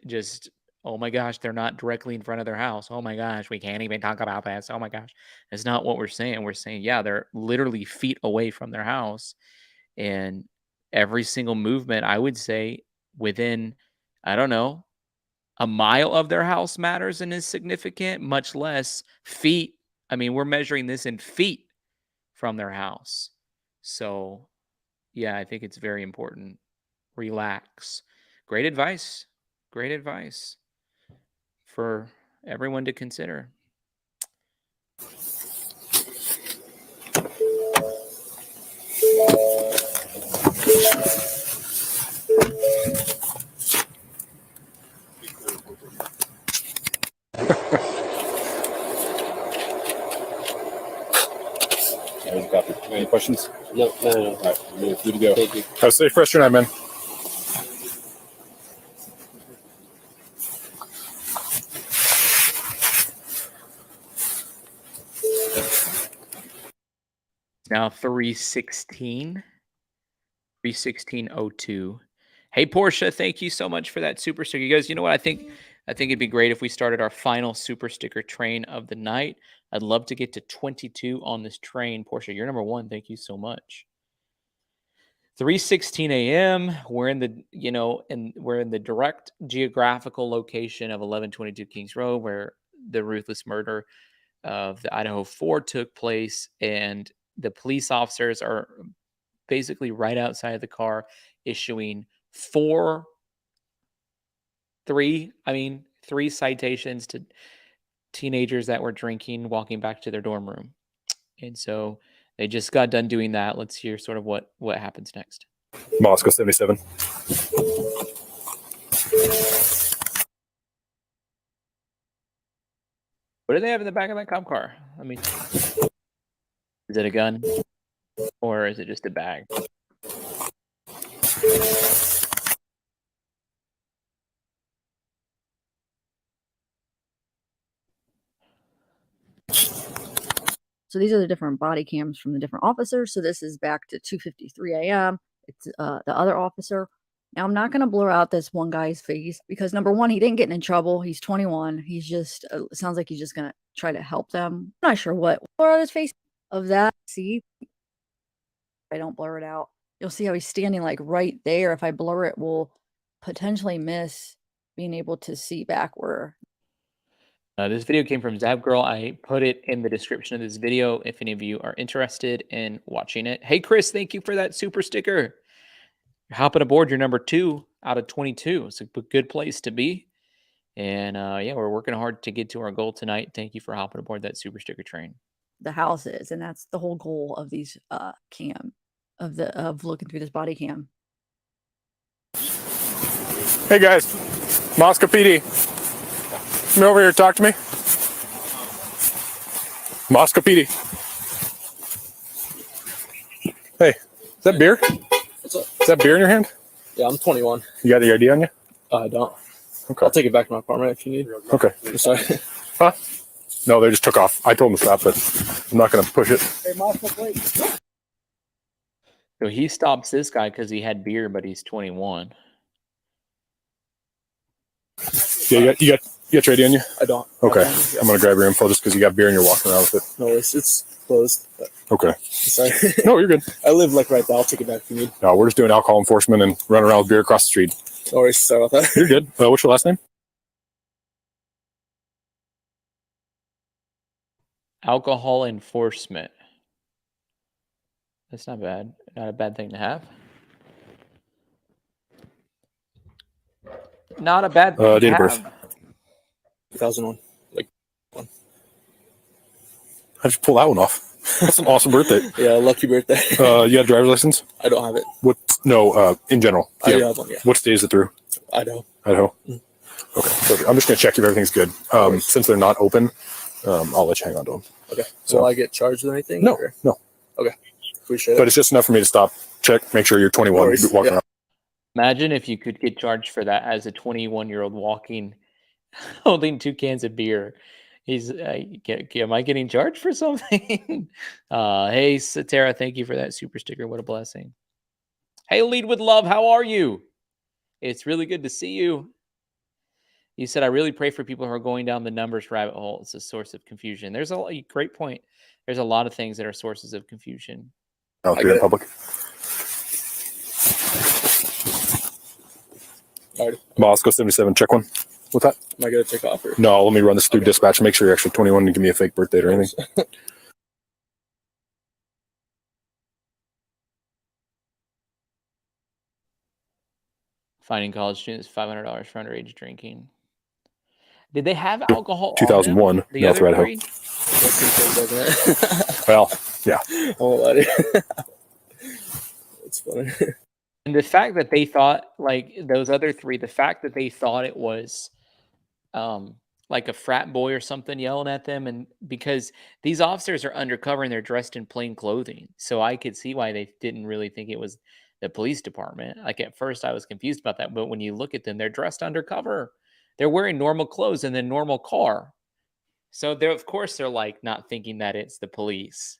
just, oh my gosh, they're not directly in front of their house. Oh my gosh, we can't even talk about this. Oh my gosh. That's not what we're saying. We're saying, yeah, they're literally feet away from their house. And every single movement, I would say, within, I don't know, a mile of their house matters and is significant, much less feet. I mean, we're measuring this in feet from their house. So, yeah, I think it's very important. Relax. Great advice. Great advice for everyone to consider. There's a copy. Any questions? No. All right, you're good to go. Thank you. Have a safe rest of your night, man. Now 316. 316.02. Hey Portia, thank you so much for that super sticker. You guys, you know what? I think it'd be great if we started our final super sticker train of the night. I'd love to get to 22 on this train. Portia, you're number 1. Thank you so much. 3:16 a.m. We're in the, we're in the direct geographical location of 1122 Kings Road, where the ruthless murder of the Idaho 4 took place, and the police officers are basically right outside of the car issuing three citations to teenagers that were drinking, walking back to their dorm room. And so they just got done doing that. Let's hear sort of what happens next. Moscow 77. What do they have in the back of that cop car? I mean, is it a gun or is it just a bag? So these are the different body cams from the different officers. So this is back to 2:53 a.m. It's the other officer. Now I'm not going to blur out this one guy's face because number one, he didn't get in trouble. He's 21. He's just sounds like he's just going to try to help them. I'm not sure what blur out his face of that. See, if I don't blur it out, you'll see how he's standing like right there. If I blur it, we'll potentially miss being able to see back where. This video came from Zab Girl. I put it in the description of this video if any of you are interested in watching it. Hey, Chris, thank you for that super sticker. You're hopping aboard. You're number 2 out of 22. It's a good place to be. And yeah, we're working hard to get to our goal tonight. Thank you for hopping aboard that super sticker train. The house is, and that's the whole goal of these of looking through this body cam. Hey guys, Moscow PD. Come over here, talk to me. Moscow PD. Hey, is that beer? What's up? Is that beer in your hand? Yeah, I'm 21. You got the ID on you? I don't. Okay. I'll take it back to my apartment if you need. Okay. I'm sorry. Huh? No, they just took off. I told them to stop, but I'm not going to push it. Hey, Moscow, wait. So he stops this guy because he had beer, but he's 21. Yeah, you got your ID on you? I don't. Okay. I'm going to grab your info just because you got beer and you're walking around with it. No, it's closed. Okay. Sorry. No, you're good. I live like right there. I'll take it back if you need. No, we're just doing alcohol enforcement and running around with beer across the street. No worries. Sorry about that. You're good. What's your last name? Alcohol enforcement. That's not bad. Not a bad thing to have. Not a bad thing Date to of birth. have. 2001. Like one. How'd you pull that one off? That's an awesome birthday. Yeah, lucky birthday. You got a driver's license? I don't have it. What? No, in general. I do have one, yeah. What state is it through? Idaho. Idaho? Okay. Perfect. I'm just going to check if everything's good. Since they're not open, I'll let you hang on to them. Okay. So Will I get charged with anything? No, or? no. Okay. Appreciate it. But it's just enough for me to stop, check, make sure you're 21. No worries. Walking around. Imagine if you could get charged for that as a 21-year-old walking, holding 2 cans of beer. He's, am I getting charged for something? Hey, Satara, thank you for that super sticker. What a blessing. Hey, Lead with Love, how are you? It's really good to see you. You said, I really pray for people who are going down the numbers rabbit hole. It's a source of confusion. There's a great point. There's a lot of things that are sources of confusion. Out there in public. Moscow 77, check one. What's that? Am I going to take off? Or? No, let me run this through dispatch. Make sure you're actually 21 and give me a fake birth date or anything. Finding college students $500 for underage drinking. Did they have alcohol? 2001, North Idaho. Well, yeah. It's funny. And the fact that they thought, like those other 3, the fact that they thought it was like a frat boy or something yelling at them, and because these officers are undercover and they're dressed in plain clothing. So I could see why they didn't really think it was the police department. Like at first I was confused about that, but when you look at them, they're dressed undercover. They're wearing normal clothes in a normal car. So they're, of course, they're like not thinking that it's the police.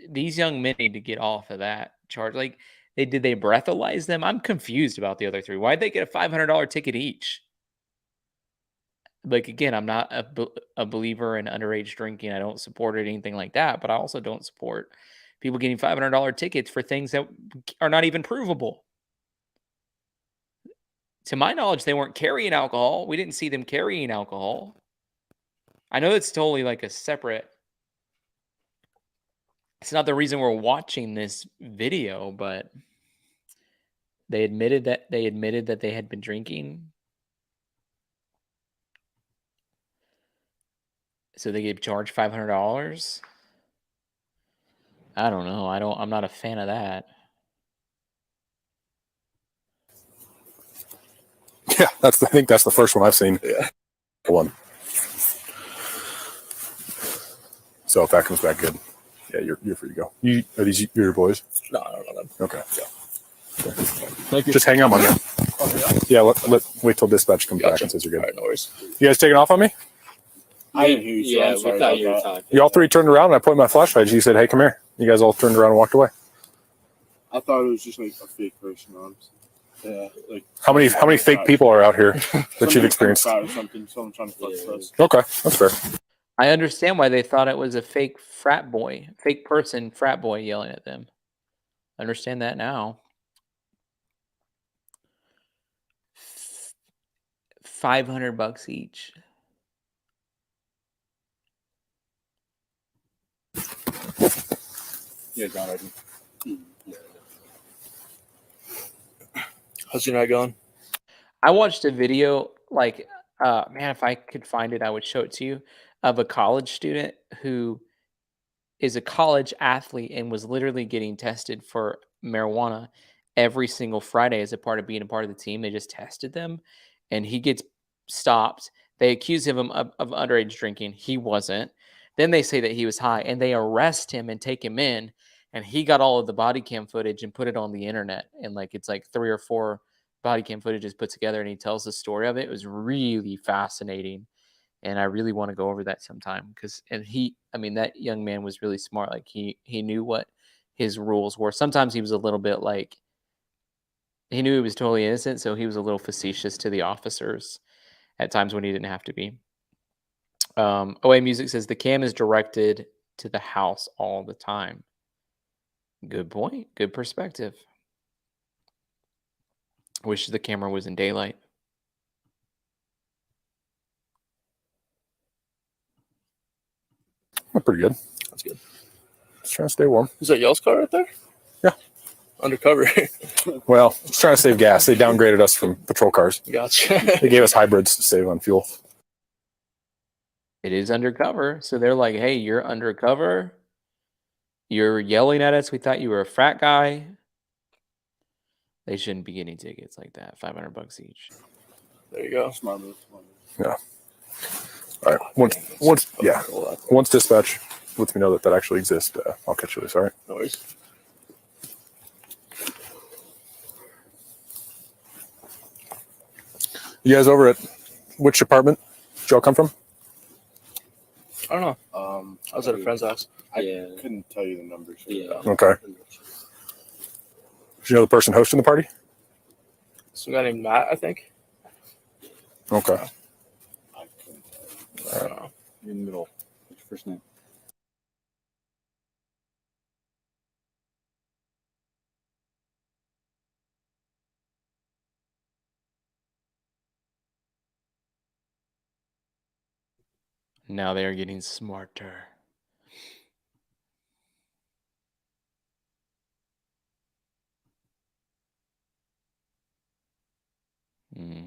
These young men need to get off of that charge. Like, did they breathalyze them? I'm confused about the other 3. Why'd they get a $500 ticket each? Like, again, I'm not a believer in underage drinking. I don't support it, anything like that. But I also don't support people getting $500 tickets for things that are not even provable. To my knowledge, they weren't carrying alcohol. We didn't see them carrying alcohol. I know it's totally like a separate. It's not the reason we're watching this video, but they admitted that they had been drinking. So they get charged $500. I don't know. I'm not a fan of that. Yeah, I think that's the first one I've seen. Yeah. One. So if that comes back good, yeah, you're free to go. Are these your boys? No, I don't know them. Okay. Yeah. Thank you. Just hang on, my man. Okay. Yeah, wait till dispatch comes back and says you're good. All right, no worries. You guys taking off on me? I didn't hear you. Yeah, we thought you were talking. You all 3 turned around and I pointed my flashlight. You said, "Hey, come here." You guys all turned around and walked away. I thought it was just like a fake person, honestly. Yeah, like how many fake people are out here that you've experienced? Or something, someone trying to flex us. Okay, that's fair. I understand why they thought it was a fake frat boy, fake person, frat boy yelling at them. I understand that now. $500 each. Yeah, John, how's your night going? I watched a video, like, man, if I could find it, I would show it to you, of a college student who is a college athlete and was literally getting tested for marijuana every single Friday as a part of being a part of the team. They just tested them, and he gets stopped. They accuse him of underage drinking. He wasn't. Then they say that he was high, and they arrest him and take him in. And he got all of the body cam footage and put it on the internet. And like, it's like 3 or 4 body cam footages put together, and he tells the story of it. It was really fascinating. And I really want to go over that sometime that young man was really smart. Like he knew what his rules were. Sometimes he was a little bit like, he knew he was totally innocent. So he was a little facetious to the officers at times when he didn't have to be. OA Music says the cam is directed to the house all the time. Good point. Good perspective. Wish the camera was in daylight. Pretty good. That's good. Just trying to stay warm. Is that y'all's car right there? Yeah. Undercover. Well, just trying to save gas. They downgraded us from patrol cars. Gotcha. They gave us hybrids to save on fuel. It is undercover. So they're like, hey, you're undercover. You're yelling at us. We thought you were a frat guy. They shouldn't be getting tickets like that. $500 each. There you go. Smart move. Yeah. All right. Once dispatch lets me know that actually exists, I'll catch you this. All right. No worries. You guys over at which department did y'all come from? I don't know. I was at a friend's house. I couldn't tell you the numbers. Yeah. Okay. Did you know the person hosting the party? Some guy named Matt, I think. Okay. I couldn't tell you. I don't know. You're in the middle. What's your first name? Now they are getting smarter. Hmm.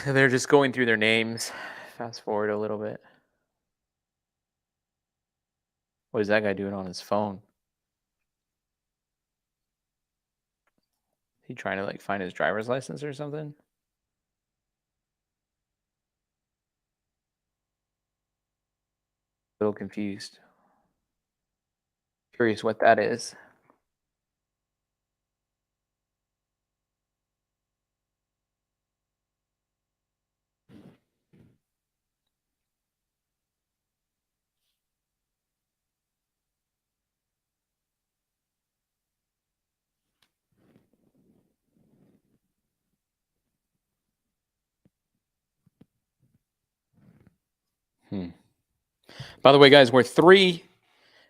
They're just going through their names. Fast forward a little bit. What is that guy doing on his phone? He trying to like find his driver's license or something? A little confused. Curious what that is. By the way, guys, we're 3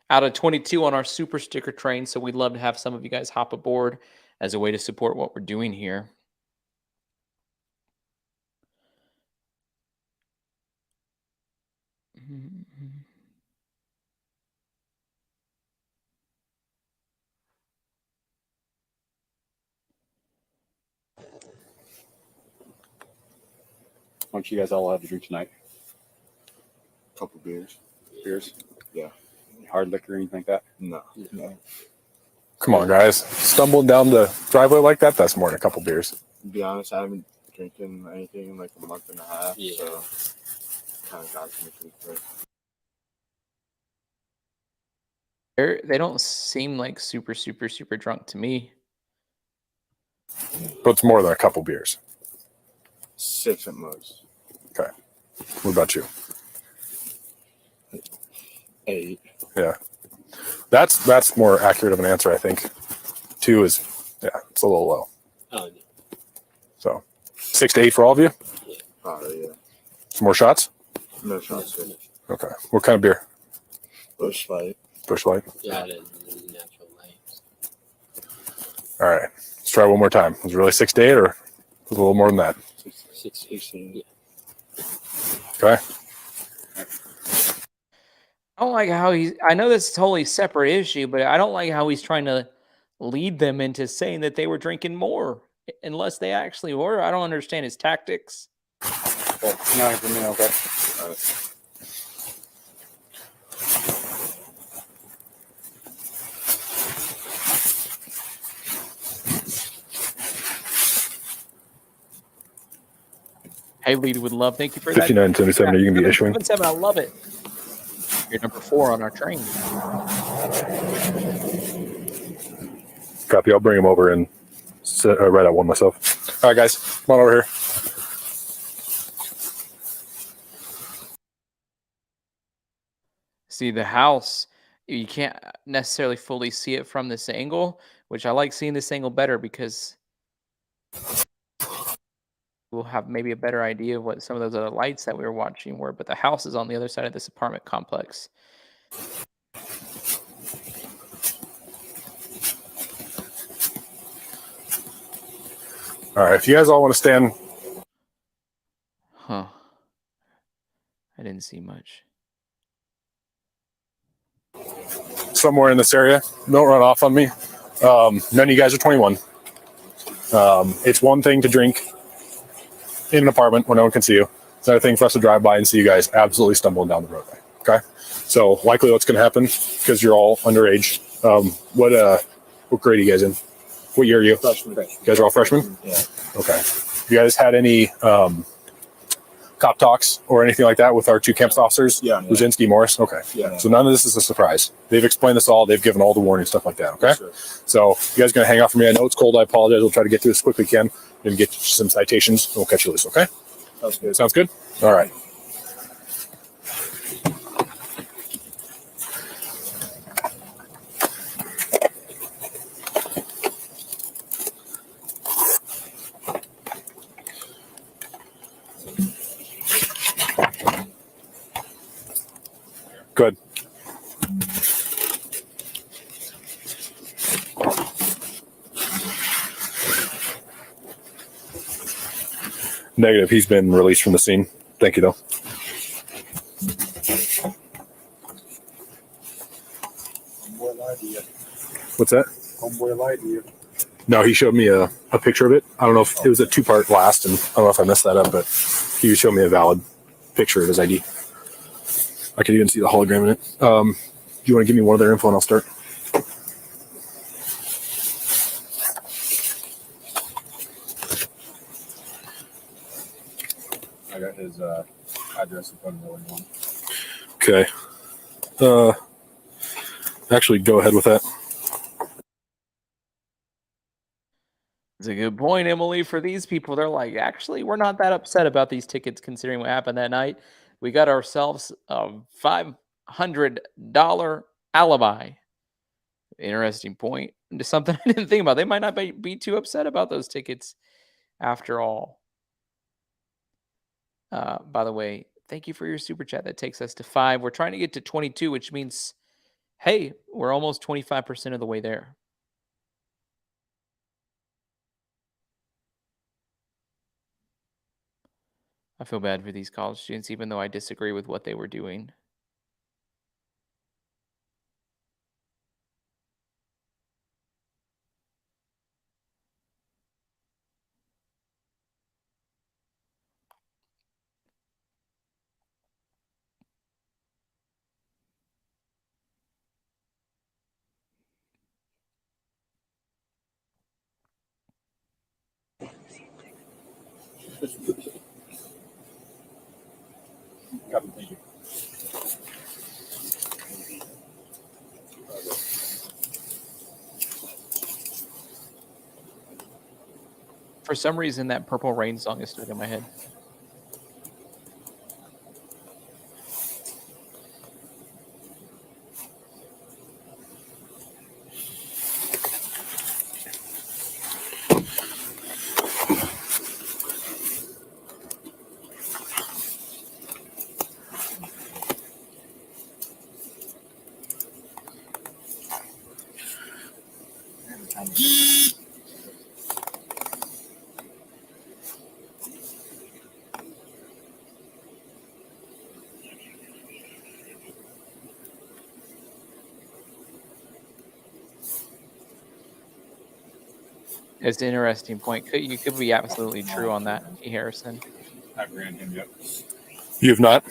out of 22 on our super sticker train, so we'd love to have some of you guys hop aboard as a way to support what we're doing here. Why don't you guys all have a drink tonight? Couple beers. Beers? Yeah. Hard liquor or anything like that? No. No. Come on, guys. Stumbling down the driveway like that, that's more than a couple beers. To be honest, I haven't drinking anything in like a month and a half, so kind of got to me pretty quick. They don't seem like super drunk to me. But it's more than a couple beers. 6 at most. Okay. What about you? 8. Yeah. That's more accurate of an answer, I think. 2 is, yeah, it's a little low. Oh, yeah. So 6 to 8 for all of you? Probably, yeah. Some more shots? No shots. Yeah. Okay. What kind of beer? Bush Light. Bush Light? Yeah, natural light. All right. Let's try one more time. Was it really 6 to 8 or was it a little more than that? 16. Yeah. Okay. I don't like how I know this is a totally separate issue, but I don't like how he's trying to lead them into saying that they were drinking more unless they actually were. I don't understand his tactics. Okay. No, for me, okay. All right. Hey, Lead would love. Thank you for that. 5977, are you going to be issuing? 7, I love it. You're number 4 on our train. Copy. I'll bring him over and write out one myself. All right, guys. Come on over here. See, the house, you can't necessarily fully see it from this angle, which I like seeing this angle better because we'll have maybe a better idea of what some of those other lights that we were watching were. But the house is on the other side of this apartment complex. All right. If you guys all want to stand. Huh. I didn't see much. Somewhere in this area. Don't run off on me. None of you guys are 21. It's one thing to drink in an apartment where no one can see you. It's another thing for us to drive by and see you guys absolutely stumbling down the roadway. Okay? So likely what's going to happen, because you're all underage, what grade are you guys in? What year are you? Freshman. You guys are all freshmen? Yeah. Okay. You guys had any cop talks or anything like that with our two campus officers? Yeah. Luzinski, Morris? Okay. Yeah. So none of this is a surprise. They've explained this all. They've given all the warning, stuff like that. Okay. Sure. So you guys are going to hang out for me. I know it's cold. I apologize. We'll try to get through this as quickly as we can and get you some citations. And we'll catch you loose. Okay. Sounds good. Sounds good? All right. Good. Negative. He's been released from the scene. Thank you, though. Homeboy lied to you. What's that? Homeboy lied to you. No, he showed me a picture of it. I don't know if it was a two-part blast, and I don't know if I messed that up, but he showed me a valid picture of his ID. I could even see the hologram in it. Do you want to give me one of their info and I'll start? I got his address in front of everyone. Okay. Actually, go ahead with that. It's a good point, Emily. For these people, they're like, actually, we're not that upset about these tickets considering what happened that night. We got ourselves a $500 alibi. Interesting point. Just something I didn't think about. They might not be too upset about those tickets after all. By the way, thank you for your super chat. That takes us to 5. We're trying to get to 22, which means, hey, we're almost 25% of the way there. I feel bad for these college students, even though I disagree with what they were doing. Captain, thank you. For some reason, that Purple Rain song is stuck in my head. It's an interesting point. You could be absolutely true on that, E. Harrison. I've ran him yet. You have not?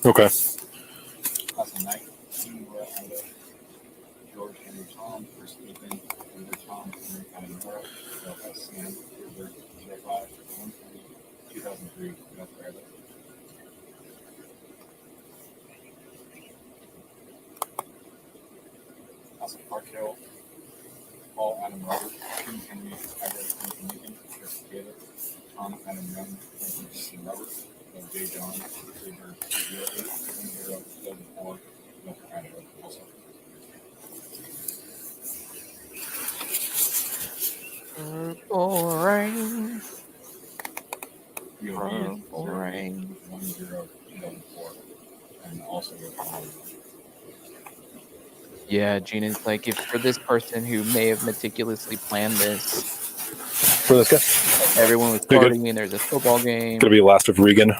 Okay. Last night, George Henry Tom, Chris Ethan, River Tom, Henry County North, Belfast Sam, River 05, 2003, North Carolina. Austin Park Hill, Paul Adam Robert, Tim Henry, Everett, Anthony Lincoln, Chris Taylor, Tom Adam Young, Anthony Justin Robert, J. John, River 208, 1074, North Carolina, also. Purple Rain. UOB Purple Rain. 1024, and also Yeah, Gina's like, if for this person who may have meticulously planned this, For this guy? everyone was You're good. partying, there's a football game. Gonna be the last of Regan.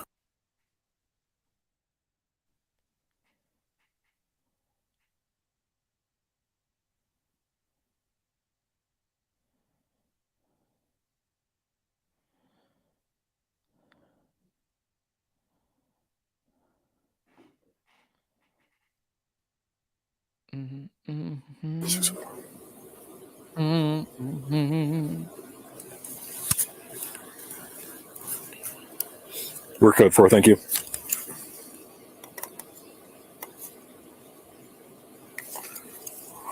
Mm-hmm, mm-hmm. Mm-hmm. We're code 4, thank you.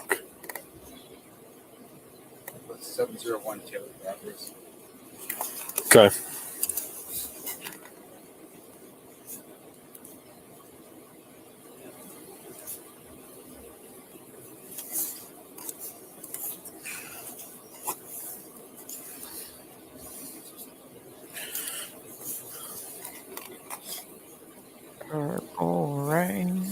Okay. 701 Taylor Progress. Okay. Purple rain.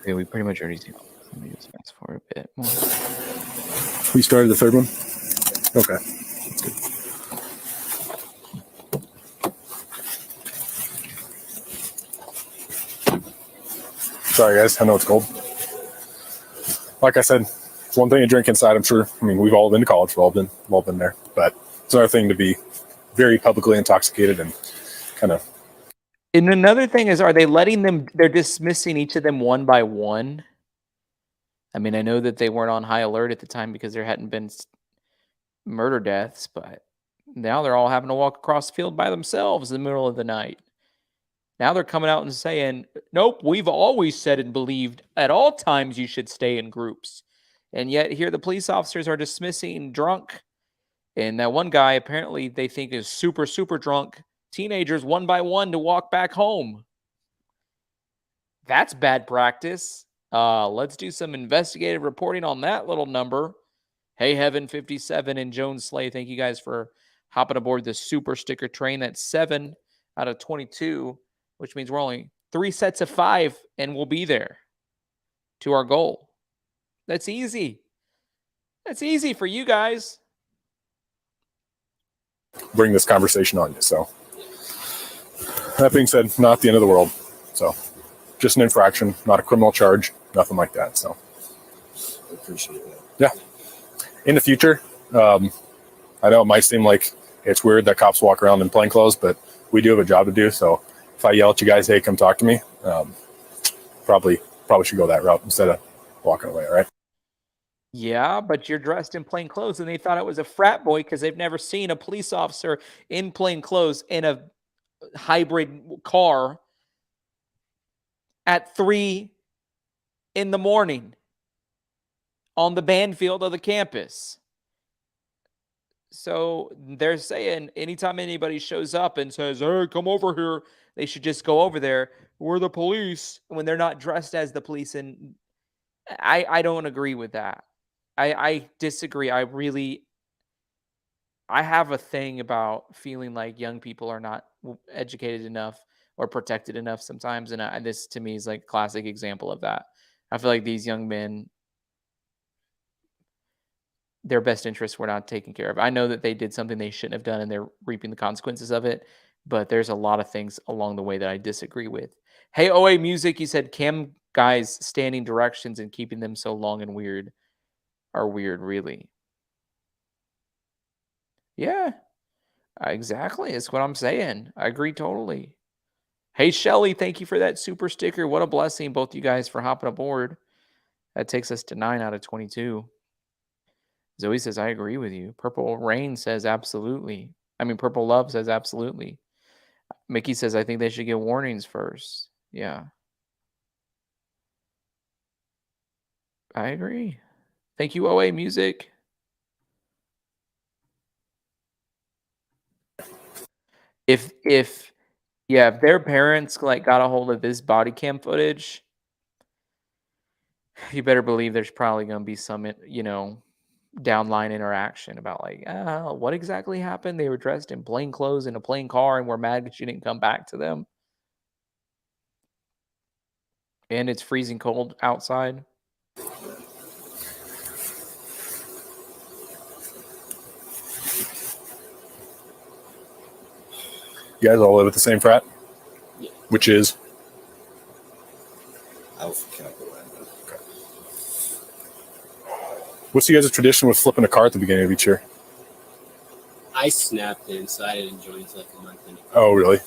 Okay, we pretty much already seen all this. Let me just fast forward a bit more. We started the third one? Okay. Sorry, guys. I know it's cold. Like I said, it's one thing to drink inside, I'm sure. I mean, we've all been to college. We've all been there. But it's another thing to be very publicly intoxicated and kind of. And another thing is, are they letting them, they're dismissing each of them one by one? I mean, I know that they weren't on high alert at the time because there hadn't been murder deaths, but now they're all having to walk across the field by themselves in the middle of the night. Now they're coming out and saying, nope, we've always said and believed at all times you should stay in groups. And yet here the police officers are dismissing drunk. And that one guy apparently they think is super, super drunk teenagers one by one to walk back home. That's bad practice. Let's do some investigative reporting on that little number. Hey, Heaven 57 and Jones Slay, thank you guys for hopping aboard the super sticker train. That's 7 out of 22, which means we're only 3 sets of 5 and we'll be there to our goal. That's easy. That's easy for you guys. Bring this conversation on you. So that being said, not the end of the world. So just an infraction, not a criminal charge, nothing like that. So I appreciate that. Yeah. In the future, I know it might seem like it's weird that cops walk around in plain clothes, but we do have a job to do. So if I yell at you guys, hey, come talk to me, probably should go that route instead of walking away, right? Yeah, but you're dressed in plain clothes and they thought it was a frat boy because they've never seen a police officer in plain clothes in a hybrid car at 3 in the morning on the band field of the campus. So they're saying anytime anybody shows up and says, hey, come over here, they should just go over there. We're the police when they're not dressed as the police. And I don't agree with that. I disagree. I have a thing about feeling like young people are not educated enough or protected enough sometimes. And this to me is like a classic example of that. I feel like these young men, their best interests were not taken care of. I know that they did something they shouldn't have done and they're reaping the consequences of it, but there's a lot of things along the way that I disagree with. Hey, OA Music, you said cam guys standing directions and keeping them so long and weird are weird, really. Yeah, exactly. That's what I'm saying. I agree totally. Hey, Shelly, thank you for that super sticker. What a blessing, both you guys, for hopping aboard. That takes us to 9 out of 22. Zoe says, I agree with you. Purple Rain says, absolutely. I mean, Purple Love says, absolutely. Mickey says, I think they should get warnings first. Yeah. I agree. Thank you, OA Music. If their parents like got a hold of this body cam footage, you better believe there's probably going to be some, downline interaction about like, what exactly happened? They were dressed in plain clothes in a plain car and we're mad because you didn't come back to them. And it's freezing cold outside. You guys all live at the same frat? Yeah. Which is? Alpha Kappa Lambda. Okay. What's you guys' tradition with flipping a car at the beginning of each year? I snapped in, so I didn't join until like a month in. Oh, really?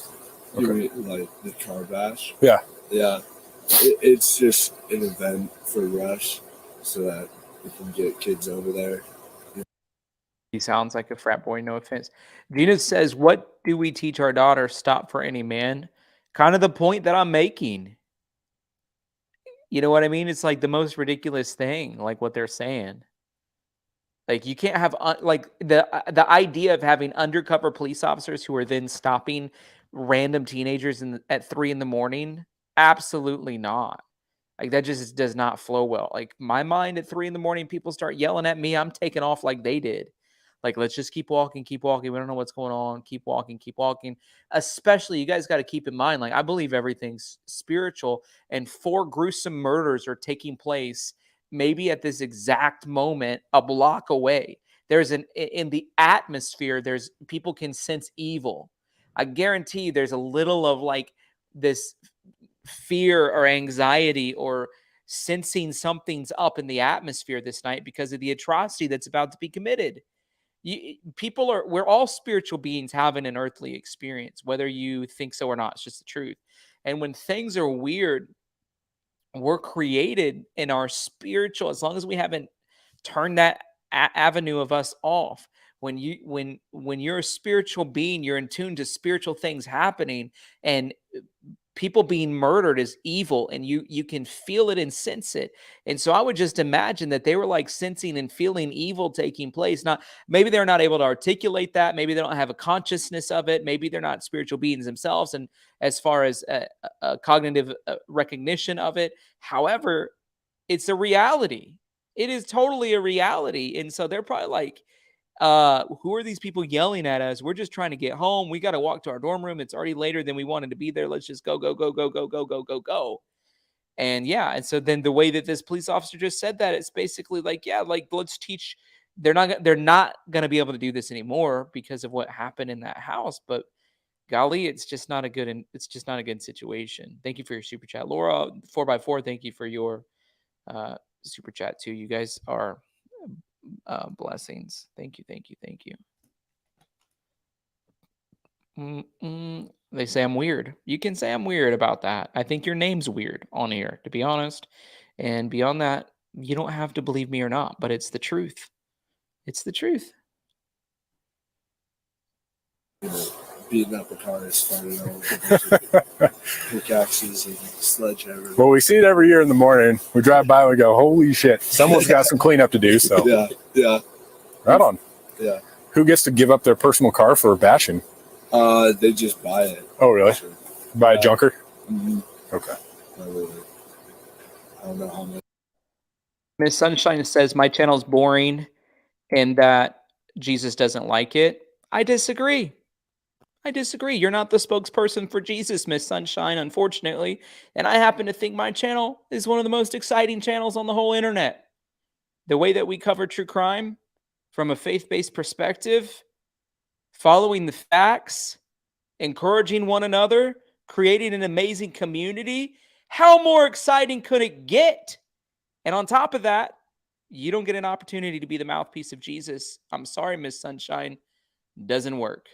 Okay. Like the car bash? Yeah. Yeah. It's just an event for Rush so that we can get kids over there. He sounds like a frat boy, no offense. Gina says, "What do we teach our daughter? Stop for any man." Kind of the point that I'm making. You know what I mean? It's like the most ridiculous thing, like what they're saying. Like you can't have like the idea of having undercover police officers who are then stopping random teenagers at 3 in the morning. Absolutely not. Like that just does not flow well. Like my mind at 3 in the morning, people start yelling at me. I'm taking off like they did. Like, let's just keep walking, keep walking. We don't know what's going on. Keep walking, keep walking. Especially, you guys got to keep in mind, like, I believe everything's spiritual, and 4 gruesome murders are taking place maybe at this exact moment, a block away. There's in the atmosphere, there's people can sense evil. I guarantee there's a little of like this fear or anxiety or sensing something's up in the atmosphere this night because of the atrocity that's about to be committed. We're all spiritual beings having an earthly experience, whether you think so or not. It's just the truth. And when things are weird, we're created in our spiritual, as long as we haven't turned that avenue of us off. When you're a spiritual being, you're in tune to spiritual things happening, and people being murdered is evil, and you can feel it and sense it. And so I would just imagine that they were like sensing and feeling evil taking place. Not maybe they're not able to articulate that. Maybe they don't have a consciousness of it. Maybe they're not spiritual beings themselves. And as far as a cognitive recognition of it, however, it's a reality. It is totally a reality. And so they're probably like, who are these people yelling at us? We're just trying to get home. We got to walk to our dorm room. It's already later than we wanted to be there. Let's just go, go, go, go, go, go, go, go, go. And yeah, and so then the way that this police officer just said that, it's basically like, yeah, like let's teach. They're not going to be able to do this anymore because of what happened in that house. But golly, it's just not a good situation. Thank you for your super chat, Laura 4x4. Thank you for your super chat too. You guys are blessings. Thank you, thank you, thank you. They say I'm weird. You can say I'm weird about that. I think your name's weird on here, to be honest. And beyond that, you don't have to believe me or not, but it's the truth. It's the truth. Beating up a car is starting over. Pickaxes and sledgehammer. Well, we see it every year in the morning. We drive by and we go, holy shit, someone's got some cleanup to do. So yeah. Right on. Yeah. Who gets to give up their personal car for bashing? They just buy it. Oh, really? Sure. Buy a junker? Mm-hmm. Okay. I don't know how much. Miss Sunshine says my channel's boring and that Jesus doesn't like it. I disagree. You're not the spokesperson for Jesus, Miss Sunshine, unfortunately. And I happen to think my channel is one of the most exciting channels on the whole internet. The way that we cover true crime from a faith-based perspective, following the facts, encouraging one another, creating an amazing community. How more exciting could it get? And on top of that, you don't get an opportunity to be the mouthpiece of Jesus. I'm sorry, Miss Sunshine. Doesn't work.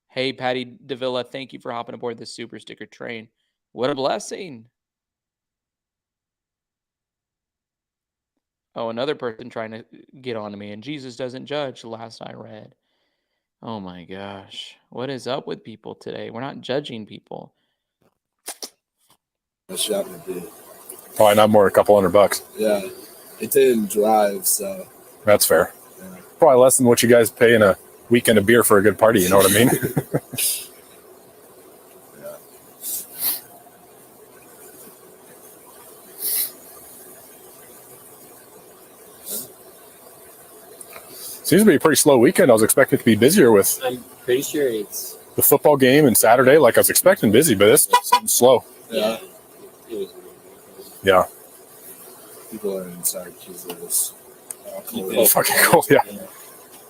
Hey, Patty Davila, thank you for hopping aboard this super sticker train. What a blessing. Oh, another person trying to get on to me. And Jesus doesn't judge, last I read. Oh my gosh. What is up with people today? We're not judging people. That shot me did. Probably not more than a couple $100. Yeah. It didn't drive, so. That's fair. Yeah. Probably less than what you guys pay in a weekend of beer for a good party, you know what I mean? Yeah. Seems to be a pretty slow weekend. I was expecting it to be busier with I'm pretty sure it's the football game and Saturday. Like I was expecting busy, but it's slow. Yeah. it was Yeah. People are inside because of this. Oh, fucking cold, yeah.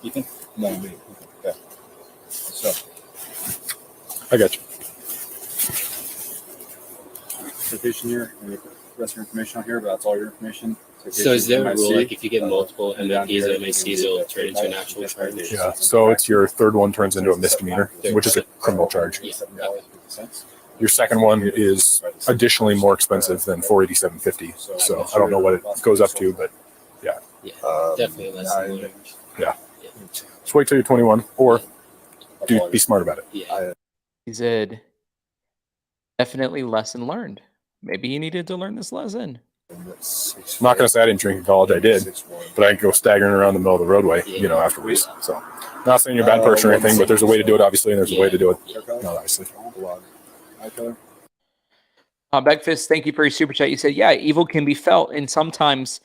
You can? No, me. Yeah. So. I got you. Citation here. Any rest of your information on here, but that's all your information. So is there a MIC, rule, like if you get multiple MIPs or here, MICs, it'll turn into an actual charge? Yeah. So it's your third one turns into a misdemeanor, which is a criminal charge. Yeah. Your second one is additionally more expensive than $487.50. So I don't know what it goes up to, but yeah. Definitely less than the range. Yeah. Just wait till you're 21, or be smart about it. Yeah. He said, definitely lesson learned. Maybe he needed to learn this lesson. I'm not going to say I didn't drink in college. I did, but I could go staggering around the middle of the roadway, afterwards. So, not saying you're a bad person or anything, but there's a way to do it, obviously, and there's a way to do it not, obviously. Beckfist, thank you for your super chat. You said, yeah, evil can be felt, and sometimes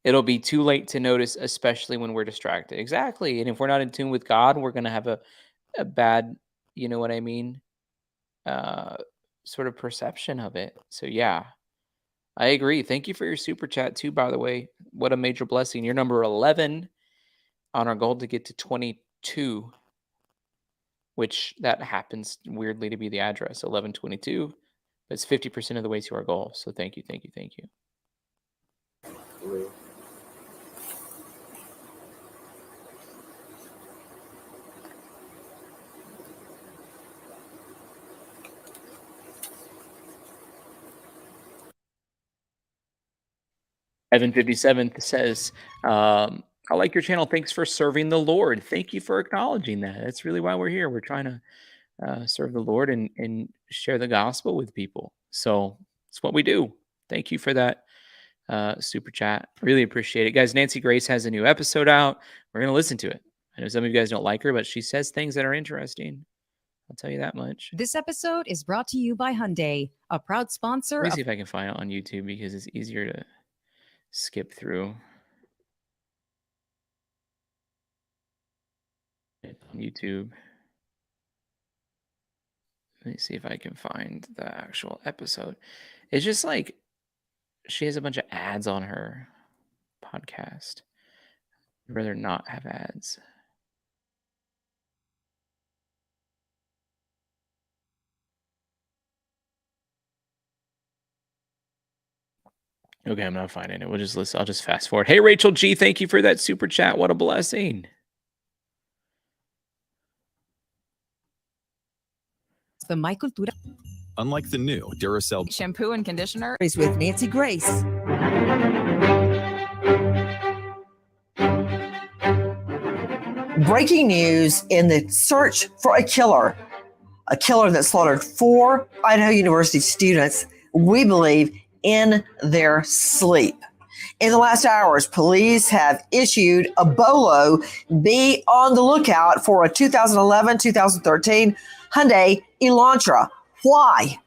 it'll be too late to notice, especially when we're distracted. Exactly. And if we're not in tune with God, we're going to have a bad, you know what I mean, sort of perception of it. So, yeah. I agree. Thank you for your super chat too, by the way. What a major blessing. You're number 11 on our goal to get to 22, which that happens weirdly to be the address, 1122. That's 50% of the way to our goal. So thank you, thank you, thank you. Evan 57th says, I like your channel. Thanks for serving the Lord. Thank you for acknowledging that. That's really why we're here. We're trying to serve the Lord and share the gospel with people. So it's what we do. Thank you for that super chat. Really appreciate it. Guys, Nancy Grace has a new episode out. We're going to listen to it. I know some of you guys don't like her, but she says things that are interesting. I'll tell you that much. This episode is brought to you by Hyundai, a proud sponsor Let me of see if I can find it on YouTube because it's easier to skip through. YouTube. Let me see if I can find the actual episode. It's just like she has a bunch of ads on her podcast. I'd rather not have ads. Okay, I'm not finding it. We'll just listen. I'll just fast forward. Hey, Rachel G, thank you for that super chat. What a blessing. the My Cultura. Unlike the new Duracell Shampoo and conditioner. With Nancy Grace. Breaking news in the search for a killer that slaughtered 4 Idaho University students, we believe, in their sleep. In the last hours, police have issued a BOLO, be on the lookout for a 2011-2013 Hyundai Elantra. Why?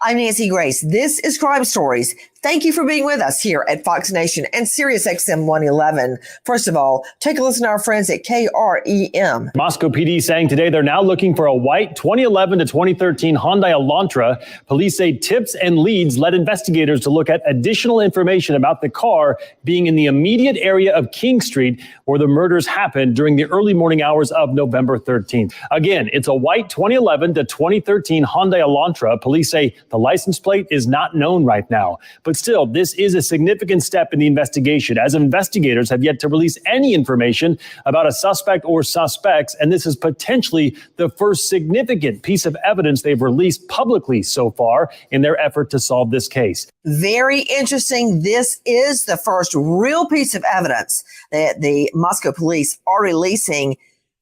I'm Nancy Grace. This is Crime Stories. Thank you for being with us here at Fox Nation and Sirius XM 111. First of all, take a listen to our friends at KREM. Moscow PD saying today they're now looking for a white 2011 to 2013 Hyundai Elantra. Police say tips and leads led investigators to look at additional information about the car being in the immediate area of King Street, where the murders happened during the early morning hours of November 13th. Again, it's a white 2011 to 2013 Hyundai Elantra. Police say the license plate is not known right now. But still, this is a significant step in the investigation, as investigators have yet to release any information about a suspect or suspects, and this is potentially the first significant piece of evidence they've released publicly so far in their effort to solve this case. Very interesting. This is the first real piece of evidence that the Moscow police are releasing.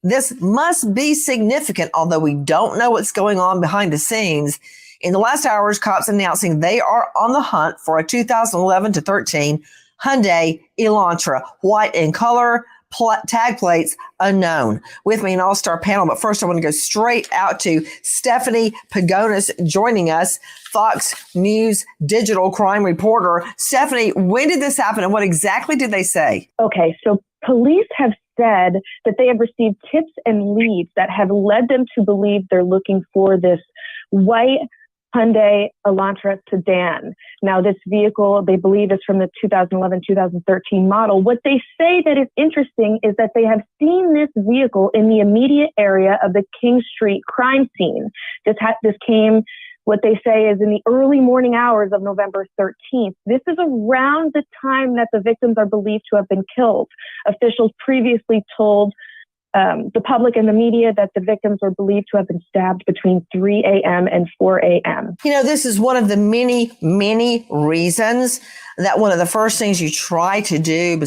This must be significant, although we don't know what's going on behind the scenes. In the last hours, cops announcing they are on the hunt for a 2011 to 13 Hyundai Elantra, white in color, tag plates unknown. With me, an all-star panel, but first I want to go straight out to Stephanie Pagonis joining us, Fox News digital crime reporter. Stephanie, when did this happen and what exactly did they say? Okay, so police have said that they have received tips and leads that have led them to believe they're looking for this white Hyundai Elantra sedan. Now, this vehicle, they believe, is from the 2011-2013 model. What they say that is interesting is that they have seen this vehicle in the immediate area of the King Street crime scene. This came, what they say, is in the early morning hours of November 13th. This is around the time that the victims are believed to have been killed. Officials previously told the public and the media that the victims are believed to have been stabbed between 3 a.m. and 4 a.m. You know, this is one of the many, many reasons that one of the first things you try to do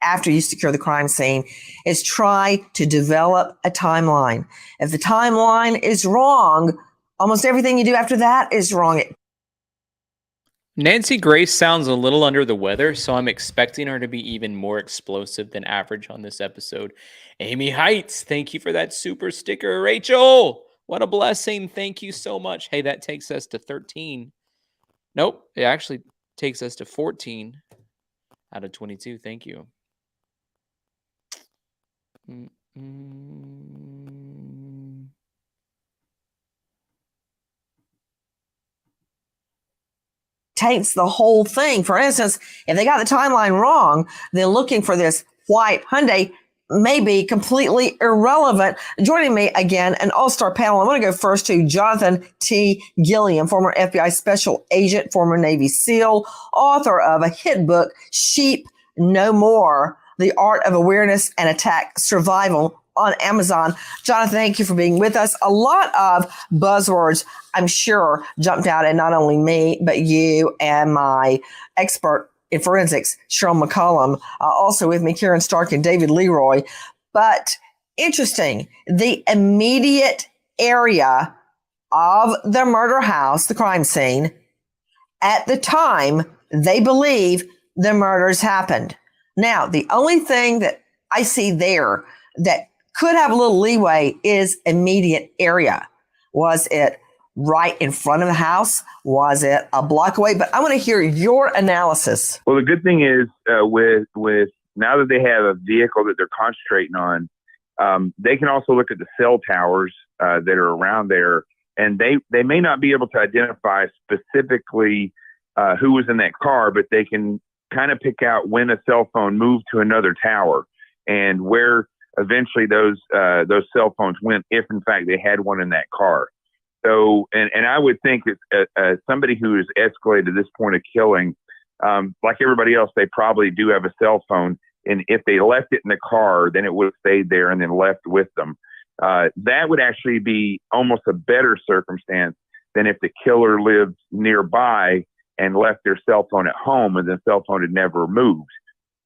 after you secure the crime scene is try to develop a timeline. If the timeline is wrong, almost everything you do after that is wrong. Nancy Grace sounds a little under the weather, so I'm expecting her to be even more explosive than average on this episode. Amy Heights, thank you for that super sticker. Rachel, what a blessing. Thank you so much. Hey, that takes us to 13. Nope, it actually takes us to 14 out of 22. Thank you. Taints the whole thing. For instance, if they got the timeline wrong, then looking for this white Hyundai may be completely irrelevant. Joining me again, an all-star panel. I want to go first to Jonathan T. Gilliam, former FBI special agent, former Navy SEAL, author of a hit book, Sheep No More, The Art of Awareness and Attack Survival, on Amazon. Jonathan, thank you for being with us. A lot of buzzwords, I'm sure, jumped out at not only me, but you and my expert in forensics, Cheryl McCollum, also with me, Karen Stark and David Leroy. But interesting, the immediate area of the murder house, the crime scene, at the time they believe the murders happened. Now, the only thing that I see there that could have a little leeway is immediate area. Was it right in front of the house? Was it a block away? But I want to hear your analysis. Well, the good thing is with now that they have a vehicle that they're concentrating on, they can also look at the cell towers that are around there, and they may not be able to identify specifically who was in that car, but they can kind of pick out when a cell phone moved to another tower and where eventually those cell phones went, if in fact they had one in that car. So, and I would think that somebody who has escalated to this point of killing, like everybody else, they probably do have a cell phone. And if they left it in the car, then it would have stayed there and then left with them. That would actually be almost a better circumstance than if the killer lived nearby and left their cell phone at home and the cell phone had never moved.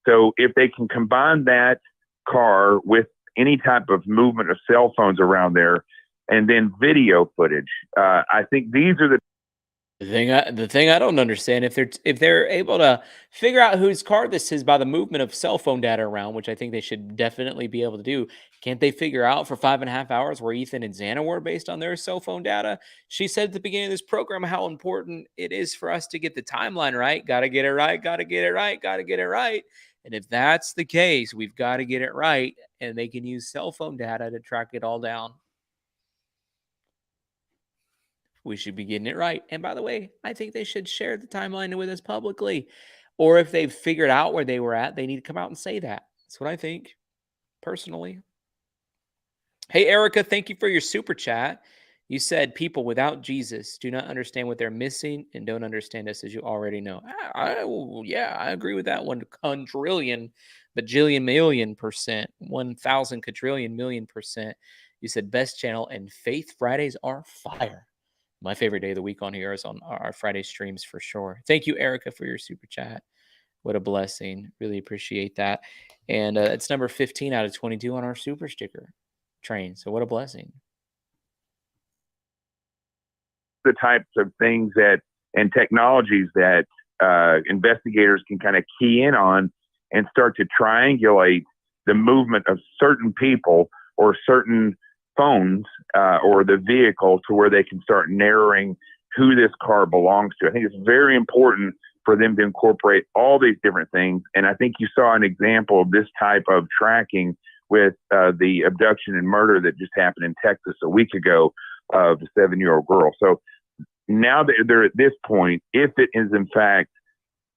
So if they can combine that car with any type of movement of cell phones around there and then video footage, I think these are The thing I don't understand, if they're able to figure out whose car this is by the movement of cell phone data around, which I think they should definitely be able to do, can't they figure out for 5.5 hours where Ethan and Xana were based on their cell phone data? She said at the beginning of this program how important it is for us to get the timeline right. Got to get it right. Got to get it right. Got to get it right. And if that's the case, we've got to get it right, and they can use cell phone data to track it all down. We should be getting it right. And by the way, I think they should share the timeline with us publicly. Or if they've figured out where they were at, they need to come out and say that. That's what I think, personally. Hey, Erica, thank you for your super chat. You said people without Jesus do not understand what they're missing and don't understand us, as you already know. I agree with that 1 quadrillion, bajillion, million %, 1,000 quadrillion million %. You said best channel, and Faith Fridays are fire. My favorite day of the week on here is on our Friday streams for sure. Thank you, Erica, for your super chat. What a blessing. Really appreciate that. And it's number 15 out of 22 on our super sticker train. So what a blessing. the types of things that and technologies that investigators can kind of key in on and start to triangulate the movement of certain people or certain phones or the vehicle to where they can start narrowing who this car belongs to. I think it's very important for them to incorporate all these different things. And I think you saw an example of this type of tracking with the abduction and murder that just happened in Texas a week ago of a 7-year-old girl. So now that they're at this point, if it is in fact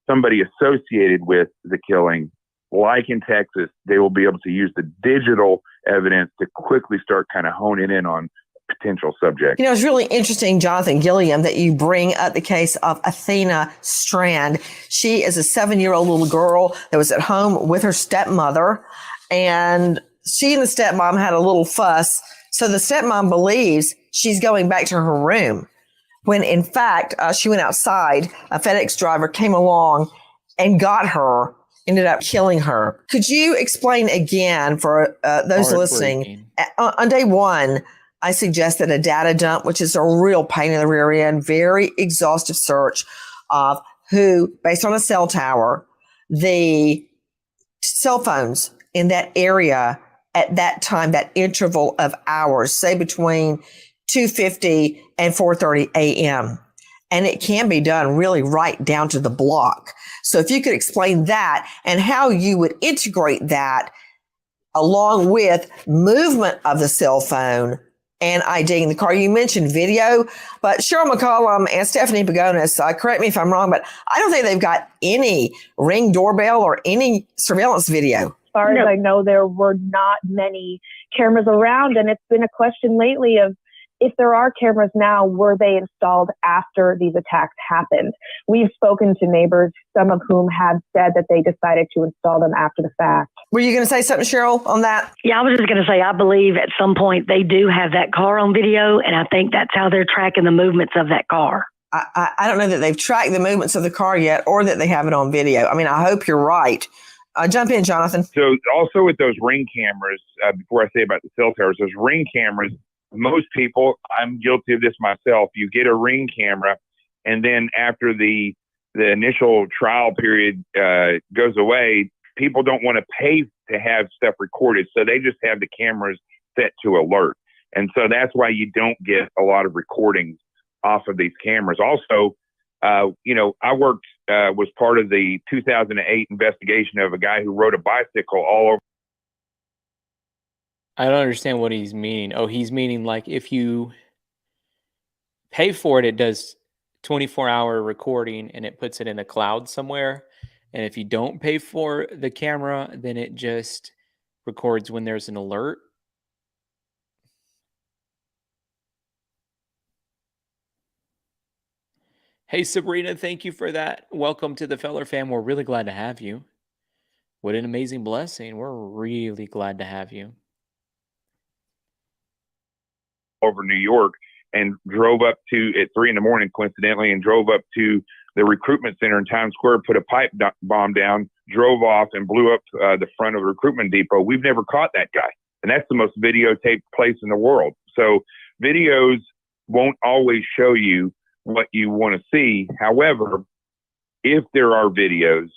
somebody associated with the killing, like in Texas, they will be able to use the digital evidence to quickly start kind of honing in on potential subjects. You know, it's really interesting, Jonathan Gilliam, that you bring up the case of Athena Strand. She is a 7-year-old little girl that was at home with her stepmother. And she and the stepmom had a little fuss. So the stepmom believes she's going back to her room when in fact she went outside. A FedEx driver came along and got her, ended up killing her. Could you explain again for those listening? On day one, I suggested a data dump, which is a real pain in the rear end, very exhaustive search of who, based on a cell tower, the cell phones in that area at that time, that interval of hours, say between 2:50 and 4:30 a.m. And it can be done really right down to the block. So if you could explain that and how you would integrate that along with movement of the cell phone and IDing the car. You mentioned video, but Cheryl McCollum and Stephanie Pagonis, correct me if I'm wrong, but I don't think they've got any Ring doorbell or any surveillance video. As far as I know, there were not many cameras around, and it's been a question lately of if there are cameras now, were they installed after these attacks happened? We've spoken to neighbors, some of whom have said that they decided to install them after the fact. Were you going to say something, Cheryl, on that? Yeah, I was just going to say, I believe at some point they do have that car on video, and I think that's how they're tracking the movements of that car. I don't know that they've tracked the movements of the car yet or that they have it on video. I mean, I hope you're right. Jump in, Jonathan. So also with those Ring cameras, before I say about the cell towers, those Ring cameras, most people, I'm guilty of this myself, you get a Ring camera, and then after the initial trial period goes away, people don't want to pay to have stuff recorded, so they just have the cameras set to alert. And so that's why you don't get a lot of recordings off of these cameras. Also, I worked, was part of the 2008 investigation of a guy who rode a bicycle all over. I don't understand what he's meaning. Oh, he's meaning like if you pay for it, it does 24-hour recording and it puts it in a cloud somewhere. And if you don't pay for the camera, then it just records when there's an alert. Hey, Sabrina, thank you for that. Welcome to the Feller fam. We're really glad to have you. What an amazing blessing. We're really glad to have you. Over New York and drove up to at 3 a.m, coincidentally, and drove up to the recruitment center in Times Square, put a pipe bomb down, drove off and blew up the front of the recruitment depot. We've never caught that guy. And that's the most videotaped place in the world. So videos won't always show you what you want to see. However, if there are videos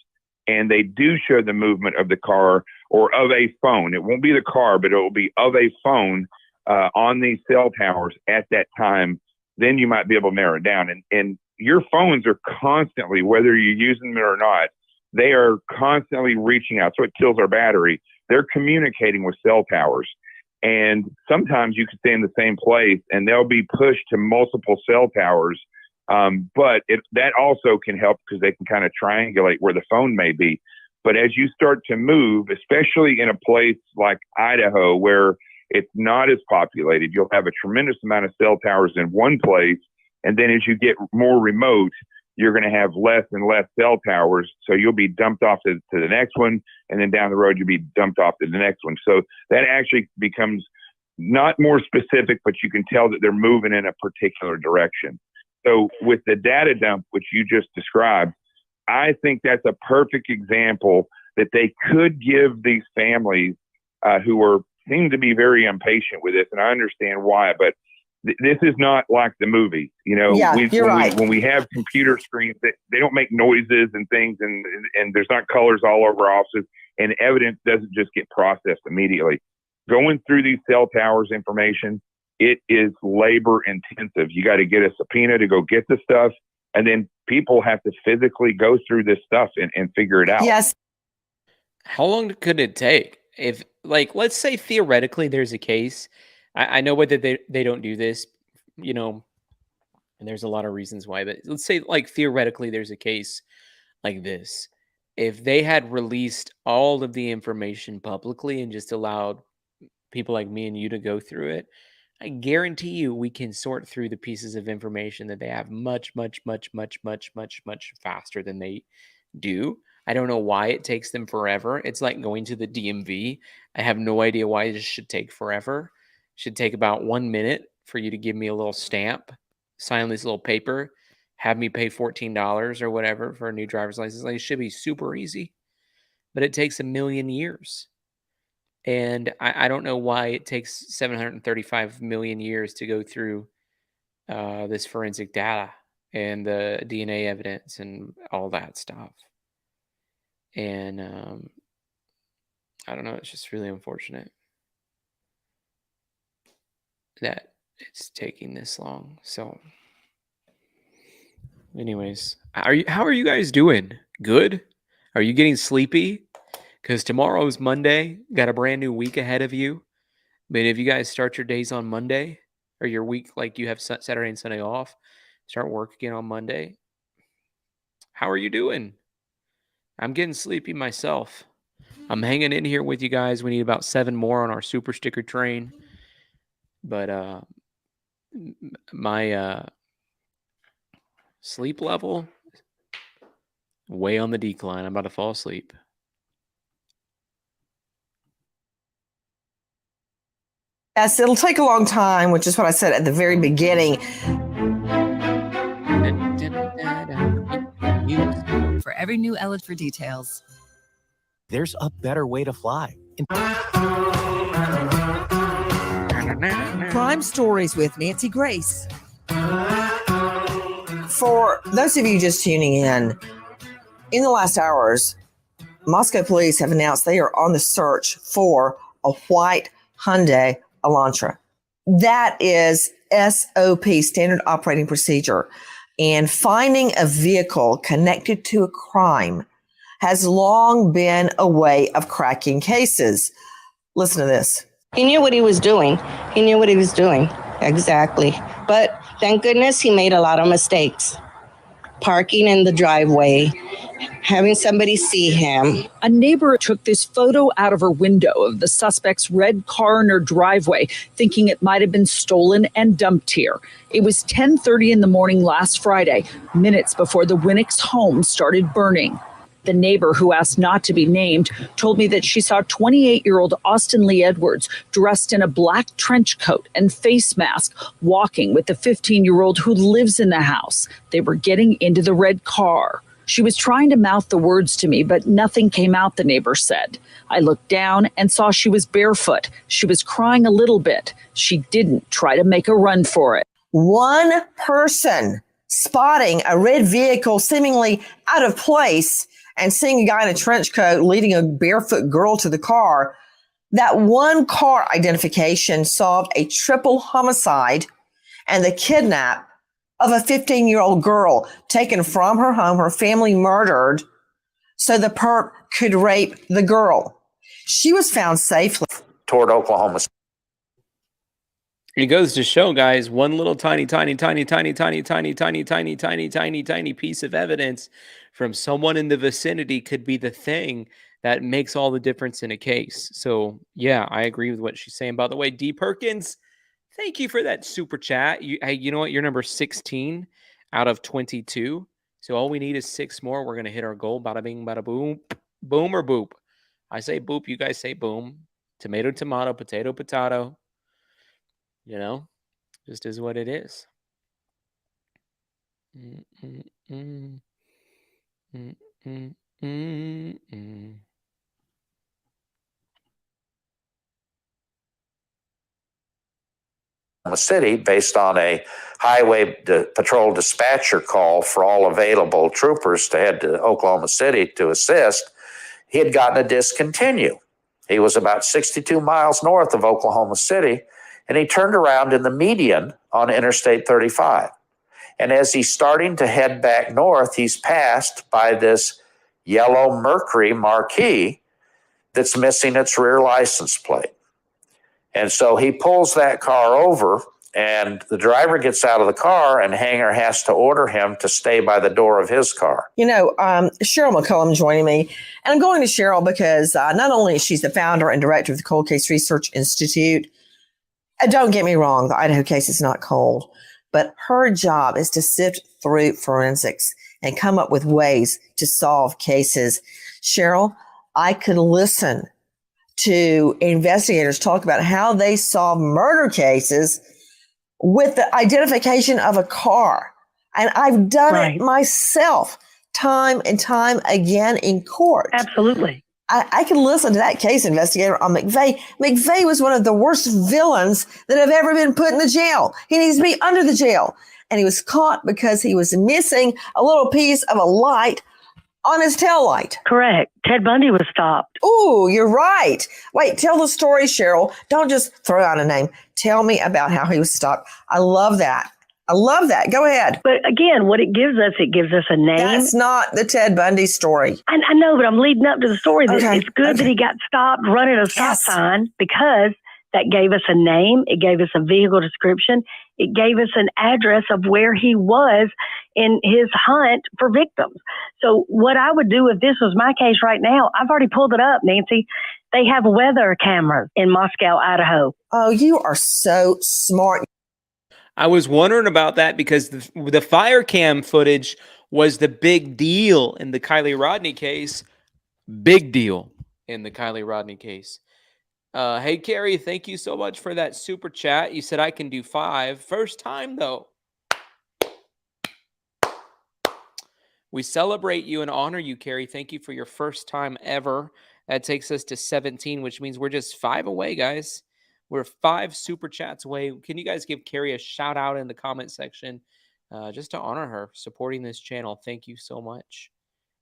and they do show the movement of the car or of a phone, it won't be the car, but it will be of a phone on these cell towers at that time, then you might be able to narrow it down. And your phones are constantly, whether you're using them or not, they are constantly reaching out. So it kills our battery. They're communicating with cell towers. And sometimes you can stay in the same place and they'll be pushed to multiple cell towers. But that also can help because they can kind of triangulate where the phone may be. But as you start to move, especially in a place like Idaho, where it's not as populated, you'll have a tremendous amount of cell towers in one place. And then as you get more remote, you're going to have less and less cell towers. So you'll be dumped off to the next one. And then down the road, you'll be dumped off to the next one. So that actually becomes not more specific, but you can tell that they're moving in a particular direction. So with the data dump, which you just described, I think that's a perfect example that they could give these families who seem to be very impatient with this. And I understand why, but this is not like the movies. When we have computer screens, they don't make noises and things, and there's not colors all over offices, and evidence doesn't just get processed immediately. Going through these cell towers information, it is labor intensive. You got to get a subpoena to go get the stuff, and then people have to physically go through this stuff and figure it out. Yes. How long could it take? If, like, let's say theoretically there's a case. I know whether they don't do this, and there's a lot of reasons why, but let's say, like, theoretically there's a case like this. If they had released all of the information publicly and just allowed people like me and you to go through it, I guarantee you we can sort through the pieces of information that they have much, much, much, much, much, much, much faster than they do. I don't know why it takes them forever. It's like going to the DMV. I have no idea why this should take forever. It should take about 1 minute for you to give me a little stamp, sign this little paper, have me pay $14 or whatever for a new driver's license. Like, it should be super easy, but it takes a million years. And I don't know why it takes 735 million years to go through this forensic data and the DNA evidence and all that stuff. And I don't know. It's just really unfortunate that it's taking this long. So, anyways, how are you guys doing? Good? Are you getting sleepy? Because tomorrow's Monday. Got a brand new week ahead of you. I mean, if you guys start your days on Monday, or your week, like you have Saturday and Sunday off, start work again on Monday. How are you doing? I'm getting sleepy myself. I'm hanging in here with you guys. We need about 7 more on our super sticker train. But my sleep level, way on the decline. I'm about to fall asleep. Yes, it'll take a long time, which is what I said at the very beginning. For every new eligible for details. There's a better way to fly. Crime Stories with Nancy Grace. For those of you just tuning in the last hours, Moscow police have announced they are on the search for a white Hyundai Elantra. That is SOP, Standard Operating Procedure. And finding a vehicle connected to a crime has long been a way of cracking cases. Listen to this. He knew what he was doing. Exactly. But thank goodness he made a lot of mistakes. Parking in the driveway, having somebody see him. A neighbor took this photo out of her window of the suspect's red car in her driveway, thinking it might have been stolen and dumped here. It was 10:30 in the morning last Friday, minutes before the Winnick's home started burning. The neighbor, who asked not to be named, told me that she saw 28-year-old Austin Lee Edwards dressed in a black trench coat and face mask, walking with the 15-year-old who lives in the house. They were getting into the red car. She was trying to mouth the words to me, but nothing came out, the neighbor said. I looked down and saw she was barefoot. She was crying a little bit. She didn't try to make a run for it. One person spotting a red vehicle seemingly out of place and seeing a guy in a trench coat leading a barefoot girl to the car. That one car identification solved a triple homicide and the kidnap of a 15-year-old girl taken from her home, her family murdered, so the perp could rape the girl. She was found safely toward Oklahoma. It goes to show, guys, one little tiny piece of evidence from someone in the vicinity could be the thing that makes all the difference in a case. So, yeah, I agree with what she's saying. By the way, D. Perkins, thank you for that super chat. Hey, you know what? You're number 16 out of 22. So all we need is 6 more. We're going to hit our goal. Bada bing, bada boom. Boom or boop. I say boop. You guys say boom. Tomato, tomato, potato, potato. You know, just is what it is. City based on a highway patrol dispatcher call for all available troopers to head to Oklahoma City to assist. He had gotten a discontinue. He was about 62 miles north of Oklahoma City, and he turned around in the median on Interstate 35. And as he's starting to head back north, he's passed by this yellow Mercury marquee that's missing its rear license plate. And so he pulls that car over, and the driver gets out of the car, and Hanger has to order him to stay by the door of his car. You know, Cheryl McCullum joining me, and I'm going to Cheryl because not only is she the founder and director of the Cold Case Research Institute, don't get me wrong, the Idaho case is not cold, but her job is to sift through forensics and come up with ways to solve cases. Cheryl, I could listen to investigators talk about how they solve murder cases with the identification of a car. And I've done it myself time and time again in court. Absolutely. I can listen to that case investigator on McVeigh. McVeigh was one of the worst villains that have ever been put in the jail. He needs to be under the jail. And he was caught because he was missing a little piece of a light on his tail light. Correct. Ted Bundy was stopped. Ooh, you're right. Wait, tell the story, Cheryl. Don't just throw out a name. Tell me about how he was stopped. I love that. I love that. Go ahead. But again, what it gives us a name. That's not the Ted Bundy story. I know, but I'm leading up to the story. Okay. It's good that he got stopped running a stop sign because that gave us a name. It gave us a vehicle description. It gave us an address of where he was in his hunt for victims. So what I would do if this was my case right now, I've already pulled it up, Nancy. They have weather cameras in Moscow, Idaho. Oh, you are so smart. I was wondering about that because the fire cam footage was the big deal in the Kylie Rodney case. Big deal in the Kylie Rodney case. Hey, Carrie, thank you so much for that super chat. You said I can do 5. First time, though. We celebrate you and honor you, Carrie. Thank you for your first time ever. That takes us to 17, which means we're just 5 away, guys. We're 5 super chats away. Can you guys give Carrie a shout out in the comment section just to honor her supporting this channel? Thank you so much.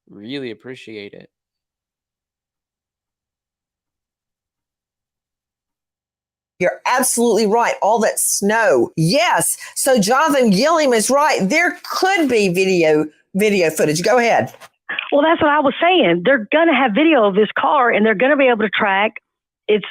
Really appreciate it. You're absolutely right. All that snow. Yes. So Jonathan Gilliam is right. There could be video footage. Go ahead. Well, that's what I was saying. They're going to have video of this car and they're going to be able to track its,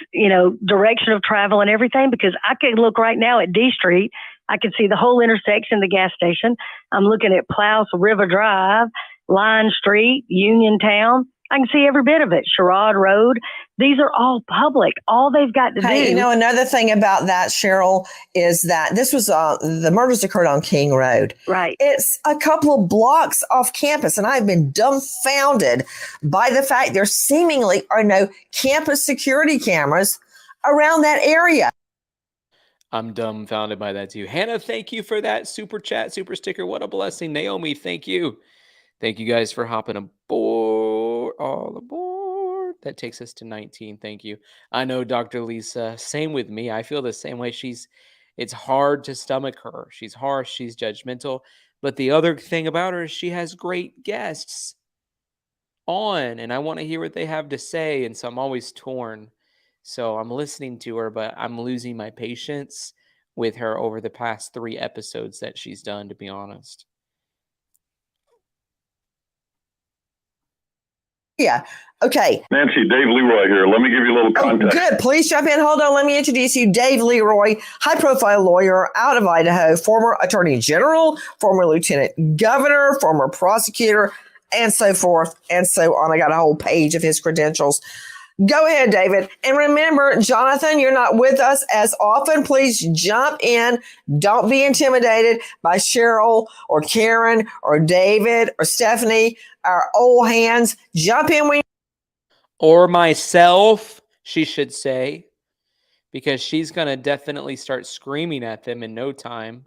direction of travel and everything, because I can look right now at D Street. I can see the whole intersection, the gas station. I'm looking at Plouse River Drive, Line Street, Uniontown. I can see every bit of it. Sherrod Road. These are all public. All they've got to do. Another thing about that, Cheryl, is that this was the murders occurred on King Road. Right. It's a couple of blocks off campus, and I've been dumbfounded by the fact there seemingly are no campus security cameras around that area. I'm dumbfounded by that too. Hannah, thank you for that super chat, super sticker. What a blessing. Naomi, thank you. Thank you guys for hopping aboard. All aboard. That takes us to 19. Thank you. I know, Dr. Lisa, same with me. I feel the same way. It's hard to stomach her. She's harsh. She's judgmental. But the other thing about her is she has great guests on, and I want to hear what they have to say. And so I'm always torn. So I'm listening to her, but I'm losing my patience with her over the past 3 episodes that she's done, to be honest. Yeah. Okay. Nancy, Dave Leroy here. Let me give you a little context. Good. Please jump in. Hold on. Let me introduce you. Dave Leroy, high-profile lawyer out of Idaho, former attorney general, former lieutenant governor, former prosecutor, and so forth and so on. I got a whole page of his credentials. Go ahead, David. And remember, Jonathan, you're not with us as often. Please jump in. Don't be intimidated by Cheryl or Karen or David or Stephanie, our old hands. Jump in when or myself, she should say, because she's going to definitely start screaming at them in no time.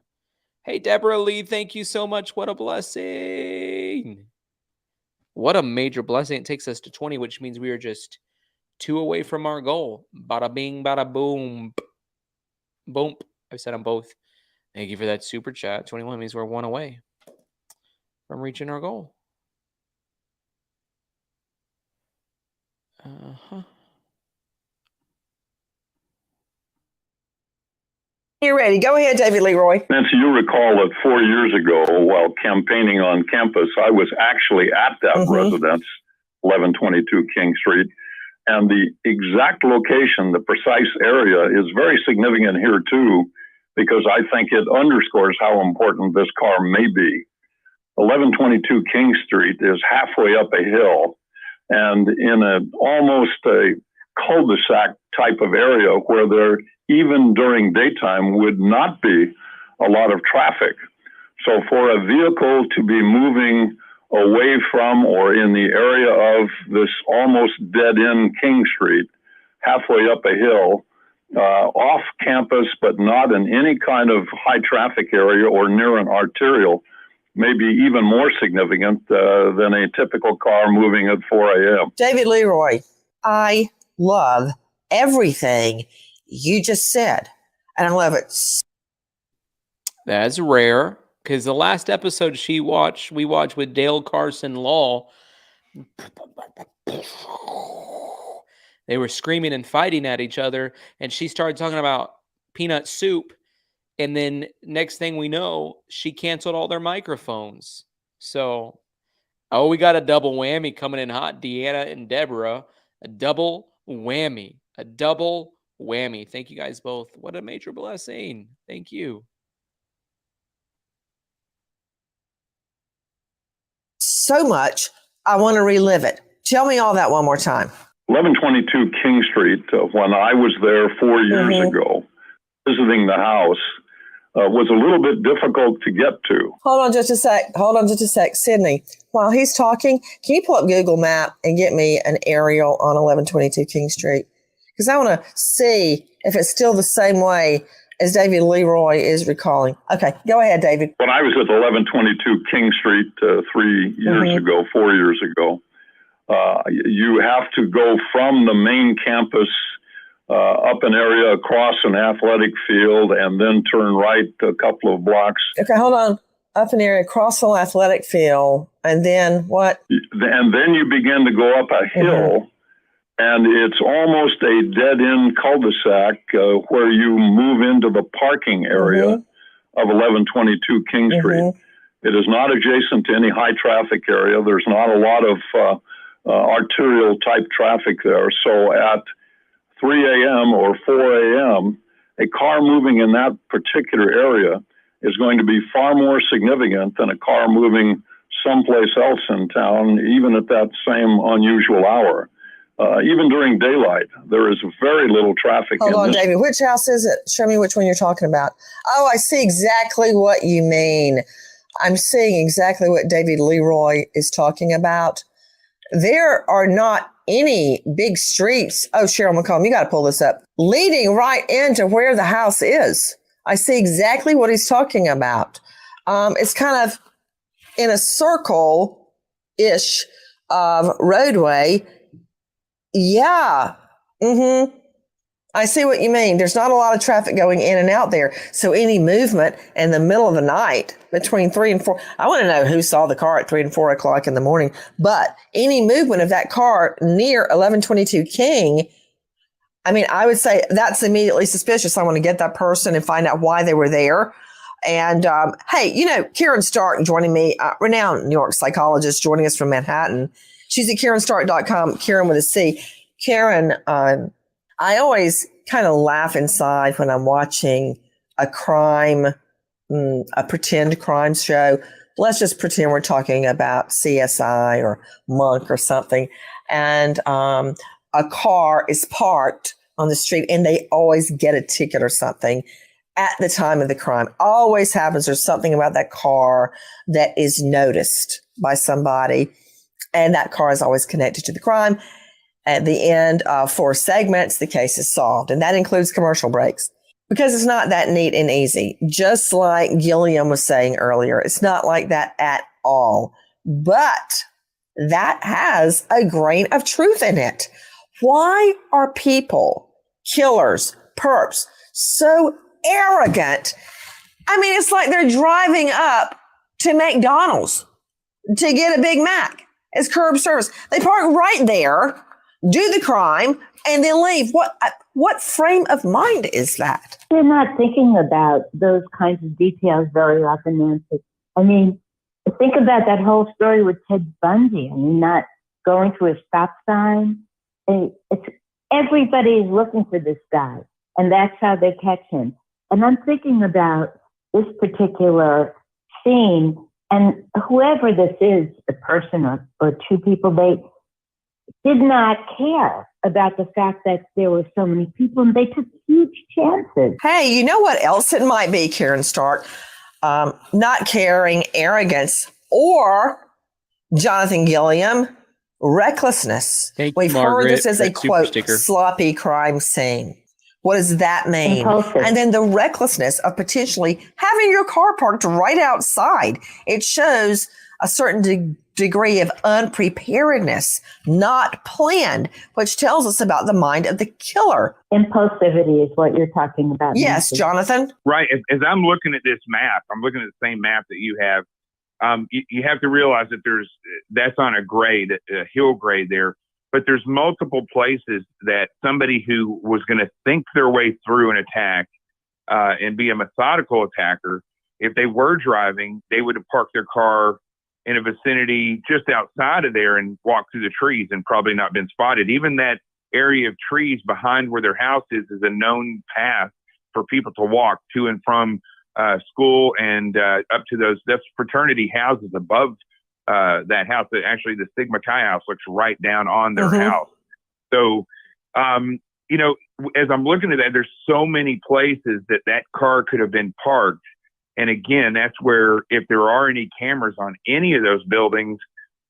Hey, Deborah Lee, thank you so much. What a blessing. What a major blessing. It takes us to 20, which means we are just 2 away from our goal. Bada bing, bada boom. Boom. I said them both. Thank you for that super chat. 21 means we're 1 away from reaching our goal. you're ready. Go ahead, David Leroy. Nancy, you recall that 4 years ago, while campaigning on campus, I was actually at that residence, 1122 King Street. And the exact location, the precise area, is very significant here, too, because I think it underscores how important this car may be. 1122 King Street is halfway up a hill and in almost a cul-de-sac type of area where there, even during daytime, would not be a lot of traffic. So for a vehicle to be moving away from or in the area of this almost dead-end King Street, halfway up a hill, off campus, but not in any kind of high traffic area or near an arterial, may be even more significant than a typical car moving at 4 a.m. David Leroy, I love everything you just said, and I love it. That's rare, because the last episode we watched with Dale Carson Law, they were screaming and fighting at each other, and she started talking about peanut soup, and then next thing we know, she canceled all their microphones. So, we got a double whammy coming in hot, Deanna and Deborah. A double whammy. A double whammy. Thank you guys both. What a major blessing. Thank you. So much, I want to relive it. Tell me all that one more time. 1122 King Street, when I was there 4 years ago, visiting the house, was a little bit difficult to get to. Hold on just a sec. Sydney, while he's talking, can you pull up Google Map and get me an aerial on 1122 King Street? Because I want to see if it's still the same way as David Leroy is recalling. Okay, go ahead, David. When I was at 1122 King Street 4 years ago, you have to go from the main campus up an area, across an athletic field, and then turn right a couple of blocks. Okay, hold on. Up an area, across an athletic field, and then what? And then you begin to go up a hill, and it's almost a dead-end cul-de-sac where you move into the parking area of 1122 King Street. It is not adjacent to any high-traffic area. There's not a lot of arterial-type traffic there. So at 3 a.m. or 4 a.m., a car moving in that particular area is going to be far more significant than a car moving someplace else in town, even at that same unusual hour. Even during daylight, there is very little traffic. Hold on, David. Which house is it? Show me which one you're talking about. Oh, I see exactly what you mean. I'm seeing exactly what David Leroy is talking about. There are not any big streets. Oh, Cheryl McComb, you got to pull this up. Leading right into where the house is. I see exactly what he's talking about. It's kind of in a circle-ish roadway. Yeah. I see what you mean. There's not a lot of traffic going in and out there. So any movement in the middle of the night between 3 and 4, I want to know who saw the car at 3 and 4 o'clock in the morning. But any movement of that car near 1122 King, I mean, I would say that's immediately suspicious. I want to get that person and find out why they were there. And hey, you know, Karen Stark joining me, renowned New York psychologist joining us from Manhattan. She's at KarenStark.com, Karen with a C. Karen, I always kind of laugh inside when I'm watching a pretend crime show. Let's just pretend we're talking about CSI or Monk or something. And a car is parked on the street and they always get a ticket or something at the time of the crime. Always happens. There's something about that car that is noticed by somebody. And that car is always connected to the crime. At the end of 4 segments, the case is solved. And that includes commercial breaks because it's not that neat and easy. Just like Gilliam was saying earlier, it's not like that at all. But that has a grain of truth in it. Why are people, killers, perps, so arrogant? I mean, it's like they're driving up to McDonald's to get a Big Mac as curb service. They park right there, do the crime, and then leave. What frame of mind is that? They're not thinking about those kinds of details very often, Nancy. I mean, think about that whole story with Ted Bundy. I mean, not going through a stop sign. Everybody is looking for this guy, and that's how they catch him. And I'm thinking about this particular scene, and whoever this is, the person or 2 people, they did not care about the fact that there were so many people, and they took huge chances. Hey, you know what else it might be, Karen Stark? Not caring, arrogance, or Jonathan Gilliam, recklessness. Thank you, We've heard Margaret, this as for a that super quote, sticker. sloppy crime scene. What does that mean? Impulsive. And then the recklessness of potentially having your car parked right outside. It shows a certain degree of unpreparedness, not planned, which tells us about the mind of the killer. Impulsivity is what you're talking about. Yes, Nancy. Jonathan. Right. As I'm looking at this map, I'm looking at the same map that you have. You have to realize that that's on a grade, a hill grade there, but there's multiple places that somebody who was going to think their way through an attack and be a methodical attacker, if they were driving, they would have parked their car in a vicinity just outside of there and walked through the trees and probably not been spotted. Even that area of trees behind where their house is a known path for people to walk to and from school and up to that's fraternity houses above that house. That actually the Sigma Chi house looks right down on their house. So, as I'm looking at that, there's so many places that car could have been parked. And again, that's where if there are any cameras on any of those buildings,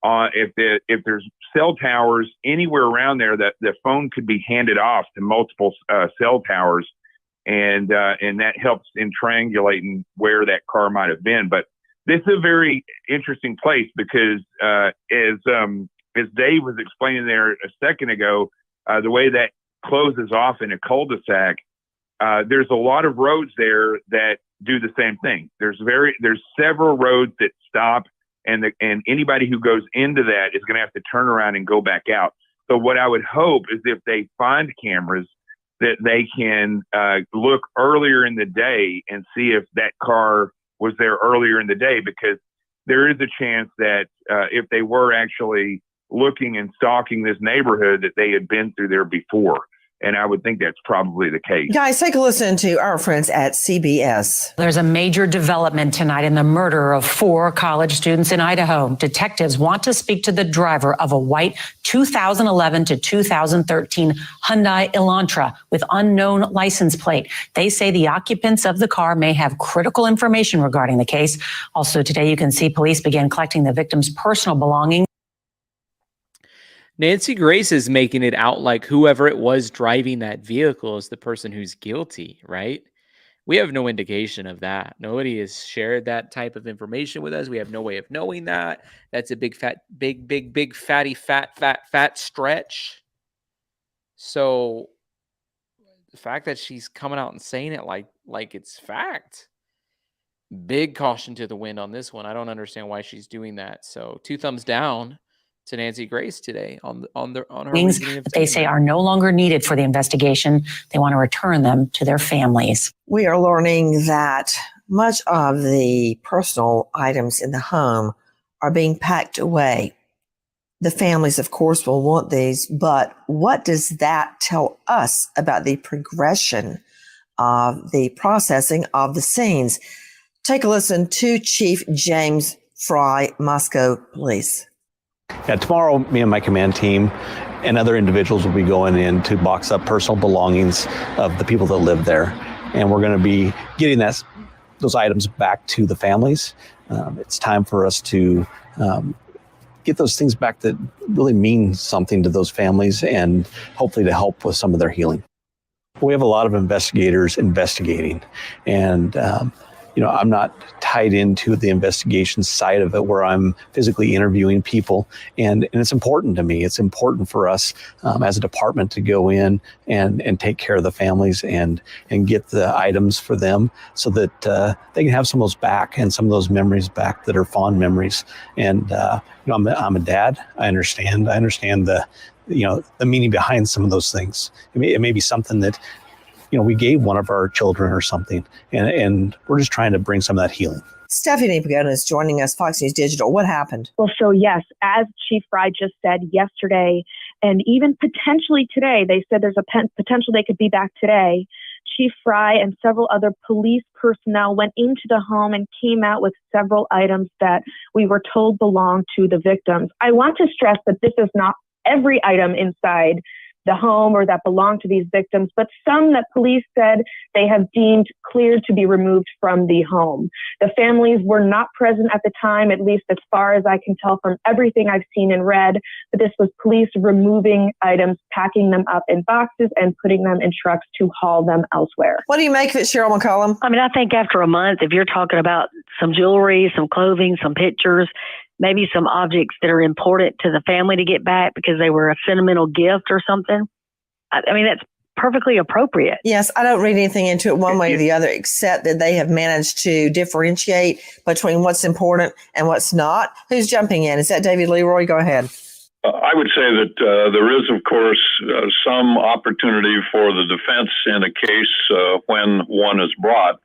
if there's cell towers anywhere around there, that the phone could be handed off to multiple cell towers. And that helps in triangulating where that car might have been. But this is a very interesting place because as Dave was explaining there a second ago, the way that closes off in a cul-de-sac, there's a lot of roads there that do the same thing. There's several roads that stop, and anybody who goes into that is going to have to turn around and go back out. So what I would hope is if they find cameras, that they can look earlier in the day and see if that car was there earlier in the day, because there is a chance that if they were actually looking and stalking this neighborhood, that they had been through there before. And I would think that's probably the case. Guys, take a listen to our friends at CBS. There's a major development tonight in the murder of 4 college students in Idaho. Detectives want to speak to the driver of a white 2011 to 2013 Hyundai Elantra with unknown license plate. They say the occupants of the car may have critical information regarding the case. Also today, you can see police began collecting the victim's personal belongings. Nancy Grace is making it out like whoever it was driving that vehicle is the person who's guilty, right? We have no indication of that. Nobody has shared that type of information with us. We have no way of knowing that. That's a big fatty stretch. So the fact that she's coming out and saying it like it's fact, big caution to the wind on this one. I don't understand why she's doing that. So 2 thumbs down to Nancy Grace today on her reasoning of They say are no longer needed for the investigation. They want to return them to their families. We are learning that much of the personal items in the home are being packed away. The families, of course, will want these, but what does that tell us about the progression of the processing of the scenes? Take a listen to Chief James Fry, Moscow Police. Yeah, tomorrow, me and my command team and other individuals will be going in to box up personal belongings of the people that live there. And we're going to be getting those items back to the families. It's time for us to get those things back that really mean something to those families and hopefully to help with some of their healing. We have a lot of investigators investigating, and I'm not tied into the investigation side of it where I'm physically interviewing people. And it's important to me. It's important for us as a department to go in and take care of the families and get the items for them so that they can have some of those back and some of those memories back that are fond memories. And, I'm a dad. I understand the meaning behind some of those things. It may be something that we gave one of our children or something, and we're just trying to bring some of that healing. Stephanie Pagona is joining us, Fox News Digital. What happened? Well, so yes, as Chief Fry just said yesterday, and even potentially today, they said there's a potential they could be back today. Chief Fry and several other police personnel went into the home and came out with several items that we were told belonged to the victims. I want to stress that this is not every item inside the home or that belong to these victims, but some that police said they have deemed cleared to be removed from the home. The families were not present at the time, at least as far as I can tell from everything I've seen and read, but this was police removing items, packing them up in boxes and putting them in trucks to haul them elsewhere. What do you make of it, Cheryl McCollum? I mean, I think after a month, if you're talking about some jewelry, some clothing, some pictures, maybe some objects that are important to the family to get back because they were a sentimental gift or something. I mean, that's perfectly appropriate. Yes, I don't read anything into it one way or the other, except that they have managed to differentiate between what's important and what's not. Who's jumping in? Is that David Leroy? Go ahead. I would say that there is, of course, some opportunity for the defense in a case when one is brought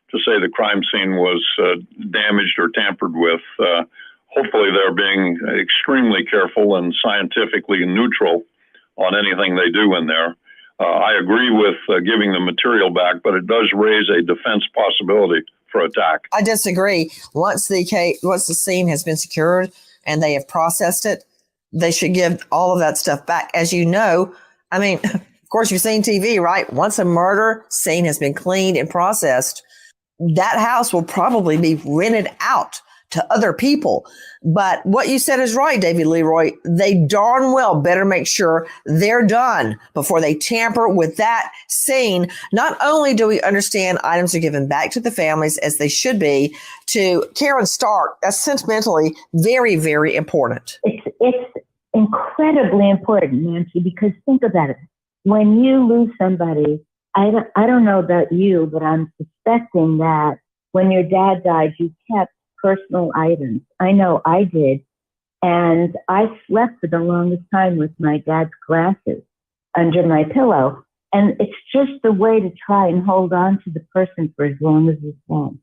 to say the crime scene was damaged or tampered with. Hopefully they're being extremely careful and scientifically neutral on anything they do in there. I agree with giving the material back, but it does raise a defense possibility for attack. I disagree. Once the scene has been secured and they have processed it, they should give all of that stuff back. As you know, I mean, of course, you've seen TV, right? Once a murder scene has been cleaned and processed, that house will probably be rented out to other people. But what you said is right, David Leroy. They darn well better make sure they're done before they tamper with that scene. Not only do we understand items are given back to the families as they should be, to Karen Stark, that's sentimentally very, very important. It's incredibly important, Nancy, because think about it. When you lose somebody, I don't know about you, but I'm suspecting that when your dad died, you kept personal items. I know I did. And I slept for the longest time with my dad's glasses under my pillow. And it's just the way to try and hold on to the person for as long as you can.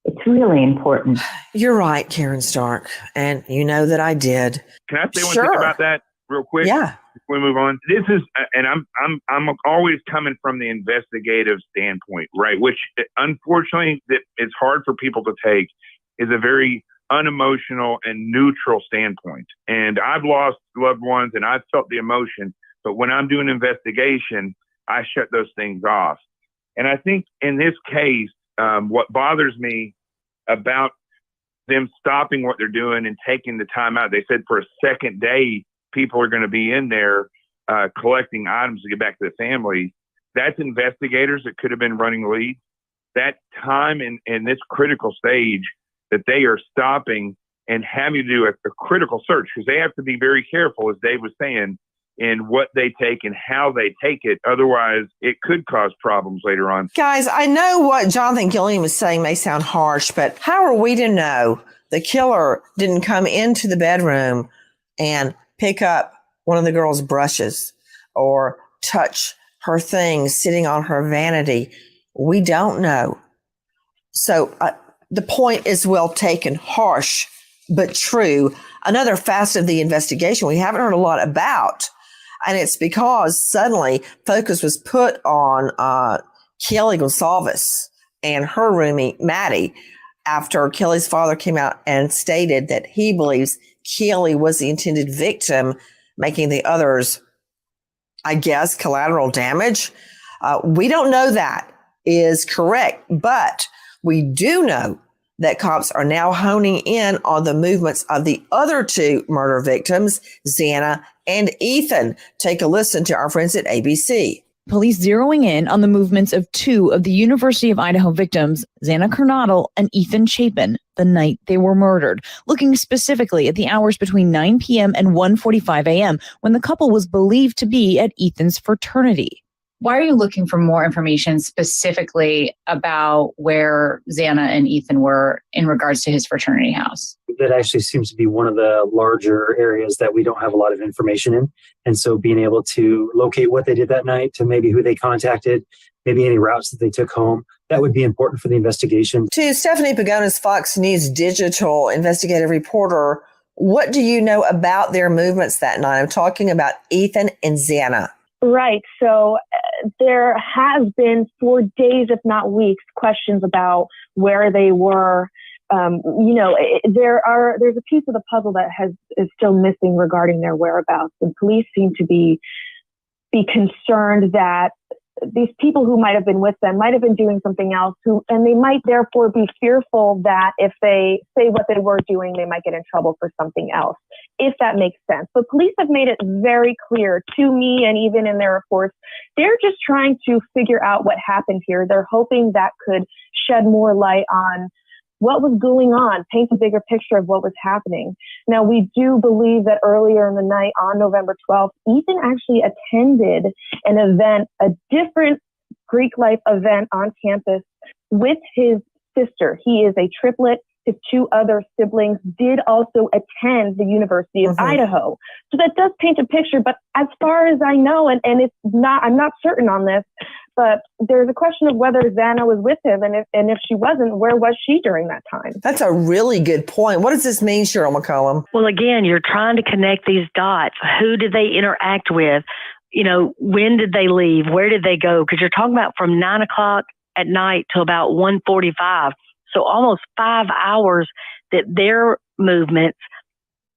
It's really important. You're right, Karen Stark. And you know that I did. Can I say one thing about that real quick? Yeah. Before we move on, this is, and I'm always coming from the investigative standpoint, right? Which unfortunately that it's hard for people to take, is a very unemotional and neutral standpoint. And I've lost loved ones and I've felt the emotion, but when I'm doing investigation, I shut those things off. And I think in this case, what bothers me about them stopping what they're doing and taking the time out, they said for a second day, people are going to be in there collecting items to get back to the family. That's investigators that could have been running leads. That time in this critical stage that they are stopping and having to do a critical search, because they have to be very careful, as Dave was saying, in what they take and how they take it. Otherwise, it could cause problems later on. Guys, I know what Jonathan Gilliam was saying may sound harsh, but how are we to know the killer didn't come into the bedroom and pick up one of the girl's brushes or touch her things sitting on her vanity? We don't know. So the point is well taken, harsh, but true. Another facet of the investigation we haven't heard a lot about, and it's because suddenly focus was put on Kelly Gonsalves and her roomie, Maddie, after Kelly's father came out and stated that he believes Kelly was the intended victim, making the others, I guess, collateral damage. We don't know that is correct, but we do know that cops are now honing in on the movements of the other two murder victims, Xana and Ethan. Take a listen to our friends at ABC. Police zeroing in on the movements of two of the University of Idaho victims, Xana Kernodle and Ethan Chapin, the night they were murdered, looking specifically at the hours between 9 p.m. and 1:45 a.m. when the couple was believed to be at Ethan's fraternity. Why are you looking for more information specifically about where Xana and Ethan were in regards to his fraternity house? That actually seems to be one of the larger areas that we don't have a lot of information in. And so being able to locate what they did that night, to maybe who they contacted, maybe any routes that they took home, that would be important for the investigation. To Stephanie Pagonis, Fox News digital investigative reporter, what do you know about their movements that night? I'm talking about Ethan and Xana. Right. So there has been for days, if not weeks, questions about where they were. There's a piece of the puzzle that is still missing regarding their whereabouts. And police seem to be be concerned that these people who might have been with them might have been doing something else, and they might therefore be fearful that if they say what they were doing, they might get in trouble for something else, if that makes sense. But police have made it very clear to me, and even in their reports, they're just trying to figure out what happened here. They're hoping that could shed more light on what was going on, paint a bigger picture of what was happening. Now, we do believe that earlier in the night on November 12th, Ethan actually attended an event, a different Greek life event on campus with his sister. He is a triplet. His two other siblings did also attend the University of Idaho. So that does paint a picture, but as far as I know, and it's not, I'm not certain on this, but there's a question of whether Xana was with him, and if she wasn't, where was she during that time? That's a really good point. What does this mean, Cheryl McCollum? Well, again, you're trying to connect these dots. Who did they interact with? You know, when did they leave? Where did they go? Because you're talking about from 9 o'clock at night till about 1:45. So almost 5 hours that their movements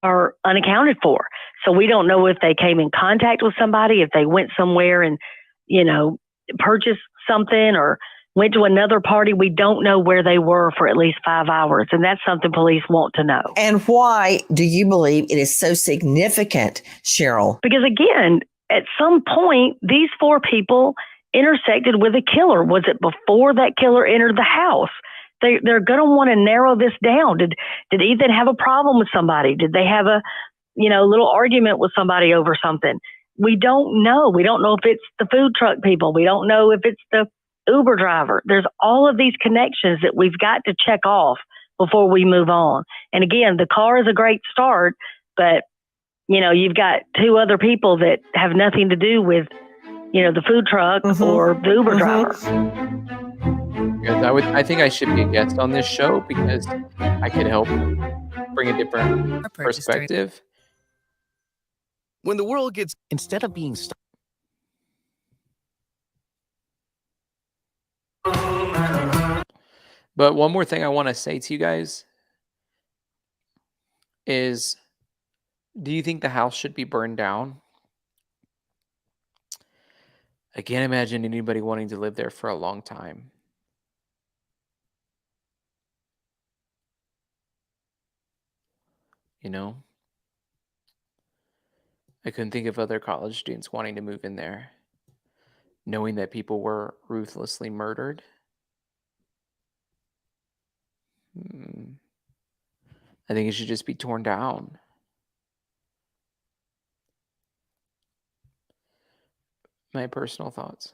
are unaccounted for. So we don't know if they came in contact with somebody, if they went somewhere and, you know, purchased something or went to another party. We don't know where they were for at least 5 hours. And that's something police want to know. And why do you believe it is so significant, Cheryl? Because again, at some point, these 4 people intersected with a killer. Was it before that killer entered the house? They're going to want to narrow this down. Did Ethan have a problem with somebody? Did they have a, little argument with somebody over something? We don't know. We don't know if it's the food truck people. We don't know if it's the Uber driver. There's all of these connections that we've got to check off before we move on. And again, the car is a great start, but you've got 2 other people that have nothing to do with, the food truck or the Uber driver. I think I should be a guest on this show because I could help bring a different perspective. When the world gets, instead of being stuck. But one more thing I want to say to you guys is, do you think the house should be burned down? I can't imagine anybody wanting to live there for a long time. I couldn't think of other college students wanting to move in there, knowing that people were ruthlessly murdered. I think it should just be torn down. My personal thoughts.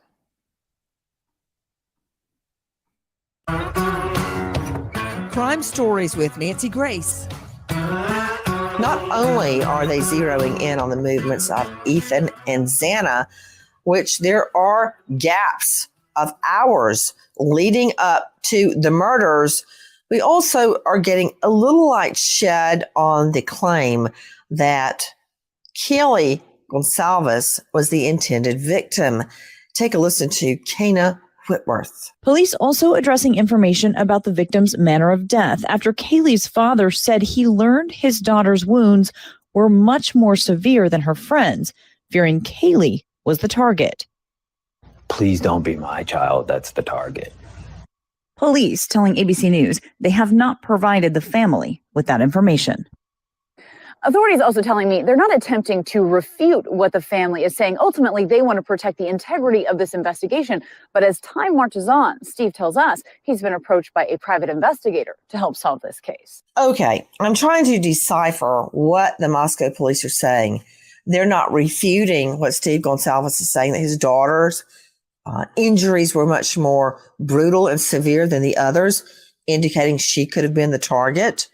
Crime Stories with Nancy Grace. Not only are they zeroing in on the movements of Ethan and Xana, which there are gaps of hours leading up to the murders, we also are getting a little light shed on the claim that Kelly Gonsalves was the intended victim. Take a listen to Kana Whitworth. Police also addressing information about the victim's manner of death after Kaylee's father said he learned his daughter's wounds were much more severe than her friends, fearing Kaylee was the target. Please don't be my child. That's the target. Police telling ABC News they have not provided the family with that information. Authorities also telling me they're not attempting to refute what the family is saying. Ultimately, they want to protect the integrity of this investigation. But as time marches on, Steve tells us he's been approached by a private investigator to help solve this case. Okay, I'm trying to decipher what the Moscow police are saying. They're not refuting what Steve Gonsalves is saying, that his daughter's injuries were much more brutal and severe than the others, indicating she could have been the target.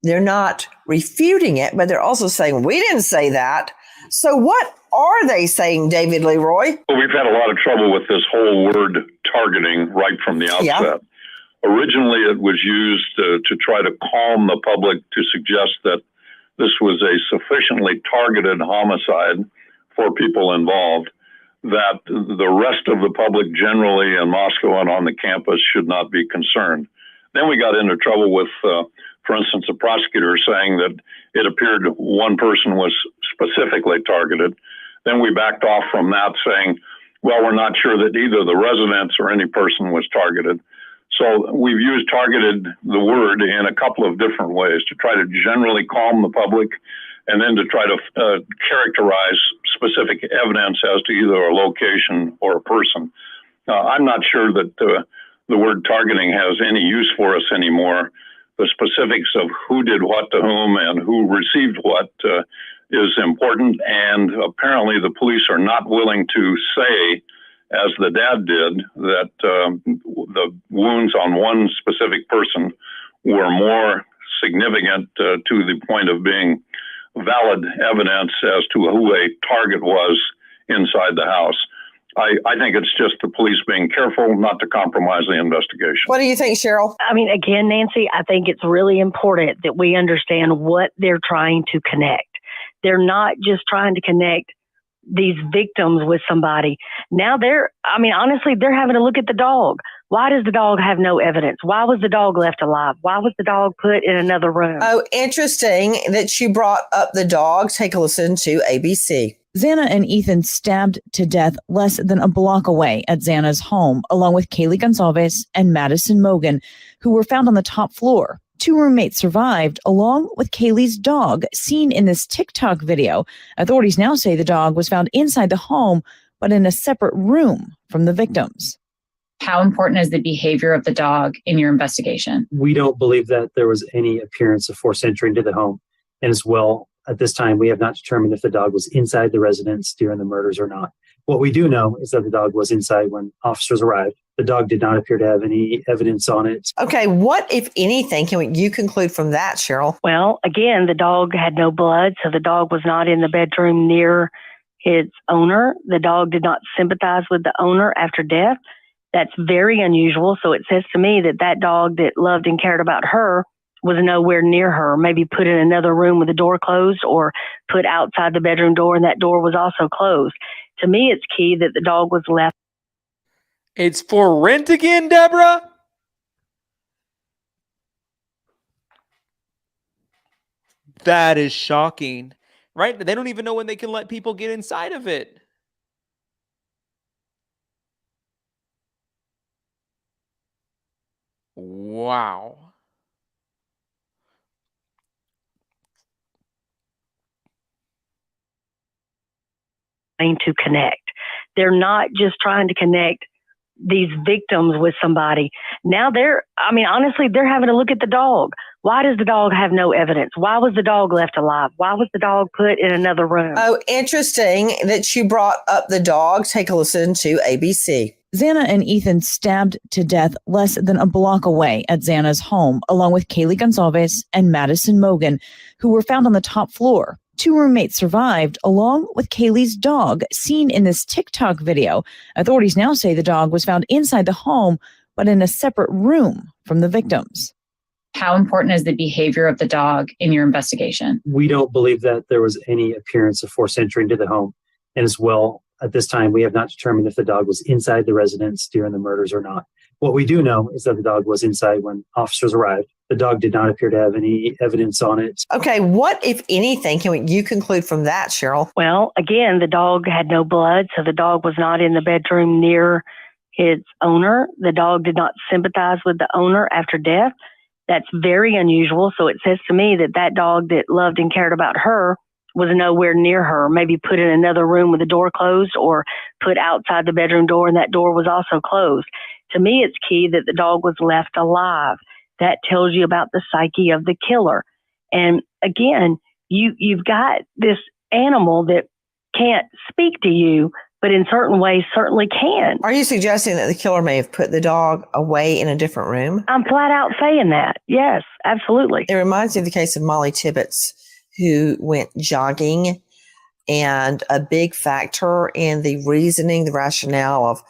They're not refuting it, but they're also saying, we didn't say that. So what are they saying, David Leroy? Well, we've had a lot of trouble with this whole word targeting right from the outset. Yeah. Originally, it was used to try to calm the public, to suggest that this was a sufficiently targeted homicide for people involved, that the rest of the public generally in Moscow and on the campus should not be concerned. Then we got into trouble with, for instance, a prosecutor saying that it appeared one person was specifically targeted. Then we backed off from that, saying, well, we're not sure that either the residents or any person was targeted. So we've used targeted, the word, in a couple of different ways to try to generally calm the public and then to try to characterize specific evidence as to either a location or a person. I'm not sure that the word targeting has any use for us anymore. The specifics of who did what to whom and who received what is important. And apparently the police are not willing to say, as the dad did, that the wounds on one specific person were more significant to the point of being valid evidence as to who a target was inside the house. I think it's just the police being careful not to compromise the investigation. What do you think, Cheryl? I mean, again, Nancy, I think it's really important that we understand what they're trying to connect. They're not just trying to connect these victims with somebody. Now honestly, they're having to look at the dog. Why does the dog have no evidence? Why was the dog left alive? Why was the dog put in another room? Oh, interesting that she brought up the dog. Take a listen to ABC. Xana and Ethan stabbed to death less than a block away at Xana's home, along with Kaylee Gonzalez and Madison Mogan, who were found on the top floor. 2 roommates survived, along with Kaylee's dog, seen in this TikTok video. Authorities now say the dog was found inside the home, but in a separate room from the victims. How important is the behavior of the dog in your investigation? We don't believe that there was any appearance of forced entry into the home. And as well, at this time, we have not determined if the dog was inside the residence during the murders or not. What we do know is that the dog was inside when officers arrived. The dog did not appear to have any evidence on it. Okay, what, if anything, can you conclude from that, Cheryl? Well, again, the dog had no blood, so the dog was not in the bedroom near its owner. The dog did not sympathize with the owner after death. That's very unusual. So it says to me that that dog that loved and cared about her was nowhere near her, maybe put in another room with the door closed or put outside the bedroom door and that door was also closed. To me, it's key that the dog was left. It's for rent again, Deborah? That is shocking, right? They don't even know when they can let people get inside of it. Wow. To connect. They're not just trying to connect these victims with somebody. Now honestly, they're having to look at the dog. Why does the dog have no evidence? Why was the dog left alive? Why was the dog put in another room? Oh, interesting that she brought up the dog. Take a listen to ABC. Xana and Ethan stabbed to death less than a block away at Xana's home, along with Kaylee Gonzalez and Madison Mogan, who were found on the top floor. 2 roommates survived, along with Kaylee's dog, seen in this TikTok video. Authorities now say the dog was found inside the home, but in a separate room from the victims. How important is the behavior of the dog in your investigation? We don't believe that there was any appearance of forced entry into the home. And as well, at this time, we have not determined if the dog was inside the residence during the murders or not. What we do know is that the dog was inside when officers arrived. The dog did not appear to have any evidence on it. Okay, what, if anything, can you conclude from that, Cheryl? Well, again, the dog had no blood, so the dog was not in the bedroom near its owner. The dog did not sympathize with the owner after death. That's very unusual. So it says to me that that dog that loved and cared about her was nowhere near her, maybe put in another room with the door closed or put outside the bedroom door and that door was also closed. To me, it's key that the dog was left alive. That tells you about the psyche of the killer. And again, you've got this animal that can't speak to you, but in certain ways certainly can. Are you suggesting that the killer may have put the dog away in a different room? I'm flat out saying that. Yes, absolutely. It reminds me of the case of Molly Tibbetts, who went jogging, and a big factor in the reasoning, the rationale of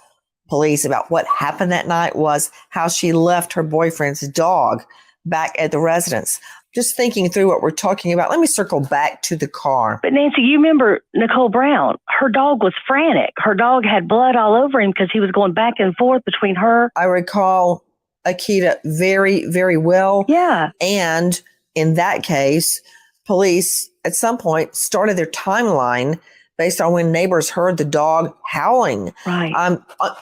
police about what happened that night was how she left her boyfriend's dog back at the residence. Just thinking through what we're talking about, let me circle back to the car. But Nancy, you remember Nicole Brown. Her dog was frantic. Her dog had blood all over him because he was going back and forth between her. I recall Akita very, very well. Yeah. And in that case, police at some point started their timeline based on when neighbors heard the dog howling. Right.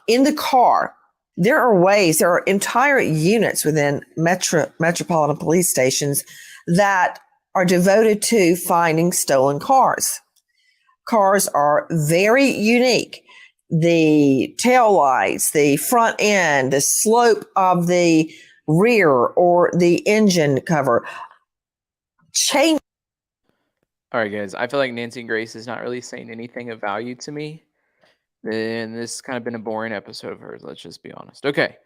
In the car. There are entire units within metropolitan police stations that are devoted to finding stolen cars. Cars are very unique. The tail lights, the front end, the slope of the rear or the engine cover change. All right, guys. I feel like Nancy Grace is not really saying anything of value to me. And this has kind of been a boring episode of hers. Let's just be honest. Okay.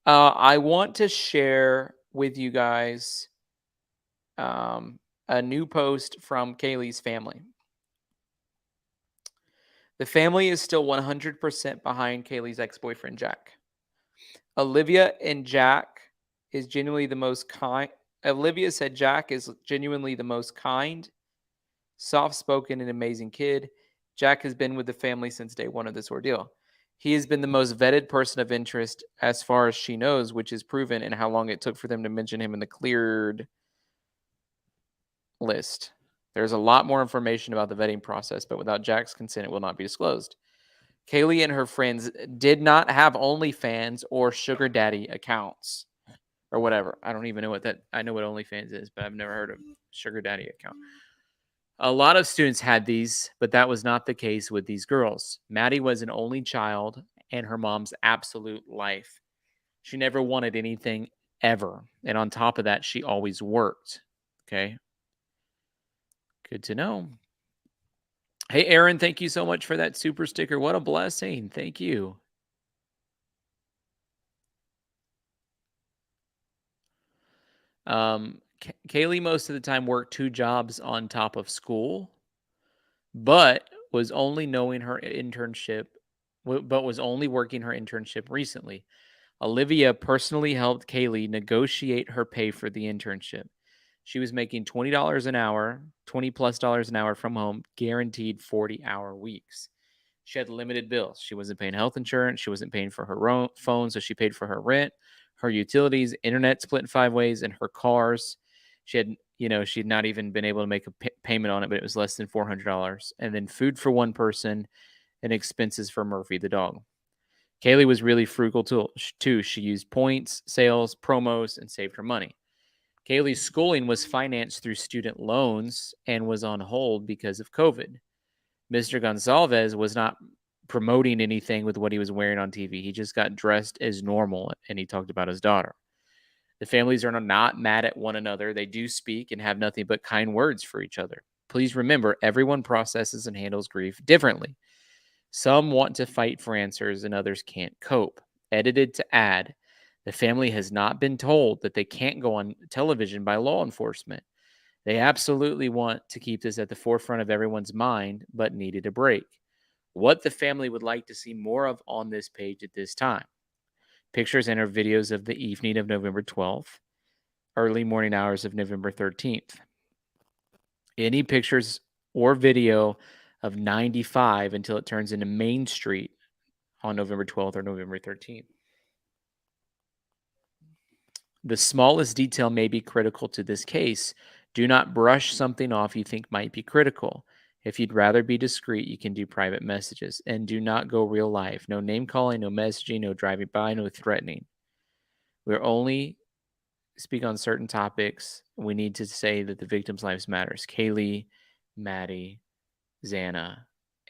I want to share with you guys a new post from Kaylee's family. The family is still 100% behind Kaylee's ex-boyfriend, Jack. Olivia and Jack is genuinely the most kind. Olivia said Jack is genuinely the most kind, soft-spoken, and amazing kid. Jack has been with the family since day one of this ordeal. He has been the most vetted person of interest as far as she knows, which is proven in how long it took for them to mention him in the cleared list. There's a lot more information about the vetting process, but without Jack's consent, it will not be disclosed. Kaylee and her friends did not have OnlyFans or Sugar Daddy accounts or whatever. I don't even know what that. I know what OnlyFans is, but I've never heard of Sugar Daddy account. A lot of students had these, but that was not the case with these girls. Maddie was an only child and her mom's absolute life. She never wanted anything ever. And on top of that, she always worked. Okay. Good to know. Hey, Aaron, thank you so much for that super sticker. What a blessing. Thank you. Kaylee most of the time worked 2 jobs on top of school, but was only working her internship recently. Olivia personally helped Kaylee negotiate her pay for the internship. She was making $20 an hour, $20+ an hour from home, guaranteed 40-hour weeks. She had limited bills. She wasn't paying health insurance. She wasn't paying for her phone, so she paid for her rent, her utilities, internet split in 5 ways, and her cars. She had not even been able to make a payment on it, but it was less than $400. And then food for one person and expenses for Murphy, the dog. Kaylee was really frugal too. She used points, sales, promos, and saved her money. Kaylee's schooling was financed through student loans and was on hold because of COVID. Mr. Gonsalves was not promoting anything with what he was wearing on TV. He just got dressed as normal, and he talked about his daughter. The families are not mad at one another. They do speak and have nothing but kind words for each other. Please remember, everyone processes and handles grief differently. Some want to fight for answers and others can't cope. Edited to add, the family has not been told that they can't go on television by law enforcement. They absolutely want to keep this at the forefront of everyone's mind, but needed a break. What the family would like to see more of on this page at this time. Pictures and or videos of the evening of November 12th, early morning hours of November 13th. Any pictures or video of 95 until it turns into Main Street on November 12th or November 13th. The smallest detail may be critical to this case. Do not brush something off you think might be critical. If you'd rather be discreet, you can do private messages. And do not go real life. No name calling, no messaging, no driving by, no threatening. We're only speak on certain topics. We need to say that the victims' lives matters. Kaylee, Maddie, Xana,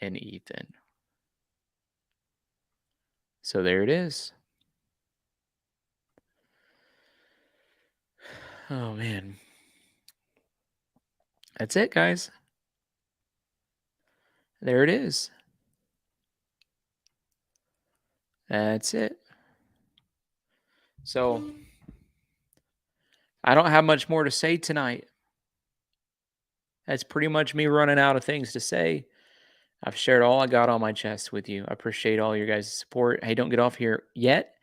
and Ethan. So there it is. Oh, man. That's it, guys. There it is. That's it. So I don't have much more to say tonight. That's pretty much me running out of things to say. I've shared all I got on my chest with you. I appreciate all your guys' support. Hey, don't get off here yet.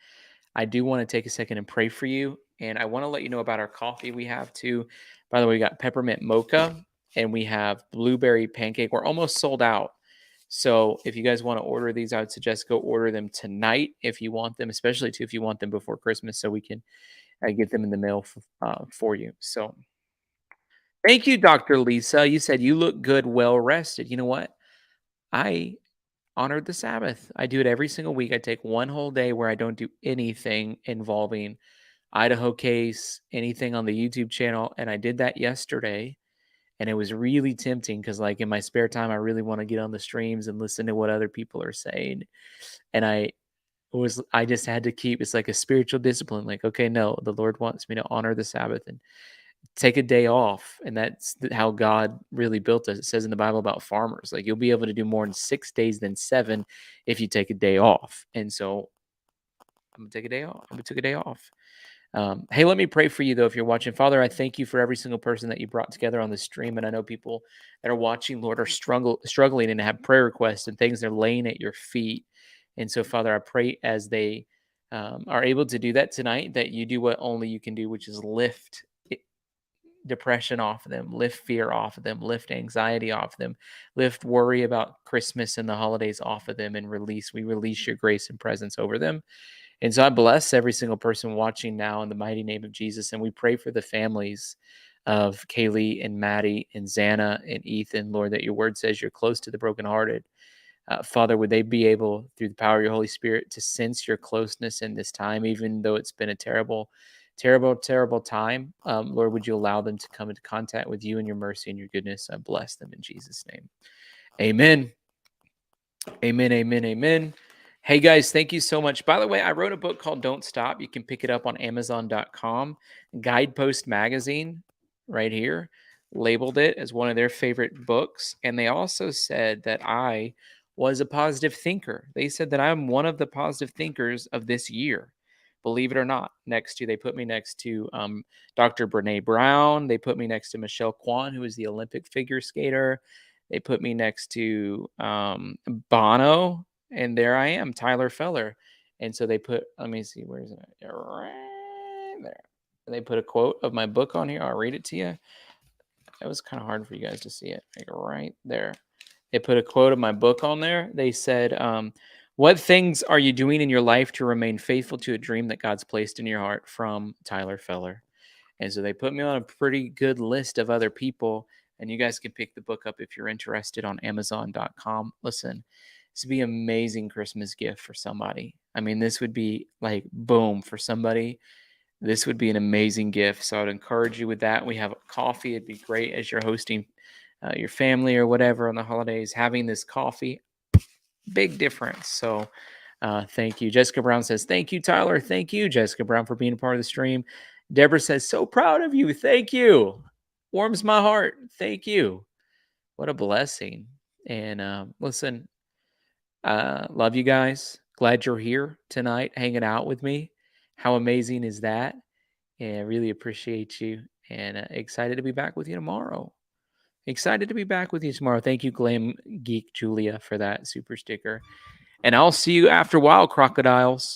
I do want to take a second and pray for you. And I want to let you know about our coffee we have too. By the way, we got peppermint mocha and we have blueberry pancake. We're almost sold out. So if you guys want to order these, I would suggest go order them tonight if you want them, especially too if you want them before Christmas so we can get them in the mail for you. So thank you, Dr. Lisa. You said you look good, well rested. You know what? I honored the Sabbath. I do it every single week. I take one whole day where I don't do anything involving Idaho case, anything on the YouTube channel. And I did that yesterday. And it was really tempting because, like, in my spare time, I really want to get on the streams and listen to what other people are saying. And I just had to keep, it's like a spiritual discipline. Like, okay, no, the Lord wants me to honor the Sabbath and take a day off. And that's how God really built us. It says in the Bible about farmers, like, you'll be able to do more in 6 days than 7 if you take a day off. And so I'm gonna take a day off. I'm gonna take a day off. Hey, let me pray for you, though, if you're watching. Father, I thank you for every single person that you brought together on the stream. And I know people that are watching, Lord, are struggling and have prayer requests and things they're laying at your feet. And so, Father, I pray as they are able to do that tonight, that you do what only you can do, which is lift depression off of them, lift fear off of them, lift anxiety off of them, lift worry about Christmas and the holidays off of them, and we release your grace and presence over them. And so I bless every single person watching now in the mighty name of Jesus. And we pray for the families of Kaylee and Maddie and Xana and Ethan, Lord, that your word says you're close to the brokenhearted. Father, would they be able, through the power of your Holy Spirit, to sense your closeness in this time, even though it's been a terrible, terrible, terrible time? Lord, would you allow them to come into contact with you and your mercy and your goodness? I bless them in Jesus' name. Amen. Amen, amen, amen. Hey guys, thank you so much. By the way, I wrote a book called Don't Stop. You can pick it up on Amazon.com. Guidepost Magazine, right here, labeled it as one of their favorite books. And they also said that I was a positive thinker. They said that I'm one of the positive thinkers of this year. Believe it or not. They put me next to Dr. Brene Brown. They put me next to Michelle Kwan, who is the Olympic figure skater. They put me next to Bono. And there I am, Tyler Feller. And so they put, let me see, where is it? Right there. They put a quote of my book on here. I'll read it to you. It was kind of hard for you guys to see it. Like right there. They put a quote of my book on there. They said, what things are you doing in your life to remain faithful to a dream that God's placed in your heart? From Tyler Feller. And so they put me on a pretty good list of other people. And you guys can pick the book up if you're interested on Amazon.com. Listen, this would be an amazing Christmas gift for somebody. I mean, this would be like boom for somebody. This would be an amazing gift. So I'd encourage you with that. We have coffee. It'd be great as you're hosting your family or whatever on the holidays. Having this coffee, big difference. So thank you. Jessica Brown says, thank you, Tyler. Thank you, Jessica Brown, for being a part of the stream. Deborah says, so proud of you. Thank you. Warms my heart. Thank you. What a blessing. And listen, love you guys. Glad you're here tonight hanging out with me. How amazing is that? And I really appreciate you, and excited to be back with you tomorrow. Excited to be back with you tomorrow. Thank you, Glam Geek Julia, for that super sticker. And I'll see you after a while, crocodiles.